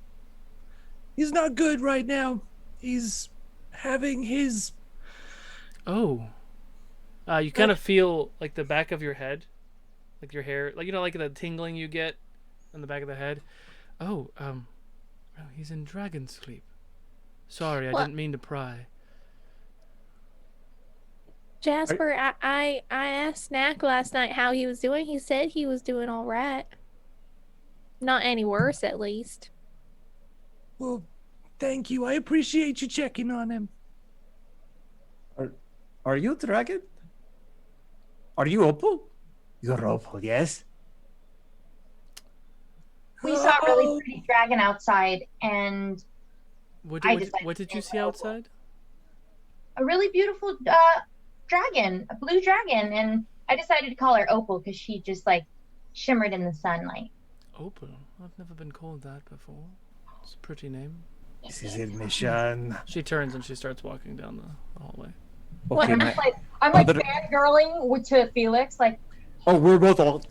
not good right now. He's having his. Oh. You kind of feel like the back of your head, like your hair, like like the tingling you get on the back of the head. Oh, he's in dragon sleep. Sorry, I didn't mean to pry. Jasper, I asked Snack last night how he was doing. He said he was doing all right. Not any worse, at least. Well, thank you. I appreciate you checking on him. Are you dragon? Are you Opal? You're Opal, yes. We saw a really pretty dragon outside, and What I did decided you to see go outside? a really beautiful dragon, a blue dragon, and I decided to call her Opal because she just like shimmered in the sunlight. Opal. I've never been called that before. It's a pretty name. This is admission. She turns and she starts walking down the hallway. What, Okay, I'm like other- fangirling to Felix, like, Oh, we're both all.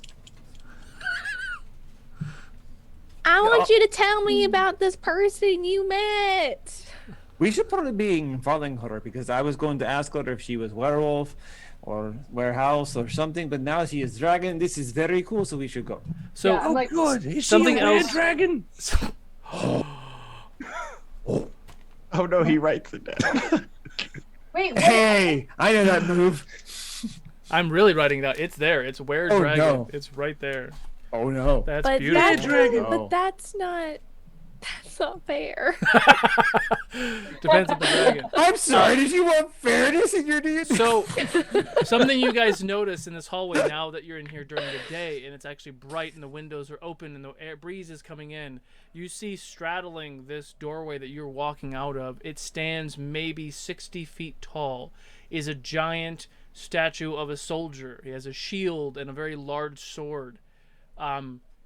I want you to tell me about this person you met. We should probably be following her because I was going to ask her if she was werewolf or warehouse or something, but now she is dragon. This is very cool, so we should go. So I'm like, Good. Is something she a red else- dragon? Oh no, he writes it down. wait, what? Hey, I know that move. I'm really writing that. It's there. It's where Oh, dragon. no. It's right there. Oh no. That's But beautiful. that's dragon. Oh. but that's not fair. Depends on the dragon. I'm sorry. Did you want fairness in your D&D? So, something you guys notice in this hallway now that you're in here during the day, and it's actually bright, and the windows are open, and the breeze is coming in. You see straddling this doorway that you're walking out of. It stands maybe 60 feet tall. Is a giant statue of a soldier. He has a shield and a very large sword.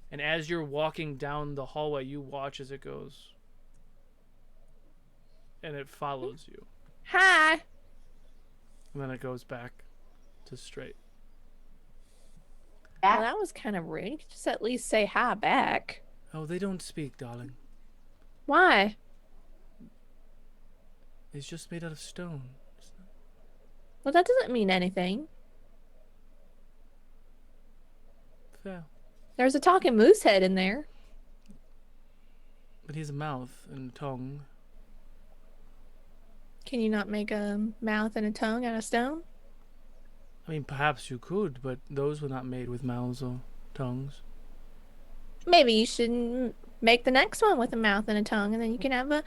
And as you're walking down the hallway, you watch as it goes. And it follows you. Hi. And then it goes back to straight. Well, that was kind of rude. You could just at least say hi back. Oh, they don't speak, darling. Why? It's just made out of stone. Well, that doesn't mean anything. Fair. There's a talking moose head in there. But he has a mouth and a tongue. Can you not make a mouth and a tongue out of stone? I mean, perhaps you could, but those were not made with mouths or tongues. Maybe you should make the next one with a mouth and a tongue, and then you can have a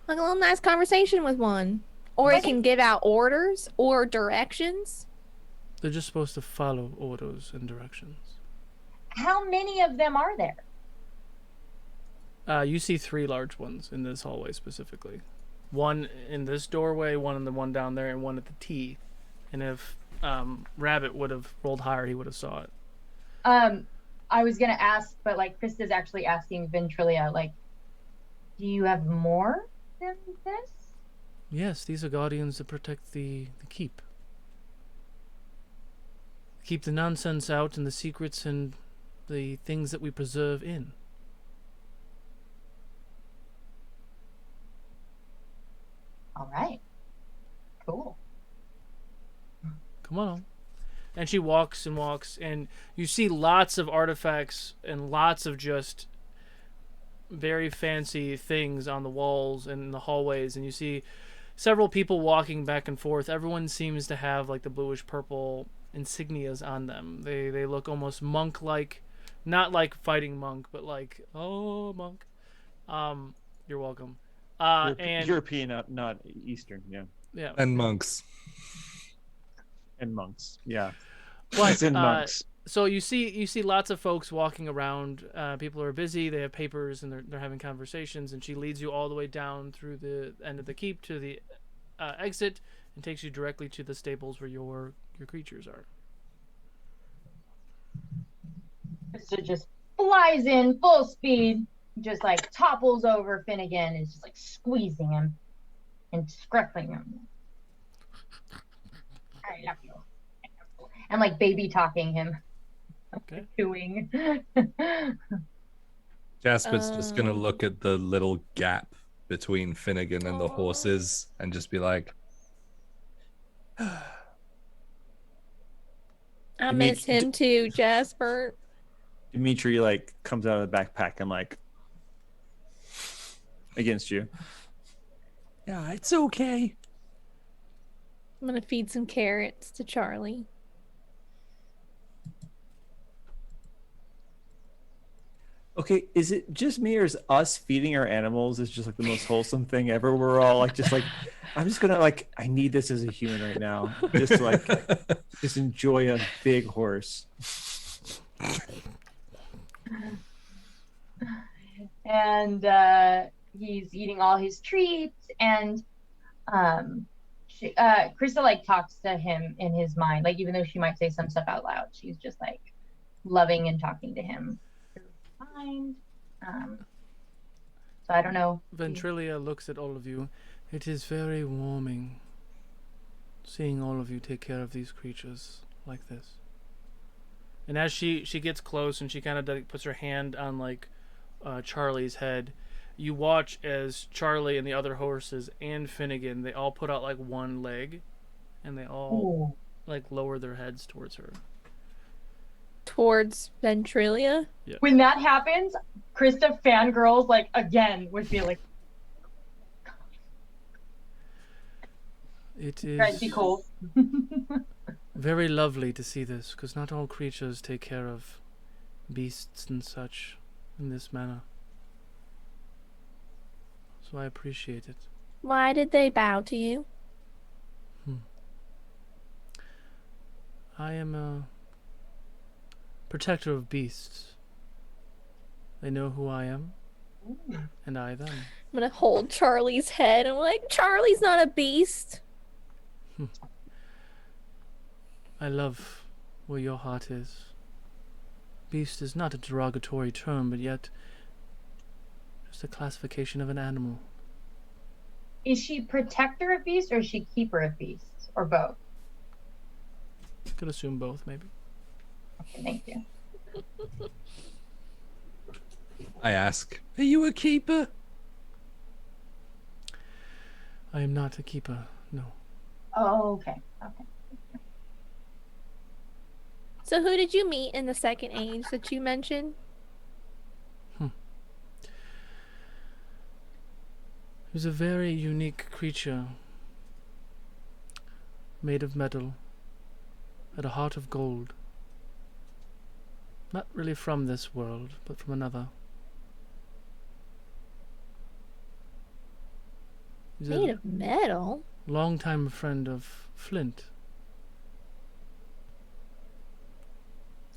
little nice conversation with one. Or it can give out orders or directions. They're just supposed to follow orders and directions. How many of them are there? You see 3 large ones in this hallway specifically. One in this doorway, one in the one down there, and one at the T. And if Rabbit would have rolled higher, he would have saw it. I was gonna ask, but like Krista's actually asking Ventrilia, like, do you have more than this? Yes, these are guardians that protect the keep. Keep the nonsense out and the secrets and the things that we preserve in. All right. Cool. Come on. And she walks and walks, and you see lots of artifacts and lots of just very fancy things on the walls and in the hallways, and you see several people walking back and forth. Everyone seems to have like the bluish purple insignias on them. They look almost monk-like, not like fighting monk, but like, oh, monk. You're welcome. And European, not Eastern, yeah. yeah. And monks. And monks, yeah. But, And monks. so you see lots of folks walking around. People are busy. They have papers and they're having conversations. And she leads you all the way down through the end of the keep to the exit and takes you directly to the stables where your creatures are. So just flies in full speed, just like topples over Finnegan, is just like squeezing him and scruffing him. I love you. And like baby talking him. Okay. Cooing. Jasper's just gonna look at the little gap between Finnegan and the horses and just be like, I miss him too, Jasper. Dimitri like comes out of the backpack and like against you. Yeah, it's okay. I'm gonna feed some carrots to Charlie. Okay, is it just me or is us feeding our animals is just like the most wholesome thing ever? We're all like, just like, I'm just gonna like, I need this as a human right now, just to like, just enjoy a big horse. And he's eating all his treats, and Crysta like talks to him in his mind, like even though she might say some stuff out loud, she's just like loving and talking to him through his mind. So I don't know. Ventrilia looks at all of you. It is very warming seeing all of you take care of these creatures like this. And as she gets close and she kind of like puts her hand on like Charlie's head, you watch as Charlie and the other horses and Finnegan, they all put out like one leg, and they all like lower their heads towards her. Towards Ventrilia? Yeah. When that happens, Crysta fangirls like again would be like, it is trying to be cool. very lovely to see this, because not all creatures take care of beasts and such in this manner. So I appreciate it. Why did they bow to you? I am a protector of beasts. They know who I am, and I them. I'm gonna hold Charlie's head. I'm like, Charlie's not a beast. I love where your heart is. Beast is not a derogatory term, but yet just a classification of an animal. Is she protector of beasts or is she keeper of beasts, or both? Could assume both, maybe. Okay, thank you. I ask, Are you a keeper? I am not a keeper, no. Oh, okay. Okay. So who did you meet in the second age that you mentioned? He was a very unique creature, made of metal, had a heart of gold. Not really from this world, but from another. He's Made a of metal? longtime friend of Flint.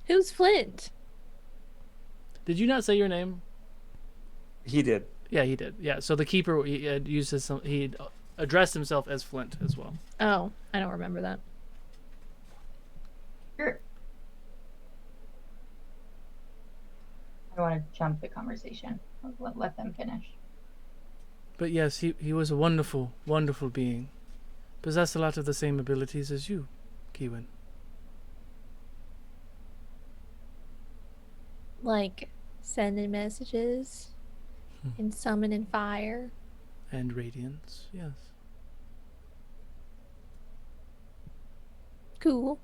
Who's Flint? Did you not say your name? He did. Yeah, he did. Yeah, so the keeper, he had used his, he addressed himself as Flint as well. Oh, I don't remember that. Sure. I don't want to jump the conversation. Let them finish. But yes, he was a wonderful, wonderful being. Possessed a lot of the same abilities as you, Keywynn. Like sending messages and summoning fire. And radiance, yes. Cool.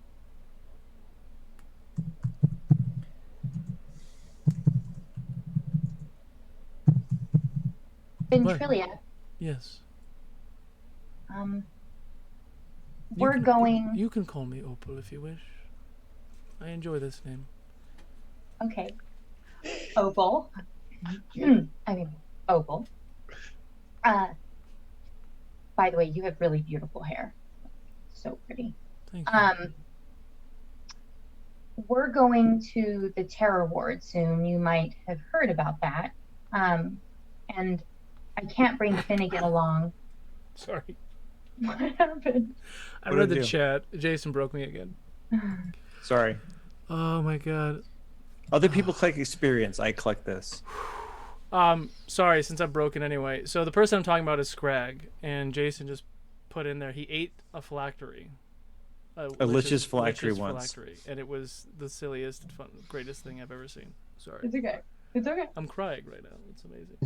Ventrilia, Yes. we're going. You can call me Opal if you wish. I enjoy this name. Okay. Opal. I mean, Opal. By the way, you have really beautiful hair. So pretty. Thank you. We're going to the Terror Ward soon. You might have heard about that. And I can't bring Finnegan along. Sorry. What happened? I What read did I the do? chat. Jason broke me again. Sorry. Oh my god. Other people click experience. I click this. Sorry, since I'm broken anyway. So the person I'm talking about is Scrag, and Jason just put in there he ate a phylactery. A Lich's Phylactery once. Phylactery, and it was the silliest, greatest thing I've ever seen. Sorry. It's okay. It's okay. I'm crying right now. It's amazing.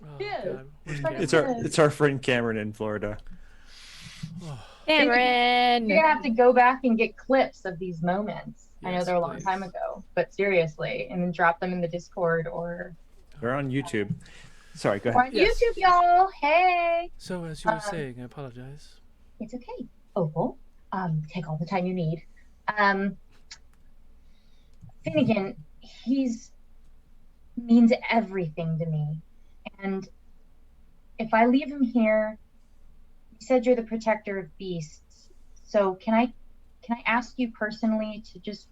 Oh, Yeah. God. Where's It's our friend Cameron in Florida. Cameron. You're gonna have to go back and get clips of these moments. I know Yes, they're a long please. time ago, but seriously, and then drop them in the Discord or We're on YouTube. Sorry, go or ahead. on Yes. YouTube, y'all. Hey, So, as you were saying, I apologize. it's okay. Opal, take all the time you need. Finnegan, he's means everything to me, and if I leave him here, you said you're the protector of beasts. So can I ask you personally to just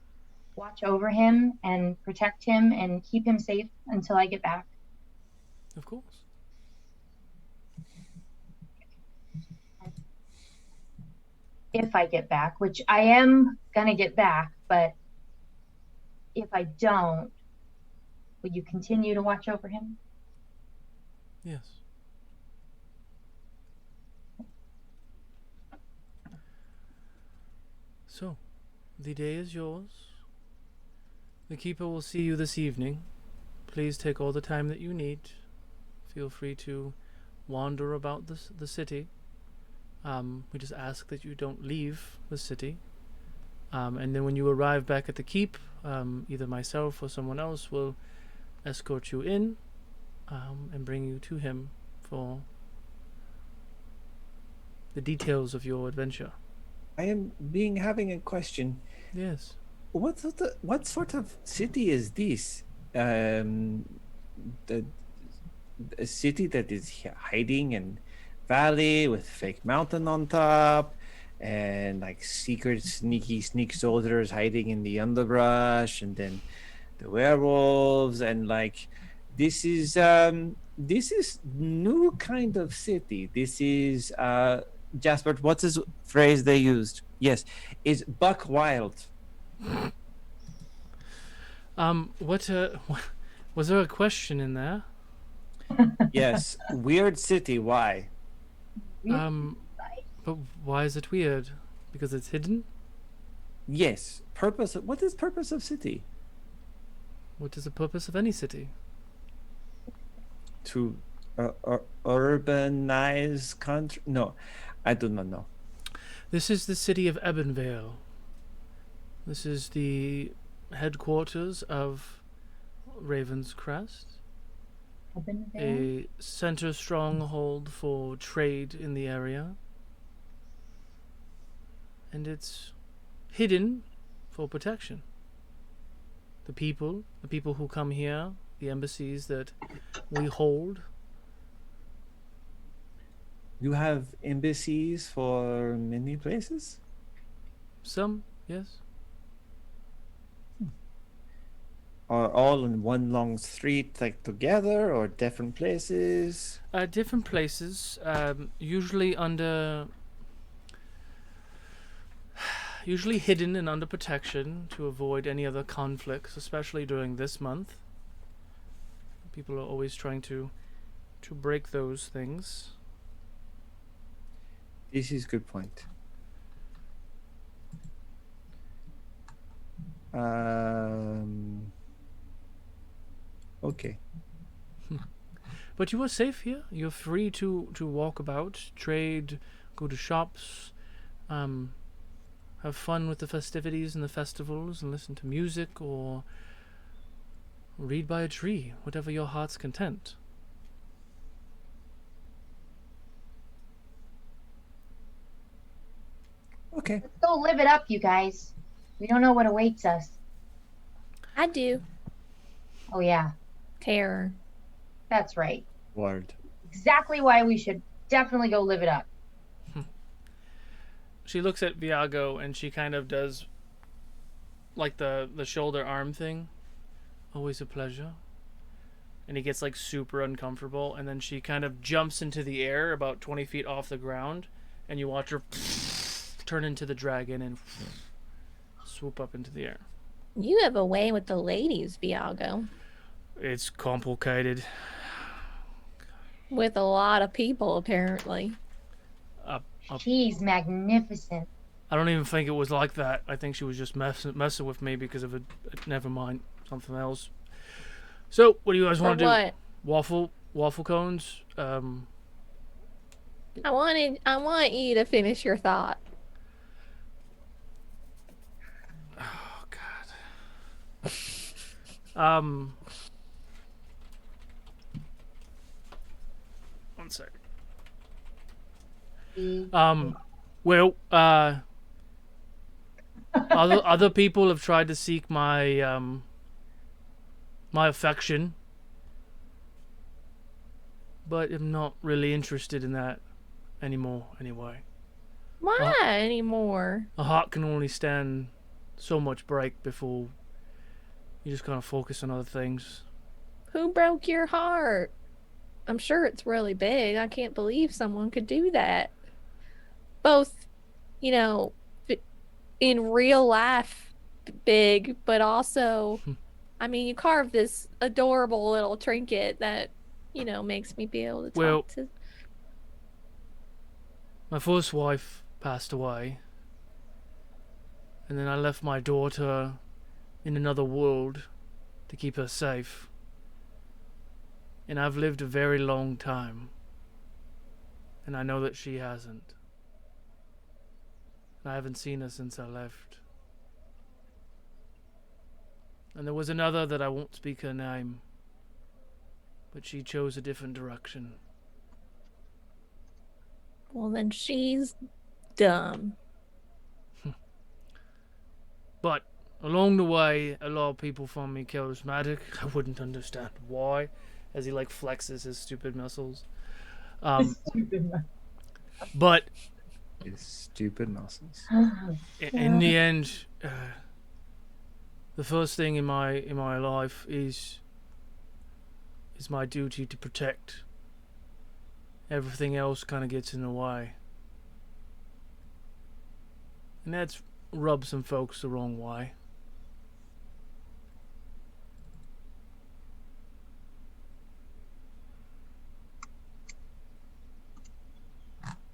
watch over him and protect him and keep him safe until I get back? Of course. If I get back, which I am gonna get back, but if I don't, will you continue to watch over him? Yes. So, the day is yours. The Keeper will see you this evening. Please take all the time that you need. Feel free to wander about the city. We just ask that you don't leave the city. And then when you arrive back at the keep, either myself or someone else will escort you in and bring you to him for the details of your adventure. I am having a question. Yes. What sort of city is this? A city that is hiding in valley with fake mountain on top, and like secret sneak soldiers hiding in the underbrush, and then the werewolves, and like this is new kind of city. This is Jaspert, what's his phrase they used? Yes, is buck wild. Was there a question in there? Yes, weird city. Why? But why is it weird? Because it's hidden? Yes. Purpose. What is purpose of city? What is the purpose of any city? To urbanize country? No, I do not know. This is the city of Ebonvale. This is the headquarters of Ravens Crest, a center stronghold for trade in the area, and it's hidden for protection. The people who come here, the embassies that we hold. You have embassies for many places? Some, yes. Are all in one long street, like together, or different places? Different places, usually hidden and under protection to avoid any other conflicts, especially during this month. People are always trying to break those things. This is good point. Okay. But you are safe here. You're free to walk about, trade, go to shops, have fun with the festivities and the festivals, and listen to music or read by a tree, whatever your heart's content. Okay. Let's go live it up, you guys. We don't know what awaits us. I do. Oh yeah, Terror. that's right. Word. Exactly why we should definitely go live it up. She looks at Viago and she kind of does like the shoulder arm thing. Always a pleasure. And he gets like super uncomfortable, and then she kind of jumps into the air about 20 feet off the ground, and you watch her turn into the dragon and swoop up into the air. You have a way with the ladies, Viago. It's complicated. With a lot of people, apparently. She's magnificent. I don't even think it was like that. I think she was just messing with me because of a never mind, something else. So, what do you guys want to do? What? Waffle cones? I want you to finish your thought. Oh God. One second. Well, other people have tried to seek my my affection, but I'm not really interested in that anymore. Anyway, Why anymore? a heart can only stand so much break before you just kind of focus on other things. Who broke your heart? I'm sure it's really big. I can't believe someone could do that. Both, you know, in real life, big, but also, I mean, you carved this adorable little trinket that, you know, makes me be able to talk to. My first wife passed away, and then I left my daughter in another world to keep her safe. And I've lived a very long time, and I know that she hasn't. And I haven't seen her since I left. And there was another that I won't speak her name, but she chose a different direction. Well, then she's dumb. But along the way, a lot of people found me charismatic. I wouldn't understand why, as he like flexes his stupid muscles. But His stupid muscles. in the end, the first thing in my life is my duty to protect. Everything else kind of gets in the way, and that's rubbed some folks the wrong way.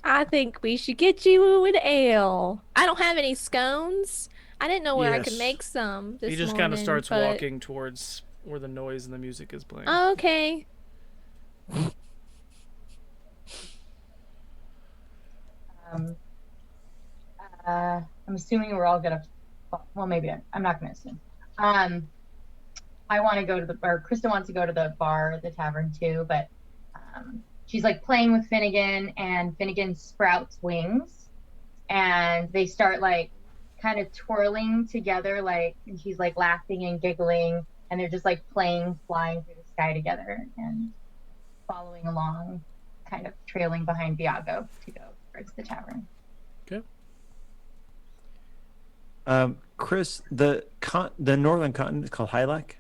I think we should get you an ale. I don't have any scones. I didn't know where I could Yes. make some this He just morning, kind of starts but... walking towards where the noise and the music is playing. Oh, okay. I'm assuming we're all gonna. Well, maybe I'm not gonna assume. I want to go to the bar. Crysta wants to go to the bar, the tavern too, but she's like playing with Finnegan, and Finnegan sprouts wings, and they start like kind of twirling together, like, and she's like laughing and giggling, and they're just like playing, flying through the sky together and following along, kind of trailing behind Viago to go towards the tavern. Okay. Chris, the northern continent is called Hylac.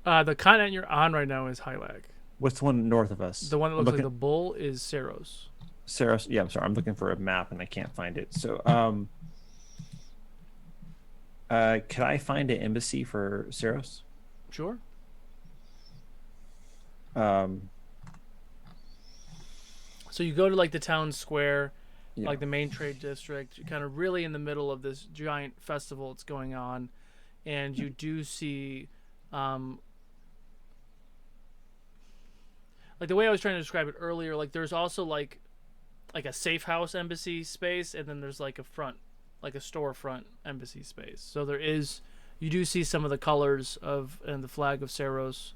The continent you're on right now is Hylac. What's the one north of us? The one that looks like the bull is Saros. Saros. Yeah, I'm sorry. I'm looking for a map and I can't find it. So, can I find an embassy for Saros? Sure. So you go to like the town square, yeah. like the main trade district. You're kind of really in the middle of this giant festival that's going on, and you do see, like the way I was trying to describe it earlier. Like there's also like a safe house embassy space, and then there's like a front, like a storefront embassy space. So you do see some of the colors of and the flag of Saros,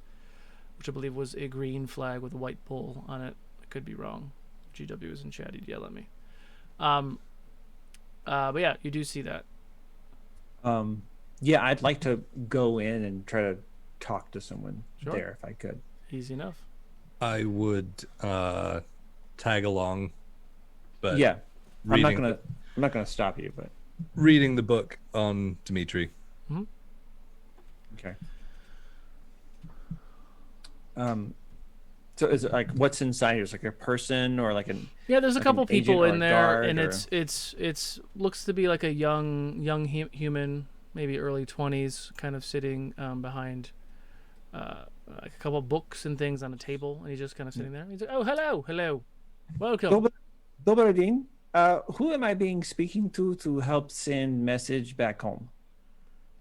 which I believe was a green flag with a white bull on it. I could be wrong. GW is in chat. He'd yell at me. But yeah, you do see that. Yeah, I'd like to go in and try to talk to someone there if I could. Easy enough. I would tag along, but yeah, I'm reading not gonna stop you, but reading the book on Dimitri. Mm-hmm. Okay. So is it like what's inside? Is it like a person or like an? Yeah, there's a like couple an agent people or in a there, guard and or... it's looks to be like a young human, maybe early 20s, kind of sitting behind like a couple of books and things on a table, and he's just kind of sitting there. He's like, "Oh, hello, welcome." Dobar din. Who am I being speaking to help send message back home?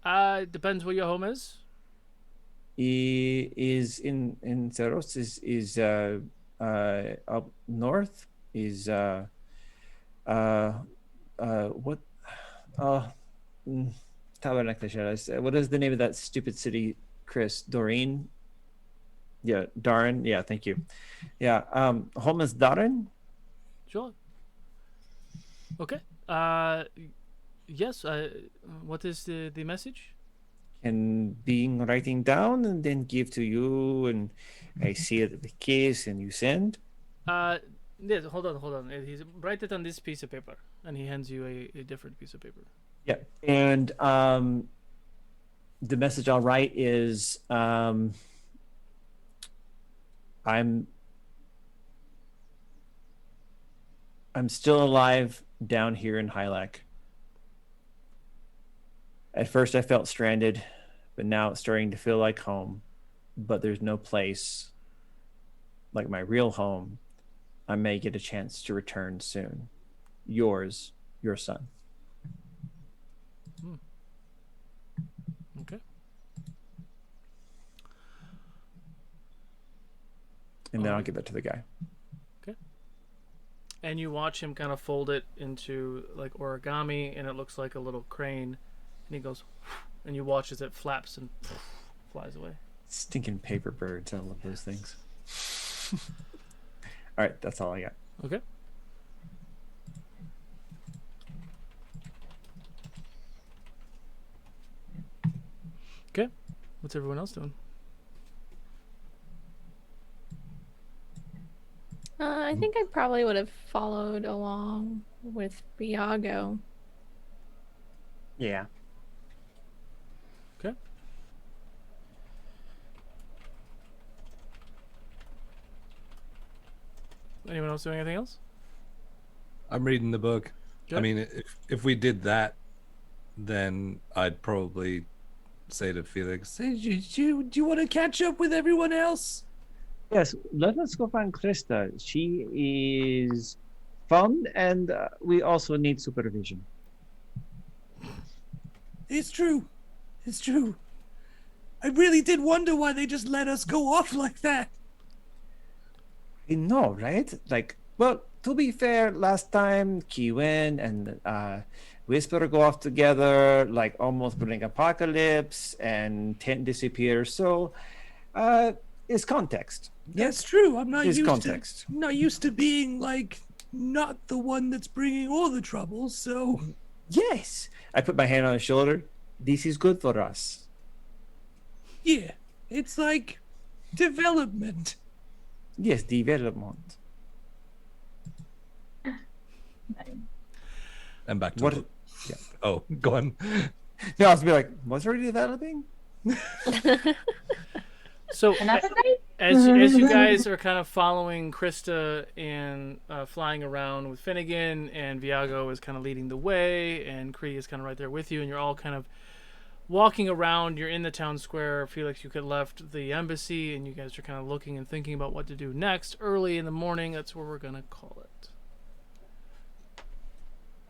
Depends where your home is. Is in Ceros is up north is what mm, what is the name of that stupid city, Chris? Doreen? Yeah, Darren. Yeah, thank you. Yeah, home is Darren. Sure. Okay. Yes. What is the message? And being writing down and then give to you, and I see it the case and you send. Yes. Hold on. He's write it on this piece of paper, and he hands you a different piece of paper. Yeah, and the message I'll write is I'm still alive down here in Hylac. At first I felt stranded, but now it's starting to feel like home. But there's no place like my real home. I may get a chance to return soon. Yours, your son. Okay. And then I'll give it to the guy. Okay. And you watch him kind of fold it into like origami, and it looks like a little crane. And he goes, and you watch as it flaps and flies away. Stinking paper birds. I love those things. All right, that's all I got. Okay. Okay. What's everyone else doing? I think I probably would have followed along with Biago. Yeah. Okay. Anyone else doing anything else? I'm reading the book. Okay. I mean, if we did that, then I'd probably say to Felix, Hey, do you want to catch up with everyone else? Yes, let us go find Crysta. She is found, and we also need supervision. It's true. It's true. I really did wonder why they just let us go off like that. I know, right? Like, well, to be fair, last time Keywynn and Whisper go off together, like almost bring apocalypse, and Tent disappears. So, it's context. That's true. I'm not It's used context. to not used to being like not the one that's bringing all the trouble. So Yes. I put my hand on his shoulder. This is good for us. yeah, it's like development. Yes, development. and back to What? the book. Yeah. Oh, go on. No, I was be like, what's already developing? So And that's okay. as you guys are kind of following Crysta and flying around with Finnegan, and Viago is kind of leading the way, and Cree is kind of right there with you, and you're all kind of walking around. You're in the town square. Felix, you could left the embassy, and you guys are kind of looking and thinking about what to do next. Early in the morning, that's where we're gonna call it.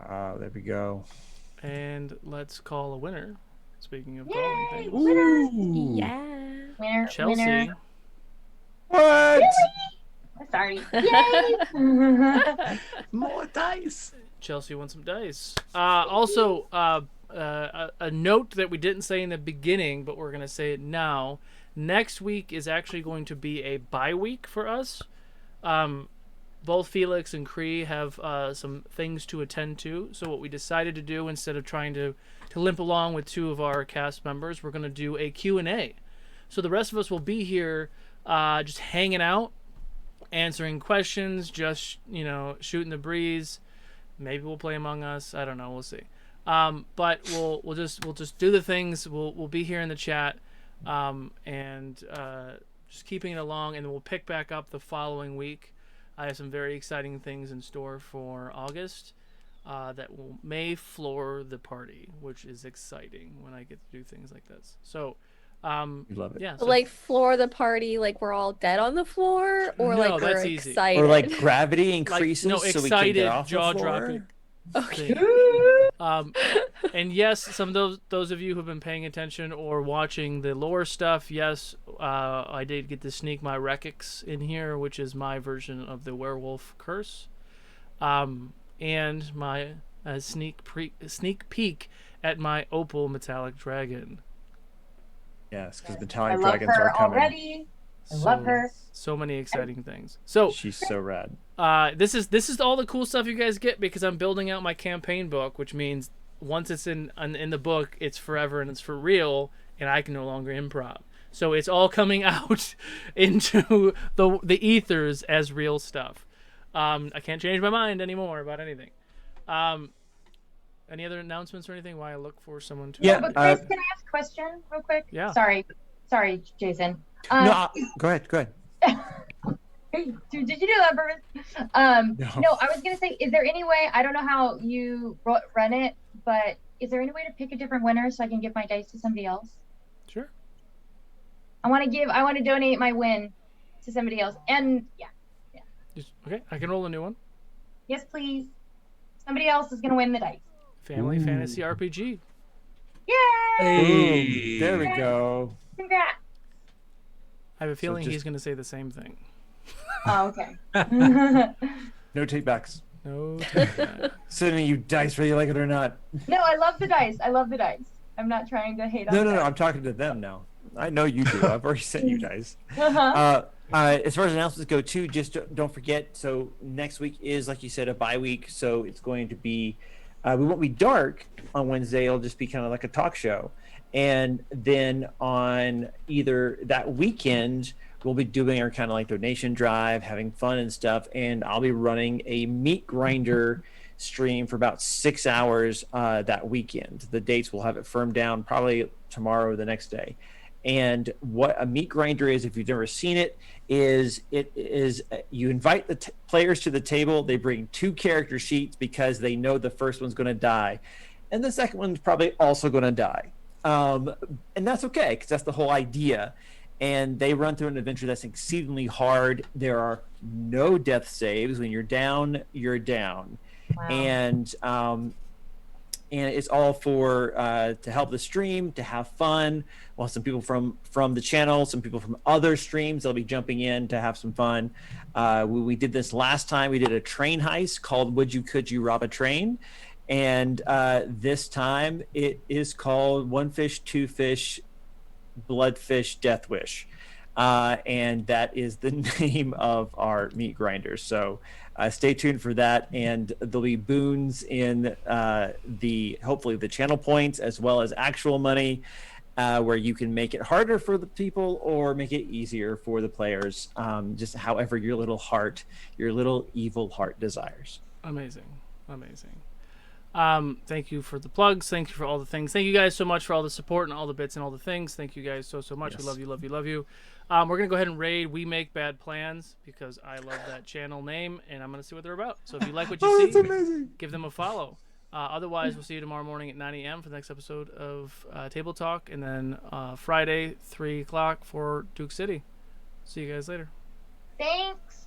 There we go. And let's call a winner. Speaking of Yay! calling things, Ooh. Yeah. Winner, Chelsea. winner. What? Sorry. Yay! More dice. Chelsea wants some dice. Also, a note that we didn't say in the beginning, but we're going to say it now. Next week is actually going to be a bye week for us. Both Felix and Cree have some things to attend to. So what we decided to do, instead of trying to limp along with two of our cast members, we're going to do a Q&A. So the rest of us will be here just hanging out, answering questions, just, shooting the breeze. Maybe we'll play Among Us. I don't know. We'll see. But we'll just do the things. We'll be here in the chat, and just keeping it along, and then we'll pick back up the following week. I have some very exciting things in store for August that may floor the party, which is exciting when I get to do things like this. So You love it. Yeah. So, Like floor the party, like we're all dead on the floor, or No, like we're that's easy. excited. Or like gravity like, increases no, so we can't get excited, off the jaw floor. dropping. Okay. And yes, some of those of you who've been paying attention or watching the lore stuff, yes, I did get to sneak my Rekix in here, which is my version of the werewolf curse, and my sneak peek at my opal metallic dragon. Yes, because I metallic love dragons her are coming. already. I love her. So many exciting things. So She's so rad. this is all the cool stuff you guys get because I'm building out my campaign book, which means once it's in the book, it's forever and it's for real, and I can no longer improv. So it's all coming out into the ethers as real stuff. I can't change my mind anymore about anything. Any other announcements or anything? Why I look for someone to? Yeah, But Chris, can I ask a question real quick? Yeah. Sorry, Jason. No, go ahead. Dude, did you do that on purpose? No, I was gonna say, is there any way? I don't know how you run it, but is there any way to pick a different winner so I can give my dice to somebody else? Sure. I want to donate my win to somebody else, and yeah. Okay, I can roll a new one. Yes, please. Somebody else is gonna win the dice. Family Fantasy RPG. Yay! Boom. There we go. Congrats. I have a feeling just- he's going to say the same thing. Oh, okay. No take backs. No. Sending you dice whether you like it or not. No, I love the dice. I'm not trying to hate on No, dice. I'm talking to them now. I know you do. I've already sent you dice. Uh-huh. As far as announcements go, too, just don't forget. So next week is, like you said, a bye week. So it's going to be, we won't be dark on Wednesday. It'll just be kind of like a talk show. And then on either that weekend, we'll be doing our kind of like donation drive, having fun and stuff. And I'll be running a meat grinder stream for about 6 hours that weekend. The dates we'll have it firmed down probably tomorrow or the next day. And what a meat grinder is, if you've never seen it, is you invite the players to the table. They bring 2 character sheets because they know the first one's going to die, and the second one's probably also going to die. And that's okay, because that's the whole idea. And they run through an adventure that's exceedingly hard. There are no death saves. When you're down, you're down. Wow. And it's all for to help the stream, to have fun. We'll have some people from the channel, some people from other streams. They'll be jumping in to have some fun. We did this last time. We did a train heist called Would You Could You Rob a Train? And this time it is called One Fish, Two Fish, Bloodfish, Death Wish. And that is the name of our meat grinder. So stay tuned for that, and there'll be boons in hopefully the channel points as well as actual money, where you can make it harder for the people or make it easier for the players, just however your little evil heart desires. Amazing. Thank you for the plugs. Thank you for all the things. Thank you guys so much for all the support and all the bits and all the things. Thank you guys so much. Yes. We love you. We're going to go ahead and raid We Make Bad Plans because I love that channel name, and I'm going to see what they're about. So if you like what you see, give them a follow. Otherwise, we'll see you tomorrow morning at 9 a.m. for the next episode of Table Talk, and then Friday, 3 o'clock for Duke City. See you guys later. Thanks.